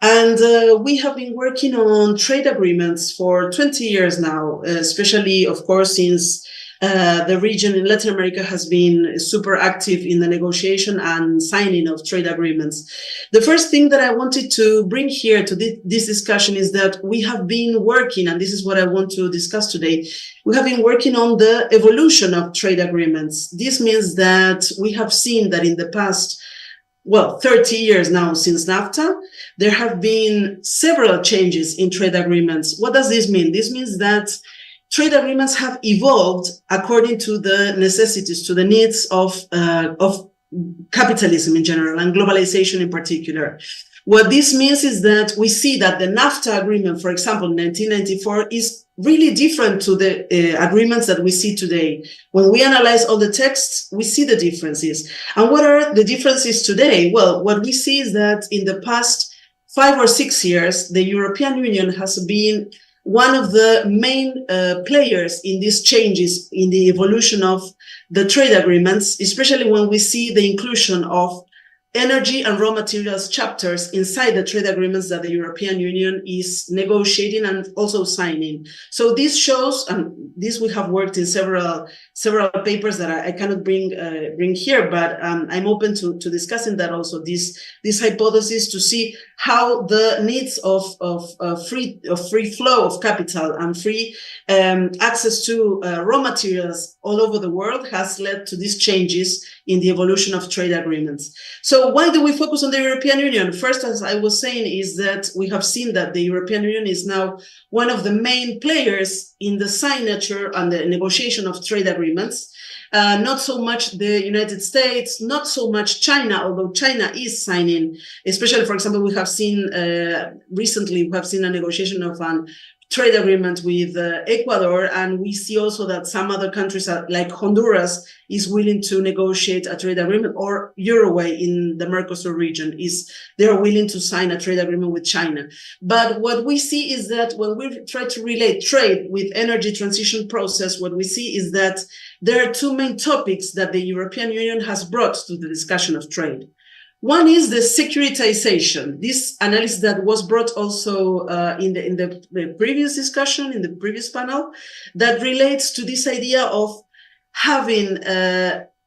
And we have been working on trade agreements for 20 years now, especially, of course, since the region in Latin America has been super active in the negotiation and signing of trade agreements. The first thing that I wanted to bring here to this discussion is that we have been working, and this is what I want to discuss today, we have been working on the evolution of trade agreements. This means that we have seen that in the past 30 years now since NAFTA, there have been several changes in trade agreements. What does this mean? This means that trade agreements have evolved according to the necessities, to the needs of capitalism in general and globalization in particular. What this means is that we see that the NAFTA agreement, for example, in 1994, is really different to the agreements that we see today. When we analyze all the texts, we see the differences. And what are the differences today? Well, what we see is that in the past 5 or 6 years, the European Union has been one of the main players in these changes in the evolution of the trade agreements, especially when we see the inclusion of energy and raw materials chapters inside the trade agreements that the European Union is negotiating and also signing. So this shows, and this we have worked in several papers that I cannot bring here, but I'm open to discussing that also, this hypothesis, to see how the needs of free flow of capital and free access to raw materials all over the world has led to these changes in the evolution of trade agreements. So why do we focus on the European Union? First, as I was saying, is that we have seen that the European Union is now one of the main players in the signature and the negotiation of trade agreements. Not so much the United States, not so much China, although China is signing, especially, for example, we have seen recently, we have seen a negotiation of an trade agreement with Ecuador, and we see also that some other countries like Honduras is willing to negotiate a trade agreement, or Uruguay in the Mercosur region they are willing to sign a trade agreement with China. But what we see is that when we try to relate trade with energy transition process, what we see is that there are two main topics that the European Union has brought to the discussion of trade. One is the securitization. This analysis that was brought also in the previous discussion, in the previous panel, that relates to this idea of having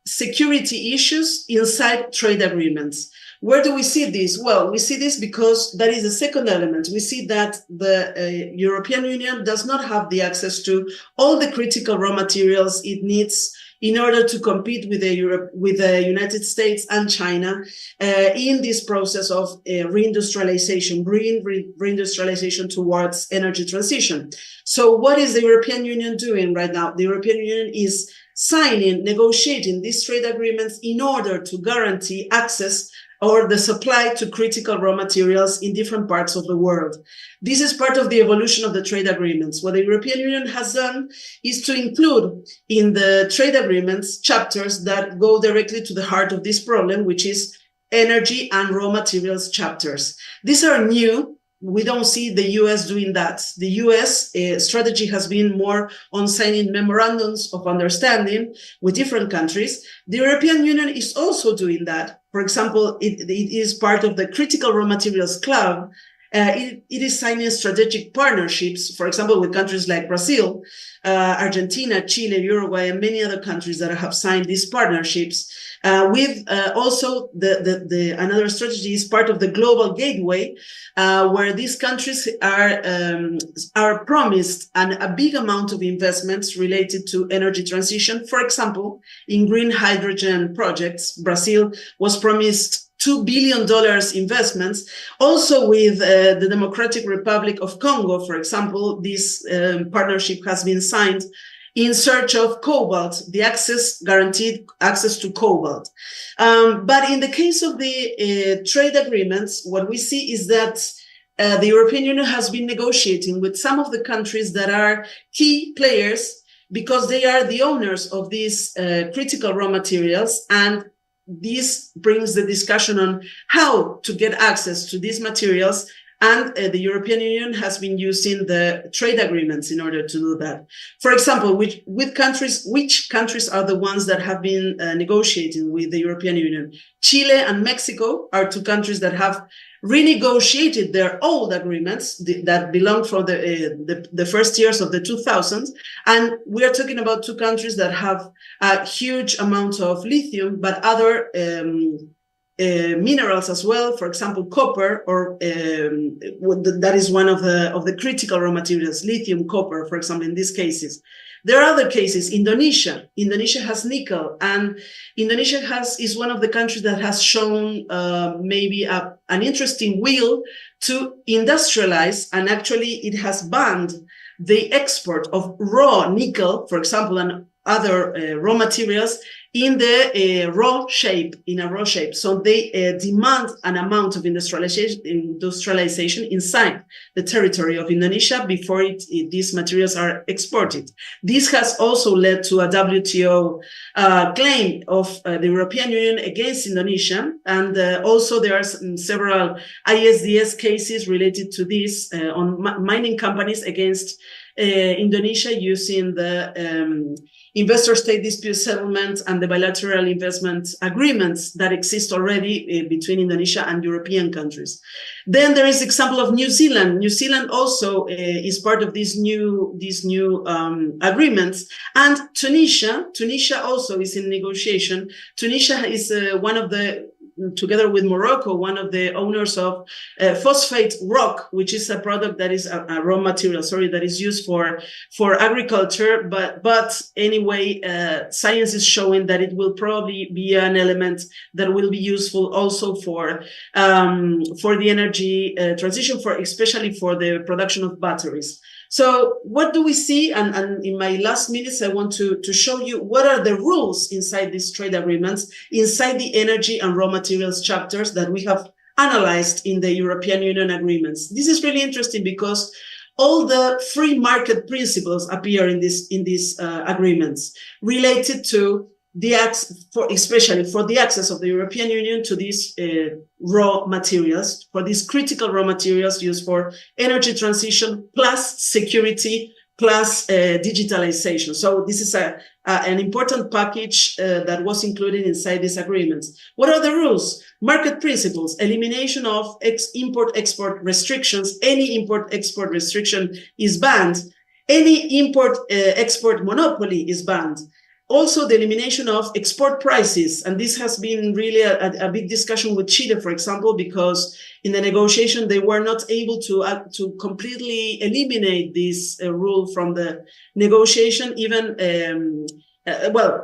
security issues inside trade agreements. Where do we see this? Well, we see this because that is the second element. We see that the European Union does not have the access to all the critical raw materials it needs in order to compete with the United States and China in this process of reindustrialization, reindustrialization towards energy transition. So what is the European Union doing right now? The European Union is negotiating these trade agreements in order to guarantee access or the supply to critical raw materials in different parts of the world. This is part of the evolution of the trade agreements. What the European Union has done is to include in the trade agreements chapters that go directly to the heart of this problem, which is energy and raw materials chapters. These are new. We don't see the US doing that. The US strategy has been more on signing memorandums of understanding with different countries. The European Union is also doing that. For example, it is part of the Critical Raw Materials Club. It is signing strategic partnerships, for example, with countries like Brazil, Argentina, Chile, Uruguay, and many other countries that have signed these partnerships. With also another strategy is part of the Global Gateway, where these countries are promised a big amount of investments related to energy transition. For example, in green hydrogen projects, Brazil was promised $2 billion investments. Also with the Democratic Republic of Congo, for example, this partnership has been signed in search of cobalt, guaranteed access to cobalt. But in the case of the trade agreements, what we see is that the European Union has been negotiating with some of the countries that are key players because they are the owners of these critical raw materials, and this brings the discussion on how to get access to these materials. And the European Union has been using the trade agreements in order to do that. For example, which countries are the ones that have been negotiating with the European Union? Chile and Mexico are two countries that have renegotiated their old agreements that belong from the first years of the 2000s. And we are talking about two countries that have a huge amount of lithium, but other minerals as well. For example, copper, or that is one of the critical raw materials, lithium, copper, for example, in these cases. There are other cases. Indonesia has nickel, and Indonesia is one of the countries that has shown maybe an interesting will to industrialize, and actually it has banned the export of raw nickel, for example, and other raw materials in a raw shape. So they demand an amount of industrialization inside the territory of Indonesia before these materials are exported. This has also led to a WTO claim of the European Union against Indonesia. And also there are several ISDS cases related to this on mining companies against Indonesia using the investor-state dispute settlement and the bilateral investment agreements that exist already between Indonesia and European countries. Then there is the example of New Zealand. New Zealand also is part of these new agreements, and Tunisia also is in negotiation. Tunisia is one of the, together with Morocco, one of the owners of phosphate rock, which is a product that is a raw material, that is used for agriculture. But anyway, science is showing that it will probably be an element that will be useful also for the energy transition, especially for the production of batteries. So what do we see? And in my last minutes, I want to show you what are the rules inside these trade agreements, inside the energy and raw materials chapters that we have analyzed in the European Union agreements. This is really interesting because all the free market principles appear in these agreements related to especially for the access of the European Union to these raw materials, for these critical raw materials used for energy transition, plus security, plus digitalization. So this is an important package that was included inside these agreements. What are the rules? Market principles, elimination of import-export restrictions. Any import-export restriction is banned. Any import-export monopoly is banned. Also, the elimination of export prices. And this has been really a big discussion with Chile, for example, because in the negotiation, they were not able to completely eliminate this rule from the negotiation. Even,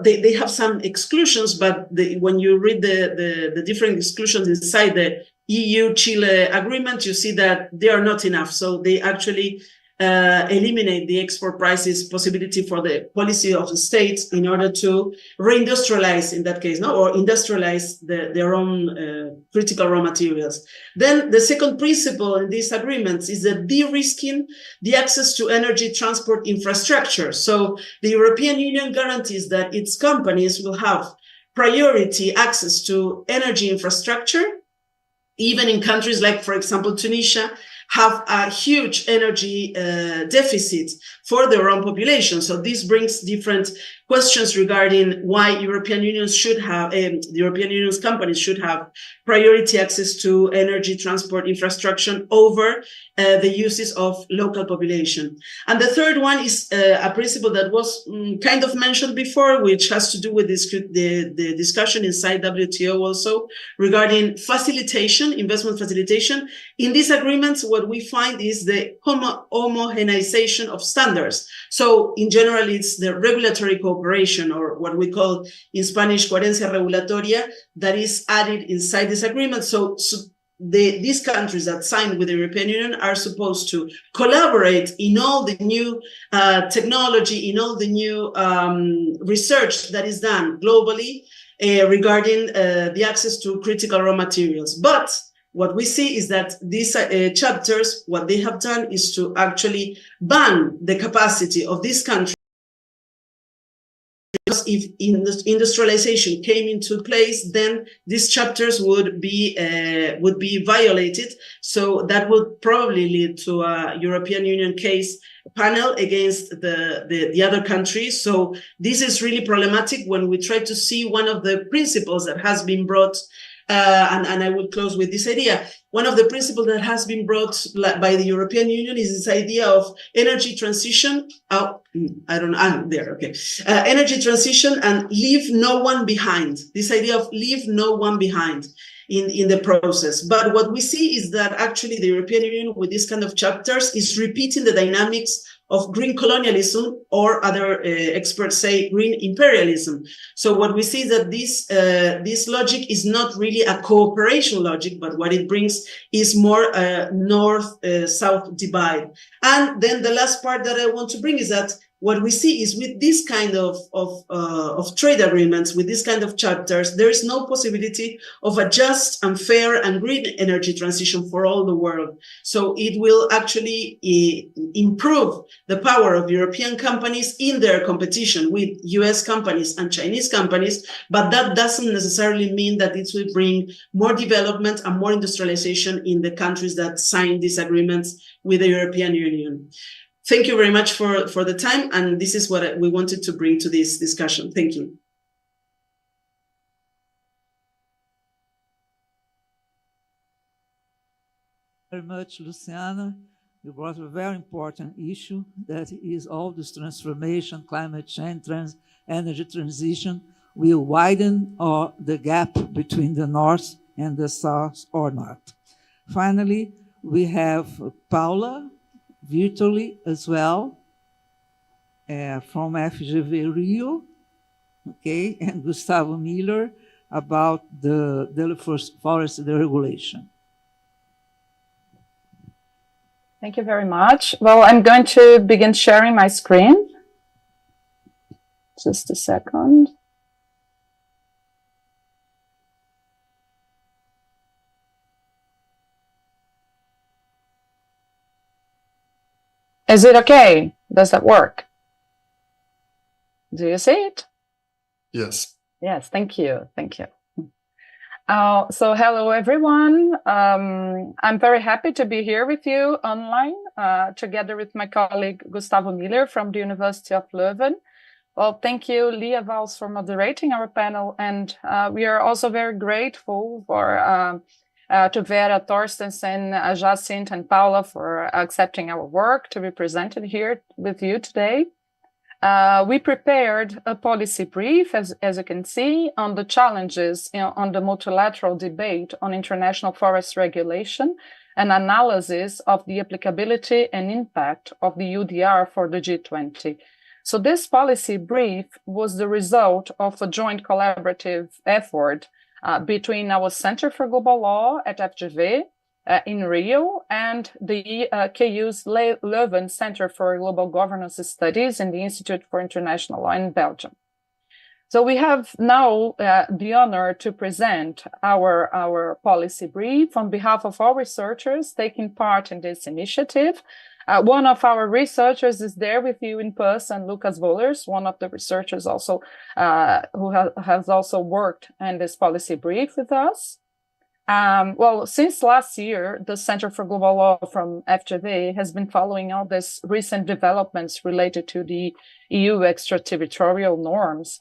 they have some exclusions, but when you read the different exclusions inside the EU-Chile agreement, you see that they are not enough. So they actually eliminate the export prices possibility for the policy of the states in order to reindustrialize, in that case, or industrialize their own critical raw materials. Then the second principle in these agreements is the de-risking the access to energy transport infrastructure. So the European Union guarantees that its companies will have priority access to energy infrastructure, even in countries like, for example, Tunisia, have a huge energy deficit for their own population. So this brings different questions regarding why European Unions should have, the European Union's companies should have priority access to energy transport infrastructure over the uses of local population. And the third one is a principle that was kind of mentioned before, which has to do with the discussion inside WTO also regarding facilitation, investment facilitation. In these agreements, what we find is the homogenization of standards. So in general, it's the regulatory cooperation, or what we call in Spanish, coherencia regulatoria, that is added inside this agreement. So these countries that signed with the European Union are supposed to collaborate in all the new technology, in all the new research that is done globally regarding the access to critical raw materials. But what we see is that these chapters, what they have done is to actually ban the capacity of these countries. Because if industrialization came into place, then these chapters would be violated. So that would probably lead to a European Union case panel against the other countries. So this is really problematic when we try to see one of the principles that has been brought. And I will close with this idea. One of the principles that has been brought by the European Union is this idea of energy transition. Energy transition and leave no one behind. This idea of leave no one behind in the process. But what we see is that actually the European Union with this kind of chapters is repeating the dynamics of green colonialism, or other experts say green imperialism. So what we see is that this logic is not really a cooperation logic, but what it brings is more north-south divide. And then the last part that I want to bring is that what we see is with this kind of trade agreements, with this kind of chapters, there is no possibility of a just and fair and green energy transition for all the world. So it will actually improve the power of European companies in their competition with US companies and Chinese companies, but that doesn't necessarily mean that it will bring more development and more industrialization in the countries that signed these agreements with the European Union. thank you very much for the time. And this is what we wanted to bring to this discussion. Thank you. Very much, Luciana. You brought a very important issue that is all this transformation, climate change, energy transition will widen the gap between the North and the South or not. Finally, we have Paula virtually as well from FGV-RIO, okay, and Gustavo Miller about the forest regulation. Thank you very much. Well, I'm going to begin sharing my screen. Just a second. Is it okay? Does that work? Do you see it? Yes. Yes, thank you. Thank you. So hello, everyone. I'm very happy to be here with you online, together with my colleague, Gustavo Miller from the University of Leuven. Well, thank you, Lia Valls, for moderating our panel. And we are also very grateful for to Vera Torstensen, Jacinth, and Paula for accepting our work to be presented here with you today. We prepared a policy brief, as you can see, on the challenges on the multilateral debate on international forest regulation and analysis of the applicability and impact of the UDR for the G20. So this policy brief was the result of a joint collaborative effort between our Center for Global Law at FGV in Rio and the KU's Leuven Center for Global Governance Studies in the Institute for International Law in Belgium. So we have now the honor to present our policy brief on behalf of all researchers taking part in this initiative. One of our researchers is there with you in person, Lucas Vollers, one of the researchers also who has also worked in this policy brief with us. Well, since last year, the Center for Global Law from FGV has been following all these recent developments related to the EU extraterritorial norms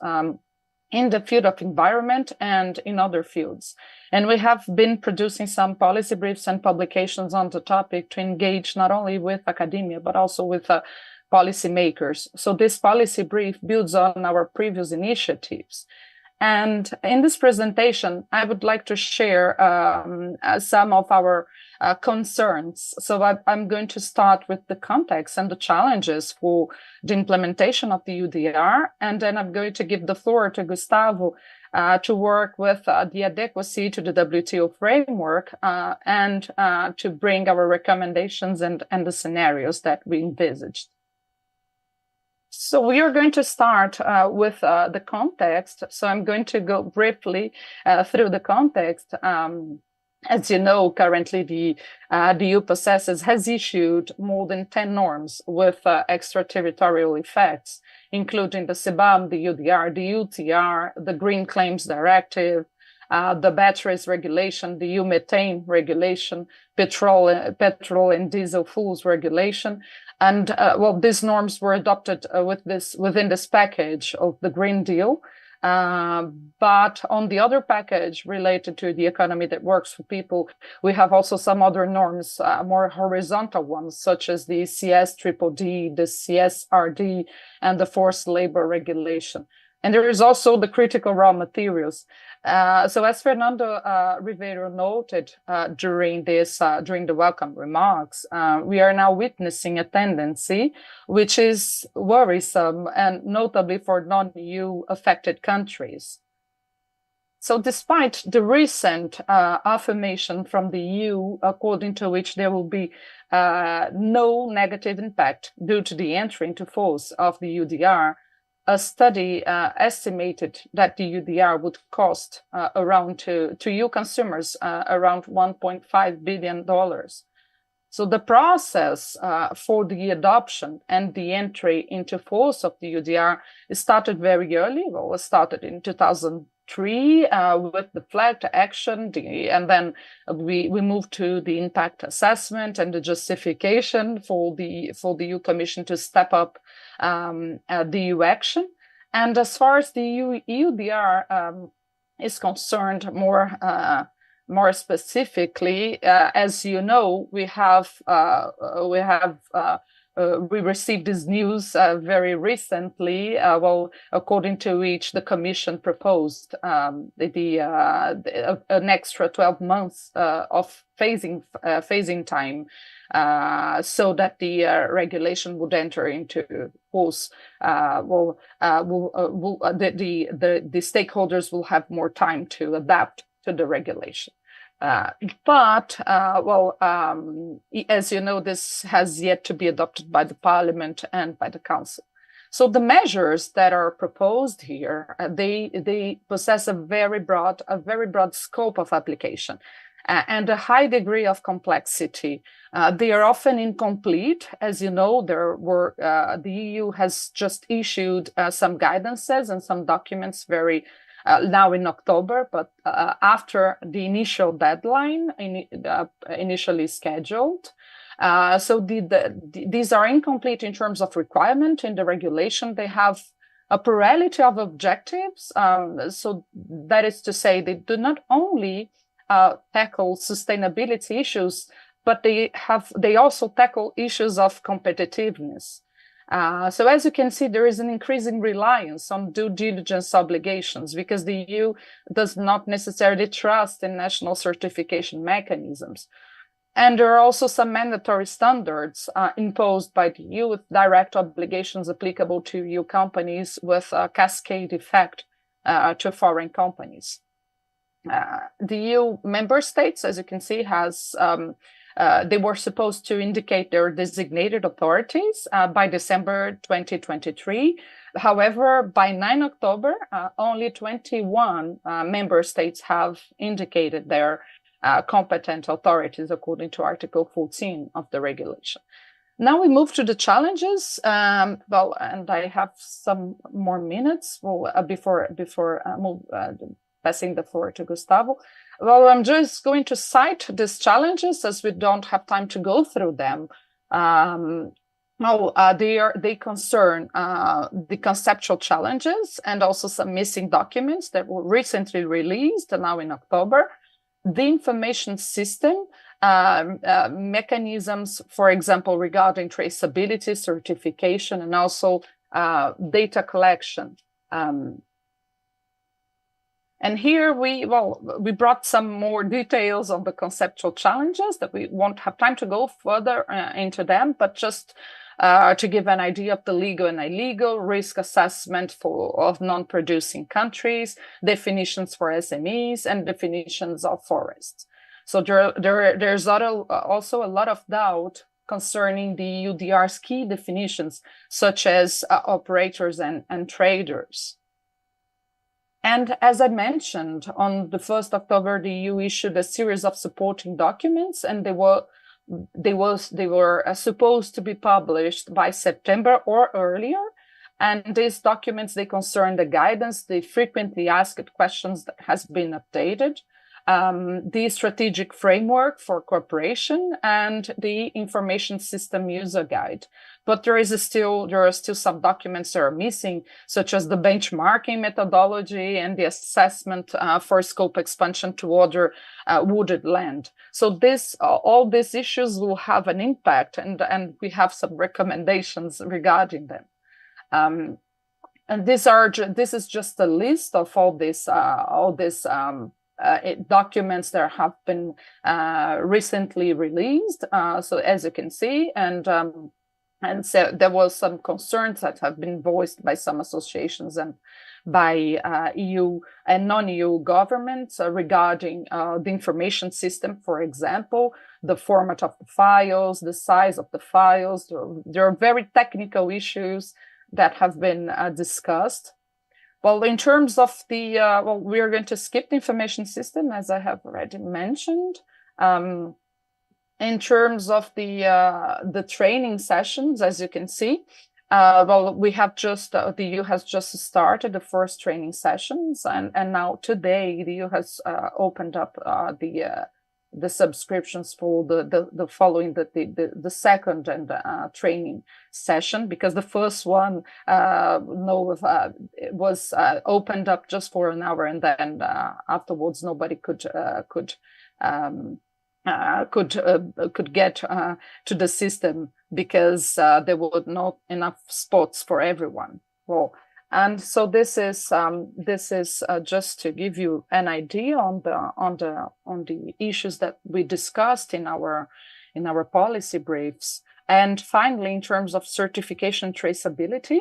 in the field of environment and in other fields. And we have been producing some policy briefs and publications on the topic to engage not only with academia, but also with policymakers. So this policy brief builds on our previous initiatives. And in this presentation, I would like to share some of our concerns. So I'm going to start with the context and the challenges for the implementation of the UDR, and then I'm going to give the floor to Gustavo to work with the adequacy to the WTO framework and to bring our recommendations and the scenarios that we envisaged. So we are going to start with the context. So I'm going to go briefly through the context. As you know, currently the EU processes has issued more than 10 norms with extraterritorial effects, including the CBAM, the UDR, the UTR, the Green Claims Directive, the Batteries Regulation, the EU Methane Regulation, petrol and diesel fuels regulation. And well, these norms were adopted within this package of the Green Deal. But on the other package related to the economy that works for people, we have also some other norms, more horizontal ones, such as the CSDDD, the CSRD, and the Forced Labor Regulation. And there is also the critical raw materials. So as Fernando Ribeiro noted during the welcome remarks, we are now witnessing a tendency which is worrisome, and notably for non-EU affected countries. So despite the recent affirmation from the EU, according to which there will be no negative impact due to the entry into force of the UDR, a study estimated that the UDR would cost around to EU consumers around $1.5 billion. So the process for the adoption and the entry into force of the UDR started very early. Well, it started in 2012 3 with the flagged action, and then we move to the impact assessment and the justification for the EU Commission to step up the EU action. And as far as the EUDR is concerned, more specifically, as you know, we received this news very recently. According to which the Commission proposed an extra 12 months of phasing time, so that the regulation would enter into force. The stakeholders will have more time to adapt to the regulation. As you know, this has yet to be adopted by the Parliament and by the Council. So the measures that are proposed here, they possess a very broad scope of application and a high degree of complexity. They are often incomplete. As you know, the EU has just issued some guidances and some documents now in October, but after the initial deadline initially scheduled. So these are incomplete in terms of requirement in the regulation. They have a plurality of objectives. So that is to say, they do not only tackle sustainability issues, but they also tackle issues of competitiveness. So as you can see, there is an increasing reliance on due diligence obligations because the EU does not necessarily trust in national certification mechanisms. And there are also some mandatory standards imposed by the EU with direct obligations applicable to EU companies with a cascade effect to foreign companies. The EU member states, as you can see, they were supposed to indicate their designated authorities by December 2023. However, by 9 October, only 21 member states have indicated their competent authorities according to Article 14 of the regulation. Now we move to the challenges. And I have some more minutes before passing the floor to Gustavo. Well, I'm just going to cite these challenges as we don't have time to go through them. They concern the conceptual challenges and also some missing documents that were recently released now in October. The information system mechanisms, for example, regarding traceability, certification, and also data collection. And here we brought some more details on the conceptual challenges that we won't have time to go further into them, but just to give an idea of the legal and illegal risk assessment of non-producing countries, definitions for SMEs, and definitions of forests. So there's also a lot of doubt concerning the EUDR's key definitions, such as operators and traders. And as I mentioned, on the 1st October, the EU issued a series of supporting documents, and they were supposed to be published by September or earlier. And these documents, they concern the guidance, the frequently asked questions that has been updated, the strategic framework for cooperation, and the information system user guide. But there are still some documents that are missing, such as the benchmarking methodology and the assessment for scope expansion to other wooded land. So all these issues will have an impact, and we have some recommendations regarding them. And this is just a list of all these documents that have been recently released. So as you can see, and so there was some concerns that have been voiced by some associations and by EU and non-EU governments regarding the information system, for example, the format of the files, the size of the files. There are very technical issues that have been discussed. Well, in terms of we are going to skip the information system, as I have already mentioned. In terms of the training sessions, as you can see, Well, we have just, the EU has just started the first training sessions, and now today the EU has opened up the subscriptions for the following the second and training session, because the first one was opened up just for an hour, and then afterwards nobody could get to the system because there were not enough spots for everyone. Well, and so this is just to give you an idea on the issues that we discussed in our policy briefs. And finally, in terms of certification traceability,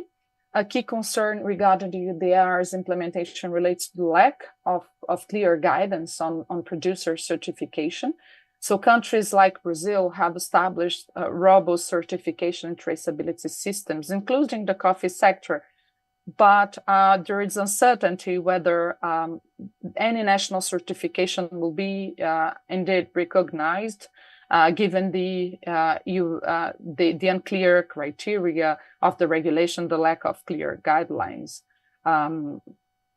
a key concern regarding the UDR's implementation relates to the lack of clear guidance on producer certification. So countries like Brazil have established robust certification and traceability systems, including the coffee sector. But there is uncertainty whether any national certification will be indeed recognized, given the unclear criteria of the regulation, the lack of clear guidelines.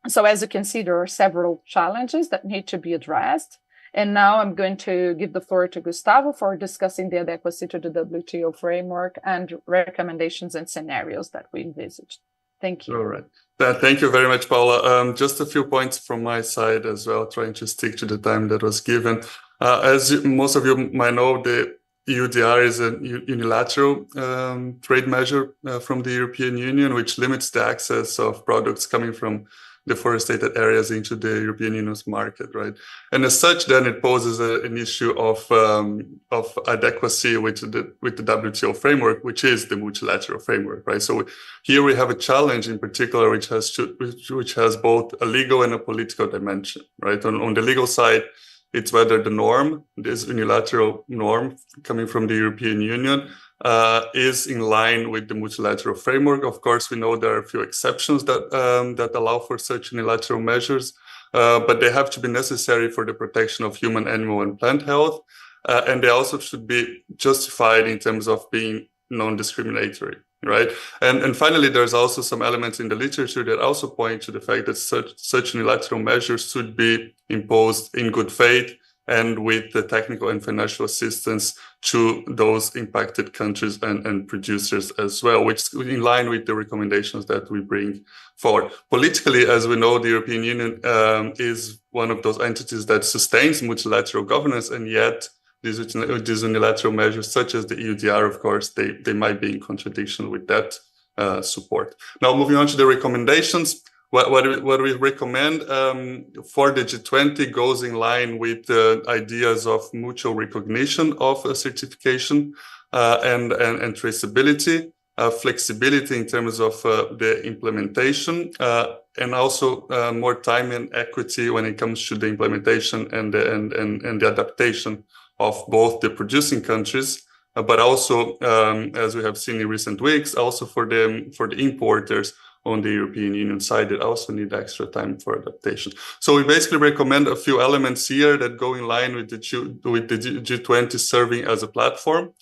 So as you can see, there are several challenges that need to be addressed. And now I'm going to give the floor to Gustavo for discussing the adequacy to the WTO framework and recommendations and scenarios that we envisaged. Thank you. All right. Thank you very much, Paula. Just a few points from my side as well, trying to stick to the time that was given. Most of you might know, the EUDR is a unilateral trade measure from the European Union, which limits the access of products coming from deforested areas into the European Union's market, right? And as such, then it poses an issue of adequacy with the WTO framework, which is the multilateral framework, right? So here we have a challenge in particular, which has both a legal and a political dimension, right? On the legal side, it's whether the norm, this unilateral norm coming from the European Union, is in line with the multilateral framework. Of course, we know there are a few exceptions that allow for such unilateral measures, but they have to be necessary for the protection of human, animal, and plant health, and they also should be justified in terms of being non-discriminatory, right? And finally, there's also some elements in the literature that also point to the fact that such unilateral measures should be imposed in good faith and with the technical and financial assistance to those impacted countries and producers as well, which is in line with the recommendations that we bring forward. Politically, as we know, the European Union is one of those entities that sustains multilateral governance, and yet these unilateral measures, such as the EUDR, of course, they might be in contradiction with that support. Now, moving on to the recommendations. What we recommend for the G20 goes in line with the ideas of mutual recognition of a certification and traceability, flexibility in terms of the implementation, and also more time and equity when it comes to the implementation and the adaptation of both the producing countries, but also, as we have seen in recent weeks, also for the importers on the European Union side that also need extra time for adaptation. So we basically recommend a few elements here that go in line with the G20 serving as a platform,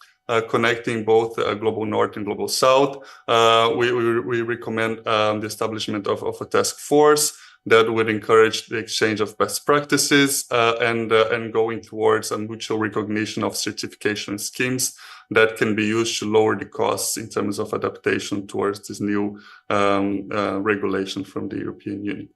connecting both Global North and Global South. We recommend the establishment of a task force that would encourage the exchange of best practices and going towards a mutual recognition of certification schemes that can be used to lower the costs in terms of adaptation towards this new regulation from the European Union.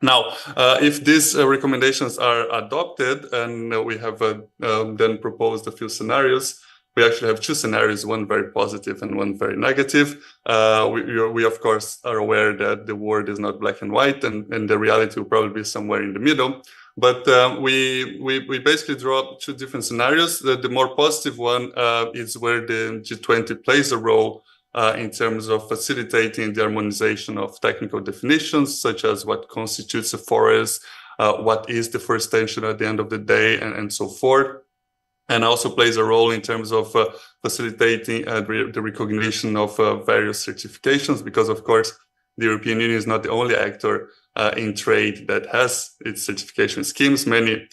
Now, if these recommendations are adopted, and we have then proposed a few scenarios, we actually have two scenarios, one very positive and one very negative. We of course are aware that the world is not black and white, and the reality will probably be somewhere in the middle. But we basically draw up two different scenarios. The more positive one is where the G20 plays a role in terms of facilitating the harmonization of technical definitions, such as what constitutes a forest, what is deforestation at the end of the day, and so forth. And also plays a role in terms of facilitating the recognition of various certifications, because of course, the European Union is not the only actor in trade that has its certification schemes. Many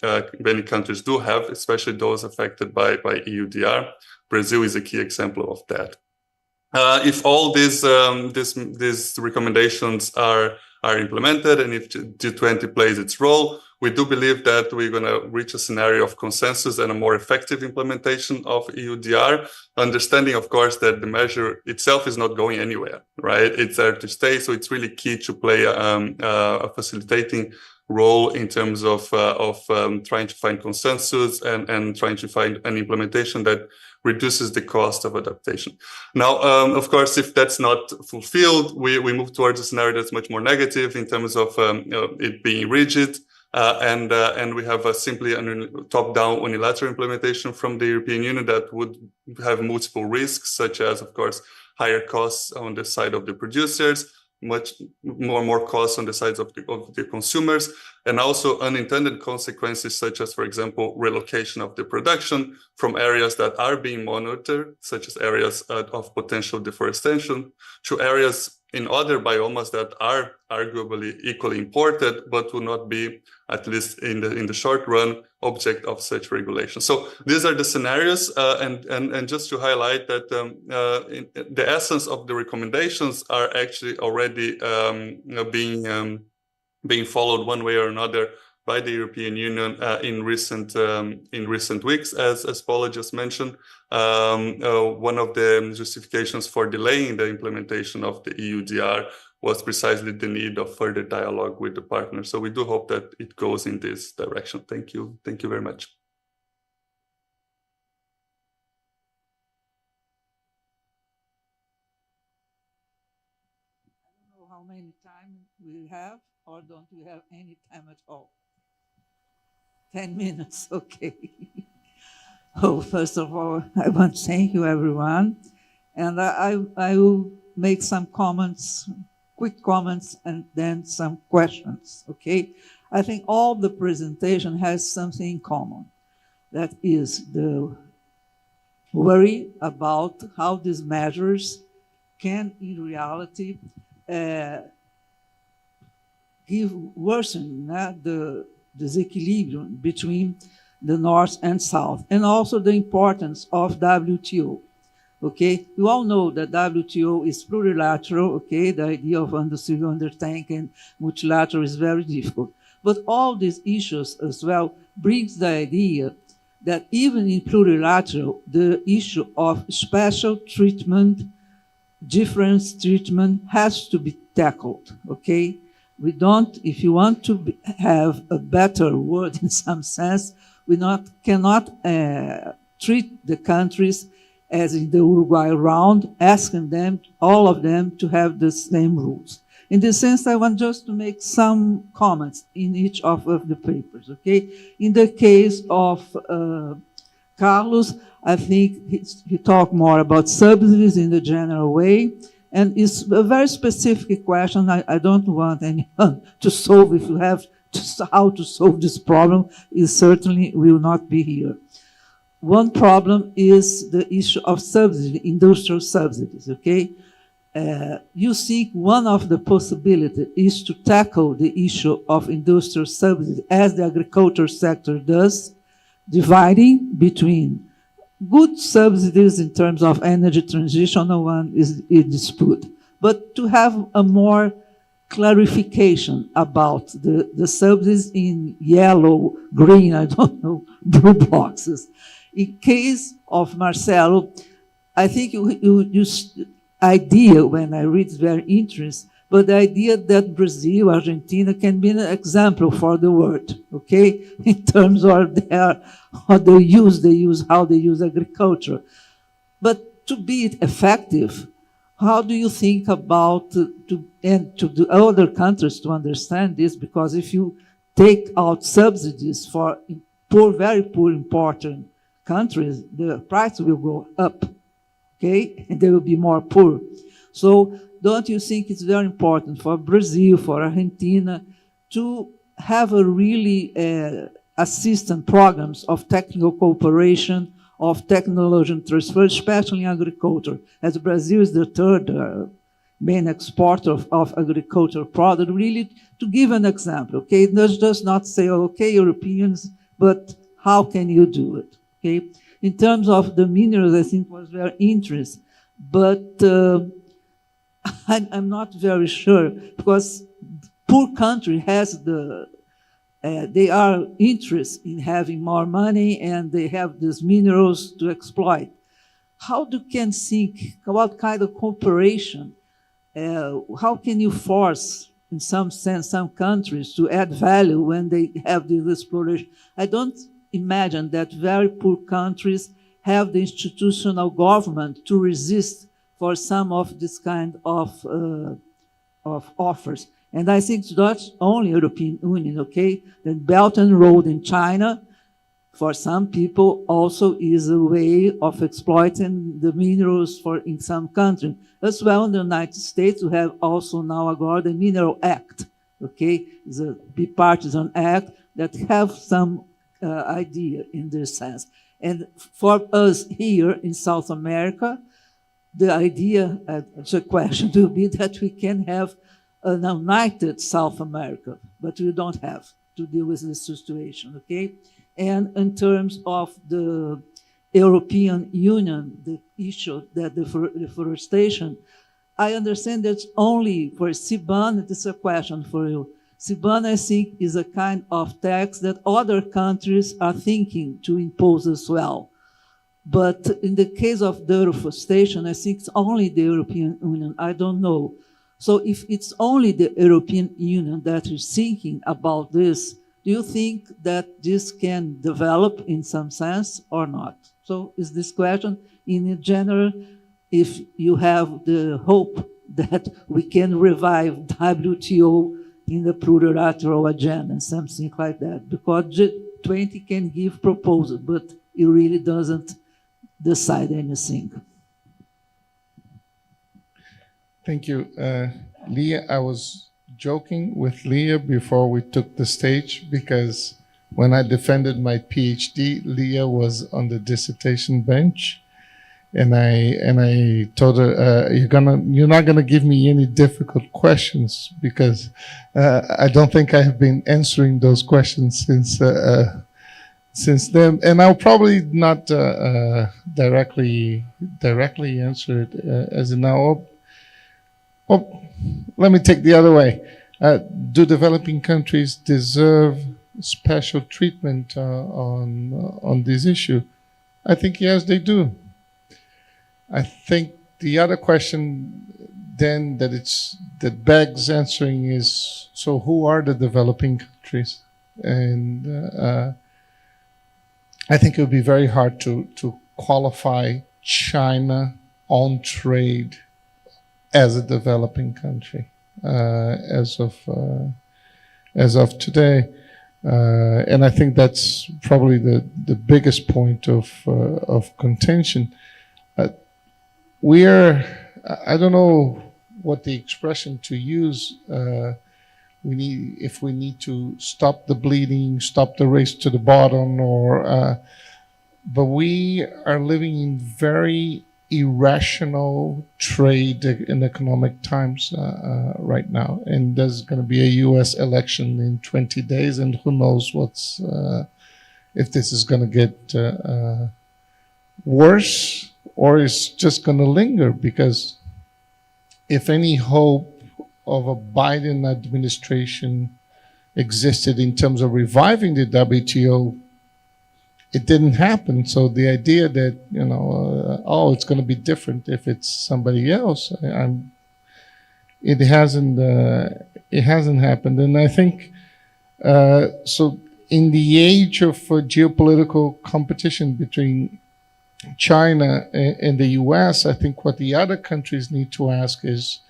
countries do have, especially those affected by EUDR. Brazil is a key example of that. if all these recommendations are implemented, and if G20 plays its role, we do believe that we're going to reach a scenario of consensus and a more effective implementation of EUDR, understanding, of course, that the measure itself is not going anywhere, right? It's there to stay. So it's really key to play a facilitating role in terms of trying to find consensus and trying to find an implementation that reduces the cost of adaptation. Now, of course, if that's not fulfilled, we move towards a scenario that's much more negative in terms of it being rigid, and we have simply a top-down unilateral implementation from the European Union that would have multiple risks, such as, of course, higher costs on the side of the producers, much more costs on the sides of the consumers, and also unintended consequences such as, for example, relocation of the production from areas that are being monitored, such as areas of potential deforestation, to areas in other biomas that are arguably equally important, but will not be, at least in the short run, object of such regulation. So these are the scenarios, and just to highlight that the essence of the recommendations are actually already being followed one way or another by the European Union in recent weeks, as Paula just mentioned. One of the justifications for delaying the implementation of the EUDR was precisely the need of further dialogue with the partners. So we do hope that it goes in this direction. Thank you. Thank you very much. I don't know how many time we have, or don't we have any time at all? 10 minutes, okay. Oh, first of all, I want to thank you, everyone. And I will make some comments, quick comments, and then some questions, okay? I think all the presentation has something in common. That is the worry about how these measures can, in reality, worsen the disequilibrium between the North and South, and also the importance of WTO. Okay, you all know that WTO is plurilateral. Okay, the idea of single undertaking and multilateral is very difficult. But all these issues as well brings the idea that even in plurilateral, the issue of special treatment, difference treatment has to be tackled. Okay, we don't. If you want to have a better word in some sense, we cannot treat the countries as in the Uruguay round, asking them, all of them, to have the same rules. In this sense, I want just to make some comments in each of the papers, okay? In the case of Carlos, I think he talked more about subsidies in the general way, and it's a very specific question. I don't want anyone to solve. If you have how to solve this problem, it certainly will not be here. One problem is the issue of subsidies, industrial subsidies, okay? You think one of the possibilities is to tackle the issue of industrial subsidies as the agriculture sector does, dividing between good subsidies in terms of energy transition, no one is in dispute, but to have a more clarification about the subsidies in yellow, green, I don't know, blue boxes. In case of Marcelo, I think you idea, when I read, is very interesting, but the idea that Brazil, Argentina can be an example for the world, okay, in terms of how they use agriculture. But to be effective, how do you think about, and to the other countries to understand this, because if you take out subsidies for poor, very poor, important countries, the price will go up, okay? And they will be more poor. So don't you think it's very important for Brazil, for Argentina, to have a really assistance programs of technical cooperation, of technology transfer, especially in agriculture, as Brazil is the third main exporter of agricultural product, really to give an example, okay? Let's just not say, okay, Europeans, but how can you do it? Okay. In terms of the minerals, I think was very interesting but I'm not very sure, because poor country has they are interested in having more money, and they have these minerals to exploit. How do you can think, what kind of cooperation, how can you force, in some sense, some countries to add value when they have this exploration? I don't imagine that very poor countries have the institutional government to resist for some of this kind of offers. And I think it's not only European Union, okay? The Belt and Road in China, for some people, also is a way of exploiting the minerals in some countries. As well, in the United States, we have also now the Mineral Act, okay? It's a bipartisan act that have some idea in this sense. And for us here in South America, the idea, the question will be that we can have an united South America, but we don't have to deal with this situation, okay? And in terms of the European Union, the issue that the deforestation, I understand that's only for CBAM. It is a question for you. CBAM, I think, is a kind of tax that other countries are thinking to impose as well. But in the case of deforestation, I think it's only the European Union. I don't know. So if it's only the European Union that is thinking about this, do you think that this can develop in some sense or not? So is this question in general, if you have the hope that we can revive WTO in the plurilateral agenda and something like that? Because G20 can give proposals, but it really doesn't decide anything. Thank you. Leah, I was joking with Leah before we took the stage, because when I defended my PhD, Leah was on the dissertation bench, and I told her, you're not gonna give me any difficult questions, because I don't think I have been answering those questions since then, and I'll probably not directly answer it as in now. Well, let me take the other way. Do developing countries deserve special treatment on this issue? I think yes, they do. I think the other question then that begs answering is, so who are the developing countries? And I think it would be very hard to qualify China on trade as a developing country as of today, and I think that's probably the biggest point of contention. I don't know what the expression to use. If we need to stop the bleeding, stop the race to the bottom, but we are living in very irrational trade and economic times right now, and there's going to be a U.S. election in 20 days, and who knows if this is going to get worse or is just going to linger, because if any hope of a Biden administration existed in terms of reviving the WTO, it didn't happen. So the idea that, it's going to be different if it's somebody else, it hasn't happened. And I think, so in the age of geopolitical competition between China and the US, I think what the other countries need to ask is,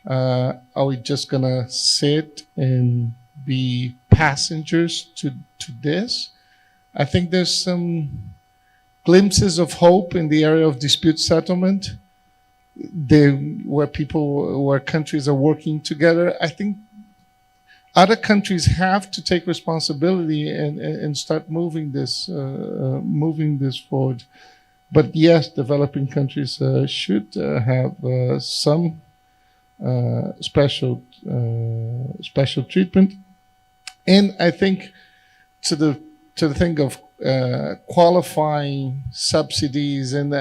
are we just going to sit and be passengers to this? I think there's some glimpses of hope in the area of dispute settlement, where countries are working together. I think other countries have to take responsibility and start moving this forward. But yes, developing countries should have some special treatment. And I think to the thing of qualifying subsidies, and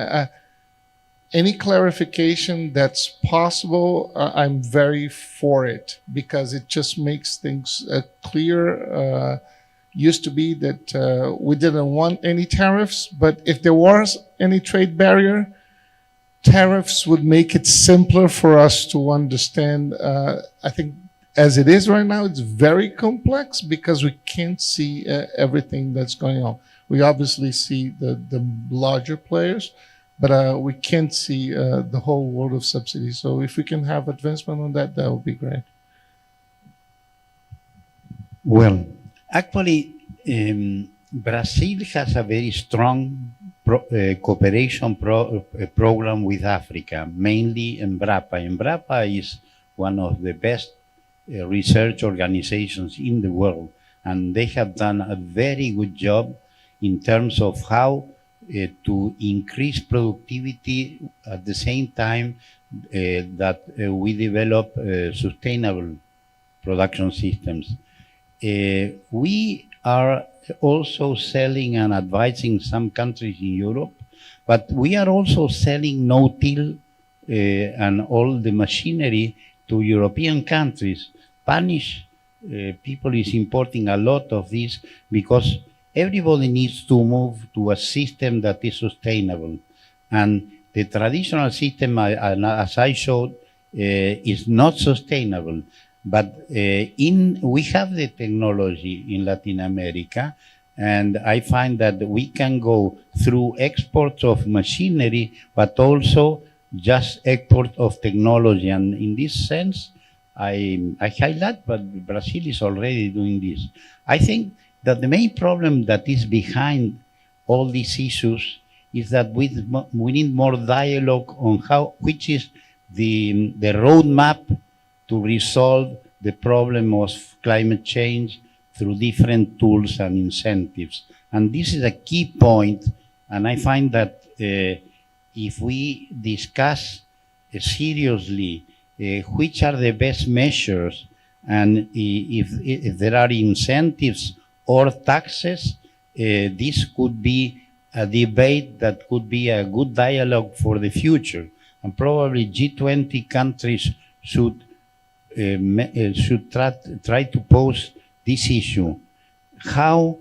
any clarification that's possible, I'm very for it, because it just makes things clear. Used to be that we didn't want any tariffs, but if there was any trade barrier, tariffs would make it simpler for us to understand. I think as it is right now, it's very complex because we can't see everything that's going on. We obviously see the larger players, but we can't see the whole world of subsidies. So if we can have advancement on that, that would be great. Well, actually, Brazil has a very strong cooperation program with Africa, mainly EMBRAPA. EMBRAPA is one of the best research organizations in the world, and they have done a very good job in terms of how to increase productivity at the same time that we develop sustainable production systems. We are also selling and advising some countries in Europe, but we are also selling no-till and all the machinery to European countries. Spanish people is importing a lot of this because everybody needs to move to a system that is sustainable. And the traditional system, as I showed, is not sustainable. But we have the technology in Latin America, and I find that we can go through exports of machinery, but also just export of technology. And in this sense, I highlight, but Brazil is already doing this. I think that the main problem that is behind all these issues is that we need more dialogue on which is the roadmap to resolve the problem of climate change through different tools and incentives. And this is a key point, and I find that if we discuss seriously which are the best measures, and if there are incentives or taxes, this could be a debate that could be a good dialogue for the future. And probably G20 countries should try to pose this issue, how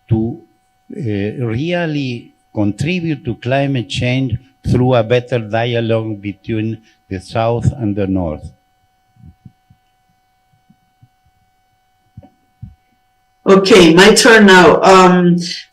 to really contribute to climate change through a better dialogue between the South and the North. Okay, my turn now.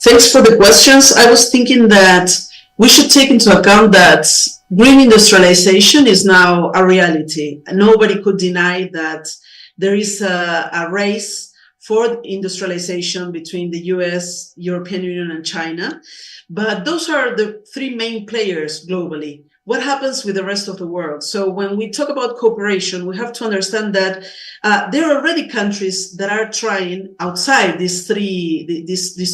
Thanks for the questions. I was thinking that we should take into account that green industrialization is now a reality. Nobody could deny that there is a race for industrialization between the US, European Union, and China. But those are the three main players globally. What happens with the rest of the world? So when we talk about cooperation, we have to understand that there are already countries that are trying outside this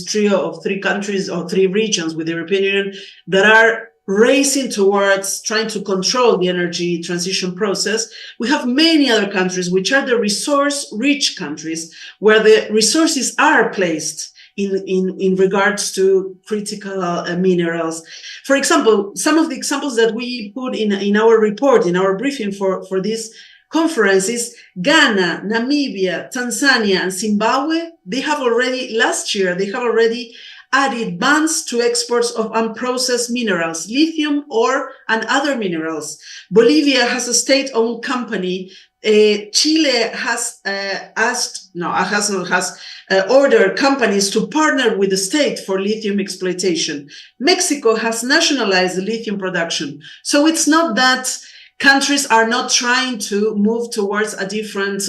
trio of three countries or three regions with the European Union that are racing towards trying to control the energy transition process. We have many other countries, which are the resource-rich countries, where the resources are placed in regards to critical minerals. For example, some of the examples that we put in our report, in our briefing for this conference is Ghana, Namibia, Tanzania, and Zimbabwe. They have already, last year, they have already added bans to exports of unprocessed minerals, lithium, ore, and other minerals. Bolivia has a state-owned company. Chile has ordered companies to partner with the state for lithium exploitation. Mexico has nationalized the lithium production. So it's not that countries are not trying to move towards a different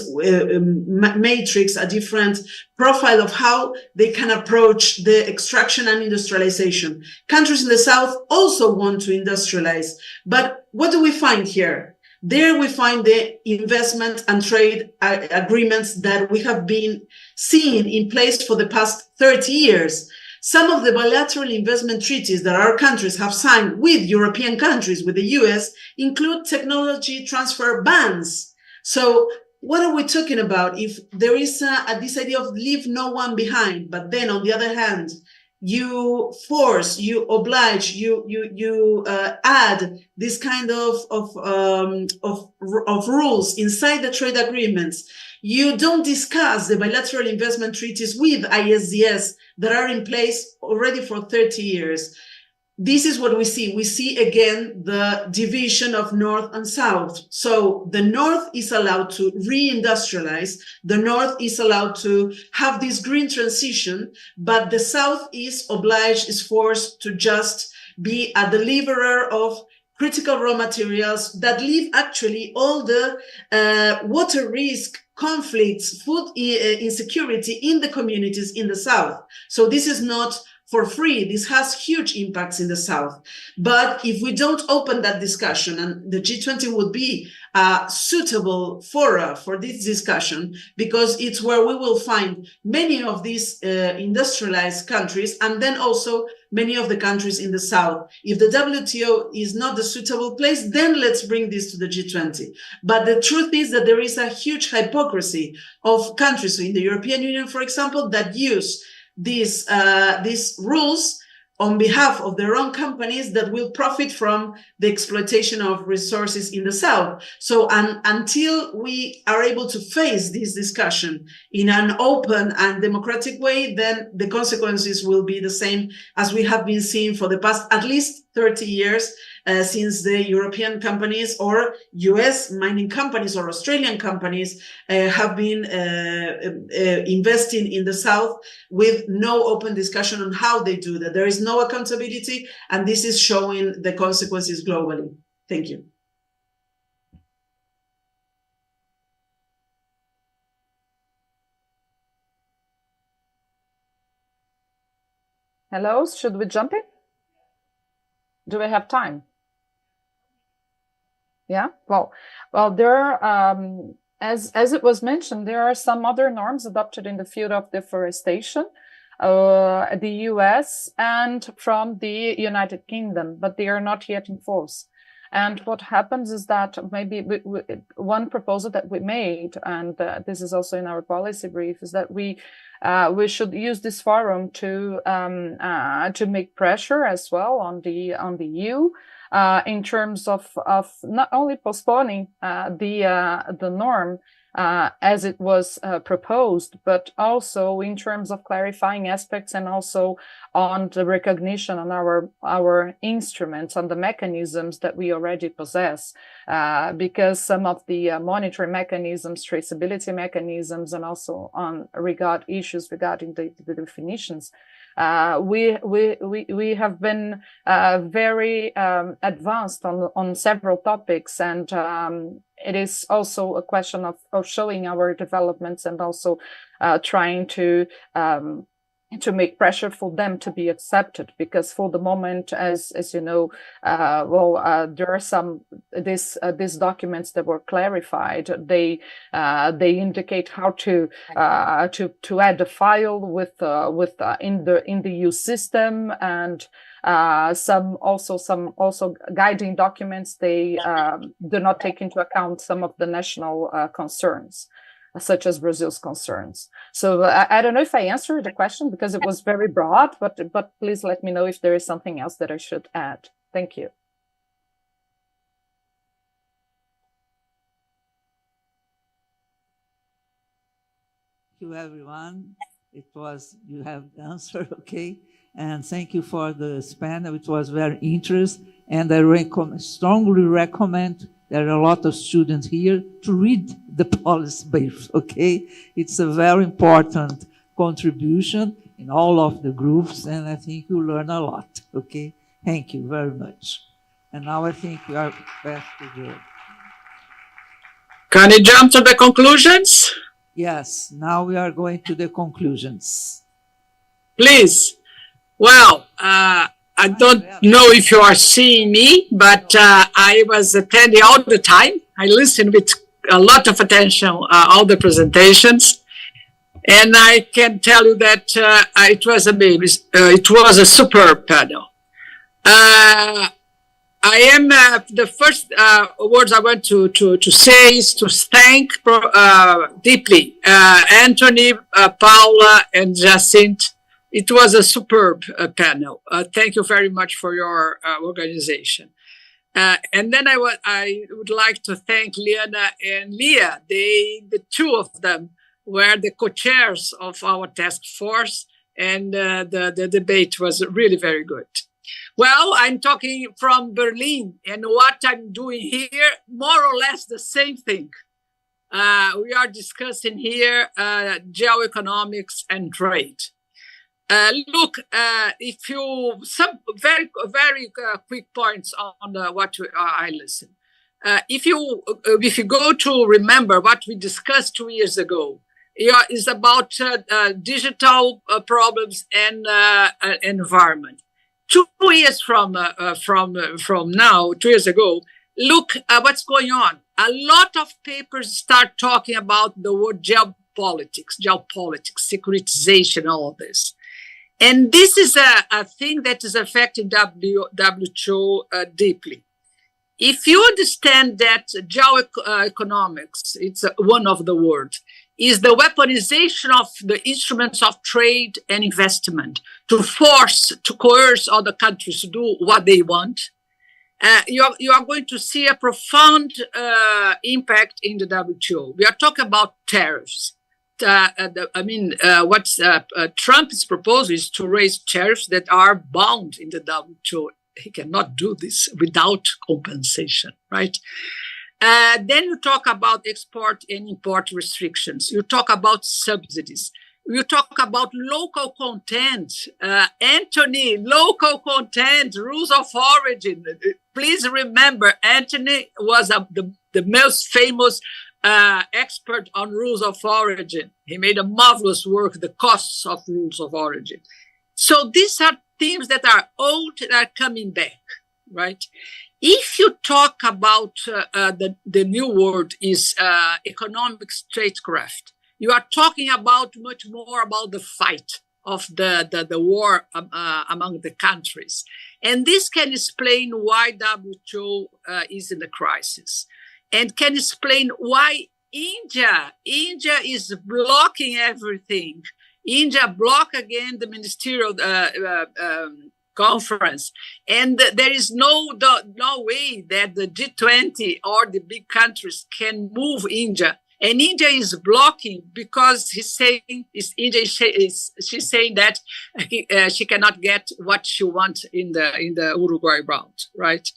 matrix, a different profile of how they can approach the extraction and industrialization. Countries in the South also want to industrialize. But what do we find here? There we find the investment and trade agreements that we have been seeing in place for the past 30 years. Some of the bilateral investment treaties that our countries have signed with European countries, with the US, include technology transfer bans. So what are we talking about? If there is this idea of leave no one behind, but then on the other hand, you force, you oblige, you add this kind of rules inside the trade agreements. You don't discuss the bilateral investment treaties with ISDS that are in place already for 30 years. This is what we see. We see again the division of North and South. So the North is allowed to reindustrialize. The North is allowed to have this green transition, but the South is obliged, is forced to just be a deliverer of critical raw materials that leave actually all the water risk, conflicts, food insecurity in the communities in the South. So this is not for free. This has huge impacts in the South. But if we don't open that discussion, and the G20 would be a suitable fora for this discussion, because it's where we will find many of these industrialized countries, and then also many of the countries in the South. If the WTO is not the suitable place, then let's bring this to the G20. But the truth is that there is a huge hypocrisy of countries in the European Union, for example, that use these rules on behalf of their own companies that will profit from the exploitation of resources in the South. So until we are able to face this discussion in an open and democratic way, then the consequences will be the same as we have been seeing for the past at least 30 years, since the European companies or US mining companies or Australian companies have been investing in the South with no open discussion on how they do that. There is no accountability, and this is showing the consequences globally. Thank you. Hello, should we jump in? Do we have time? Yeah, well, there, as it was mentioned, there are some other norms adopted in the field of deforestation, the US and from the United Kingdom, but they are not yet in force. And what happens is that maybe one proposal that we made, and this is also in our policy brief, is that we should use this forum to make pressure as well on the EU in terms of not only postponing the norm as it was proposed, but also in terms of clarifying aspects and also on the recognition on our instruments, on the mechanisms that we already possess, because some of the monitoring mechanisms, traceability mechanisms, and also on issues regarding the definitions, we have been very advanced on several topics, and it is also a question of showing our developments and also trying to make pressure for them to be accepted, because for the moment, as you know, there are these documents that were clarified. They indicate how to add a file in the EU system, and some guiding documents. They do not take into account some of the national concerns, such as Brazil's concerns. So I don't know if I answered the question because it was very broad, but please let me know if there is something else that I should add. Thank you. Thank you, everyone. You have answered, okay? And thank you for this panel. It was very interesting, and I strongly recommend. There are a lot of students here to read the policy brief, okay? It's a very important contribution in all of the groups, and I think you learn a lot, okay? Thank you very much. And now I think we are back to the... Can you jump to the conclusions? Yes, now we are going to the conclusions. Please. Well, I don't know if you are seeing me, but I was attending all the time. I listened with a lot of attention all the presentations, and I can tell you that it was amazing. It was a superb panel. I am the first words I want to say is to thank deeply Anthony, Paula, and Jacinth, It was a superb panel. Thank you very much for your organization. And then I would like to thank Liana and Leah. The two of them were the co-chairs of our task force, and the debate was really very good. Well, I'm talking from Berlin, and what I'm doing here, more or less the same thing. We are discussing here geoeconomics and trade. Look, if you some very quick points on what I listen. If you go to remember what we discussed 2 years ago, is about digital problems and environment. 2 years from now, 2 years ago, look what's going on. A lot of papers start talking about the word geopolitics, securitization, all of this. And this is a thing that is affecting WHO deeply. If you understand that geoeconomics, it's one of the words, is the weaponization of the instruments of trade and investment to coerce other countries to do what they want, you are going to see a profound impact in the WTO. We are talking about tariffs. What Trump's proposal is to raise tariffs that are bound in the WTO. He cannot do this without compensation, right? Then you talk about export and import restrictions. You talk about subsidies. You talk about local content. Anthony, local content, rules of origin. Please remember, Anthony was the most famous expert on rules of origin. He made a marvelous work, The Costs of Rules of Origin. So these are themes that are old that are coming back, right? If you talk about the new word is economic statecraft, you are talking about much more about the fight of the war among the countries. And this can explain why WTO is in the crisis, and can explain why India is blocking everything. India blocked again the ministerial conference, and there is no way that the G20 or the big countries can move India. And India is blocking because she's saying that she cannot get what she wants in the Uruguay round, right?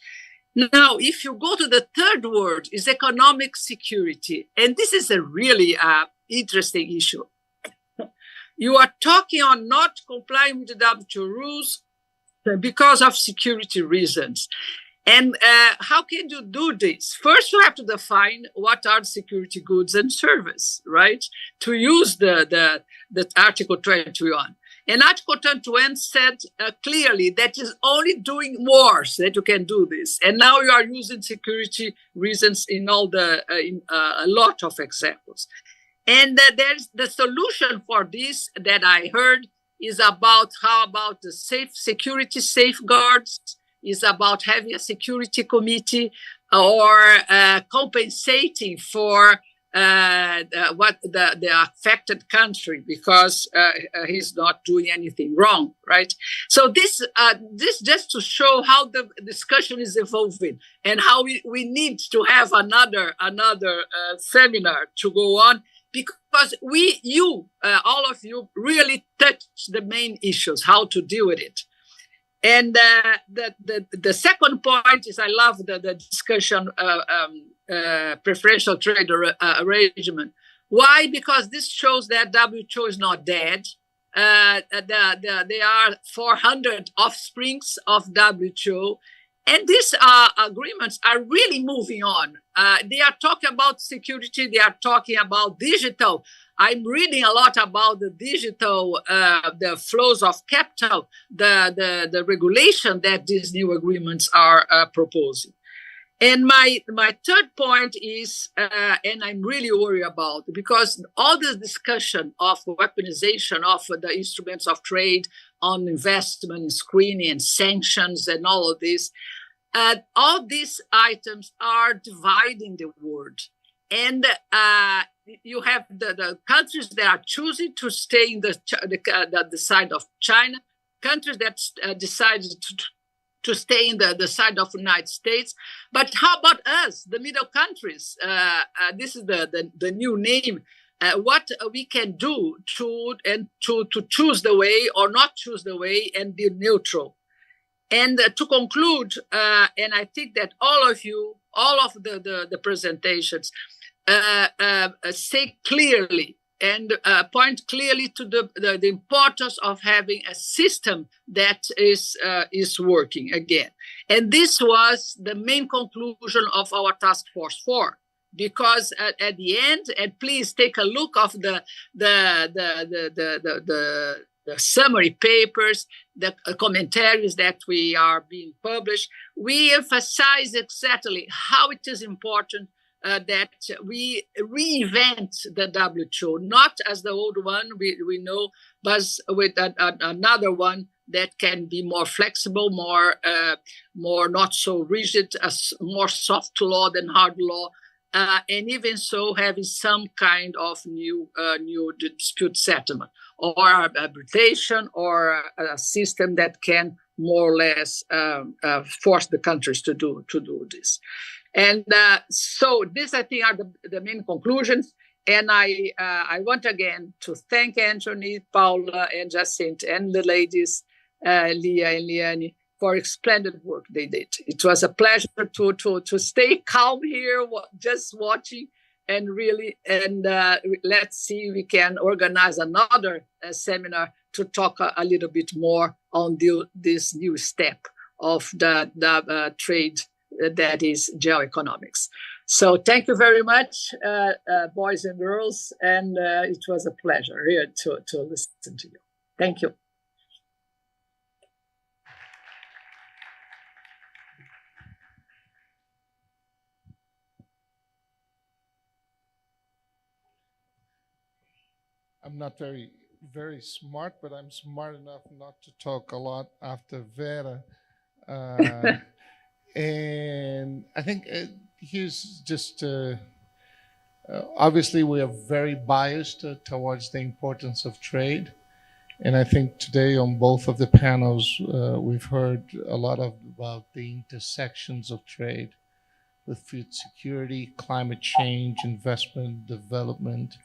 Now, if you go to the third word, is economic security, and this is a really interesting issue. You are talking on not complying with the WTO rules because of security reasons. And how can you do this? First, you have to define what are security goods and service, right? To use the Article 21. And Article 21 said clearly that is only doing wars that you can do this. And now you are using security reasons in a lot of examples. And there's the solution for this that I heard is about how about the security safeguards, is about having a security committee or compensating for the affected country because he's not doing anything wrong, right? So this just to show how the discussion is evolving and how we need to have another seminar to go on, because all of you really touch the main issues, how to deal with it. And the second point is I love the discussion preferential trade arrangement. Why? Because this shows that WTO is not dead. There are 400 offsprings of WTO. And these agreements are really moving on. They are talking about security. They are talking about digital. I'm reading a lot about the digital, the flows of capital, the regulation that these new agreements are proposing. And my third point is, and I'm really worried about, because all the discussion of weaponization of the instruments of trade on investment and screening and sanctions and all of this, all these items are dividing the world. And you have the countries that are choosing to stay in the side of China, countries that decided to stay in the side of the United States. But how about us, the middle countries? This is the new name. What we can do to choose the way or not choose the way and be neutral. And to conclude, and I think that all of the presentations say clearly and point clearly to the importance of having a system that is working again. And this was the main conclusion of our Task Force 4. Because at the end, and please take a look of the summary papers, the commentaries that we are being published, we emphasize exactly how it is important that we reinvent the WTO, not as the old one we know, but with another one that can be more flexible, more not so rigid, more soft law than hard law. And even so, having some kind of new dispute settlement or arbitration or a system that can more or less force the countries to do this. And so this, I think, are the main conclusions. And I want again to thank Anthony, Paula, and Jacinta, and the ladies, Leah and Liane, for splendid work they did. It was a pleasure to stay calm here, just watching, and really, and let's see if we can organize another seminar to talk a little bit more on this new step of the trade that is geoeconomics. So thank you very much, boys and girls, and it was a pleasure here to listen to you. Thank you. I'm not very smart, but I'm smart enough not to talk a lot after Vera. And I think here's just, obviously we are very biased towards the importance of trade. And I think today on both of the panels, we've heard a lot about the intersections of trade with food security, climate change, investment, development,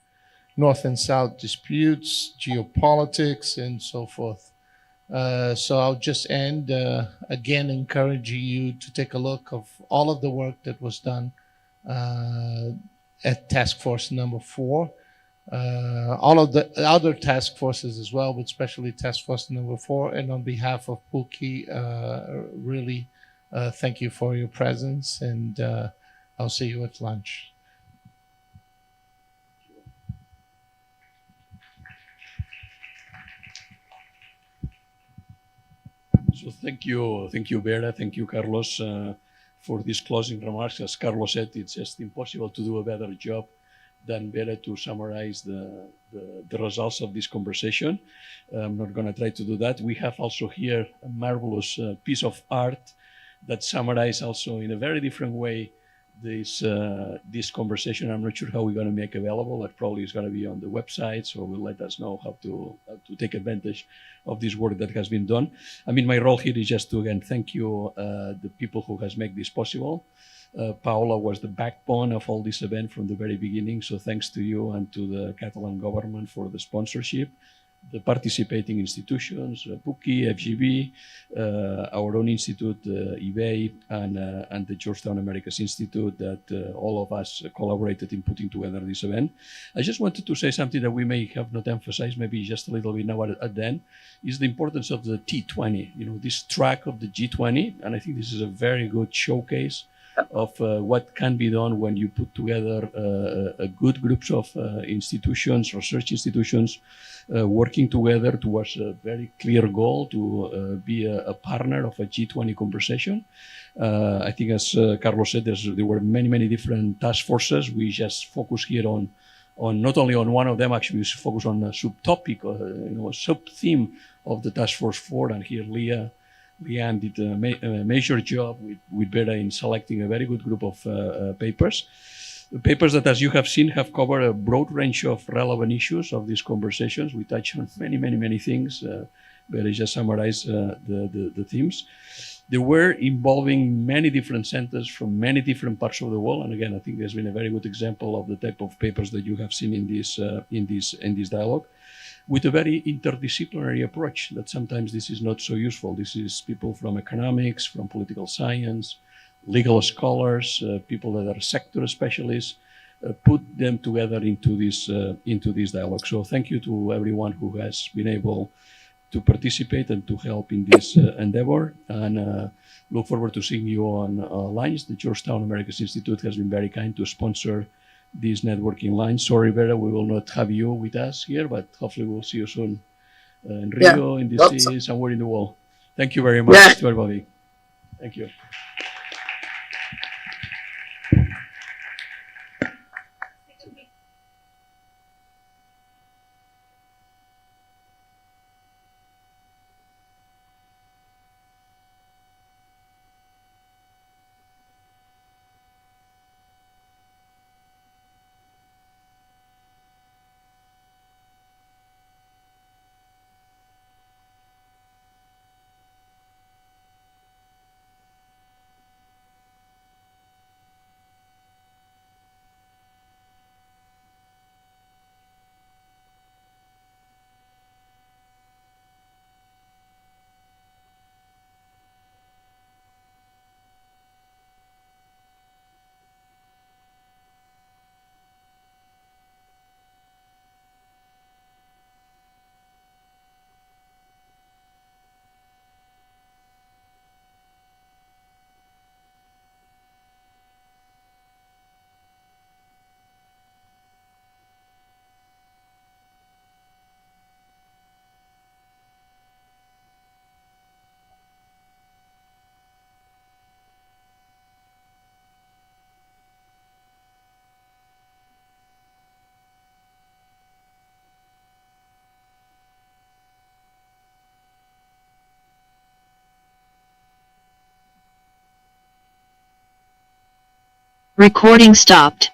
North and South disputes, geopolitics, and so forth. So I'll just end again encouraging you to take a look of all of the work that was done at Task Force number 4. All of the other task forces as well, but especially Task Force number 4. And on behalf of PUC, really thank you for your presence, and I'll see you at lunch. So thank you, Vera. Thank you, Carlos, for these closing remarks. As Carlos said, it's just impossible to do a better job than Vera to summarize the results of this conversation. I'm not going to try to do that. We have also here a marvelous piece of art that summarizes also in a very different way this conversation. I'm not sure how we're going to make available, but probably it's going to be on the website, so will let us know how to take advantage of this work that has been done. I mean, my role here is just to, again, thank you, the people who has made this possible. Paula was the backbone of all this event from the very beginning, so thanks to you and to the Catalan government for the sponsorship, the participating institutions, PUC, FGB, our own institute, IBEI, and the Georgetown Americas Institute, that all of us collaborated in putting together this event. I just wanted to say something that we may have not emphasized, maybe just a little bit now at the end, is the importance of the T20, this track of the G20, and I think this is a very good showcase of what can be done when you put together a good groups of institutions, research institutions, working together towards a very clear goal to be a partner of a G20 conversation. I think, as Carlos said, there were many different task forces. We just focus here on not only on one of them, actually we focus on a subtopic, a sub-theme of the Task Force 4, and here Leanne did a major job with Vera in selecting a very good group of papers. The papers that, as you have seen, have covered a broad range of relevant issues of these conversations. We touch on many things, but I just summarize the themes. They were involving many different centers from many different parts of the world. And again, I think there's been a very good example of the type of papers that you have seen in this dialogue, with a very interdisciplinary approach that sometimes this is not so useful. This is people from economics, from political science, legal scholars, people that are sector specialists, put them together into this dialogue. So thank you to everyone who has been able to participate and to help in this endeavor, and look forward to seeing you on lines. The Georgetown Americas Institute has been very kind to sponsor these networking lines. Sorry, Vera, we will not have you with us here, but hopefully we'll see you soon in Rio, in DC, somewhere in the world. Thank you very much to everybody. Thank you. Recording stopped.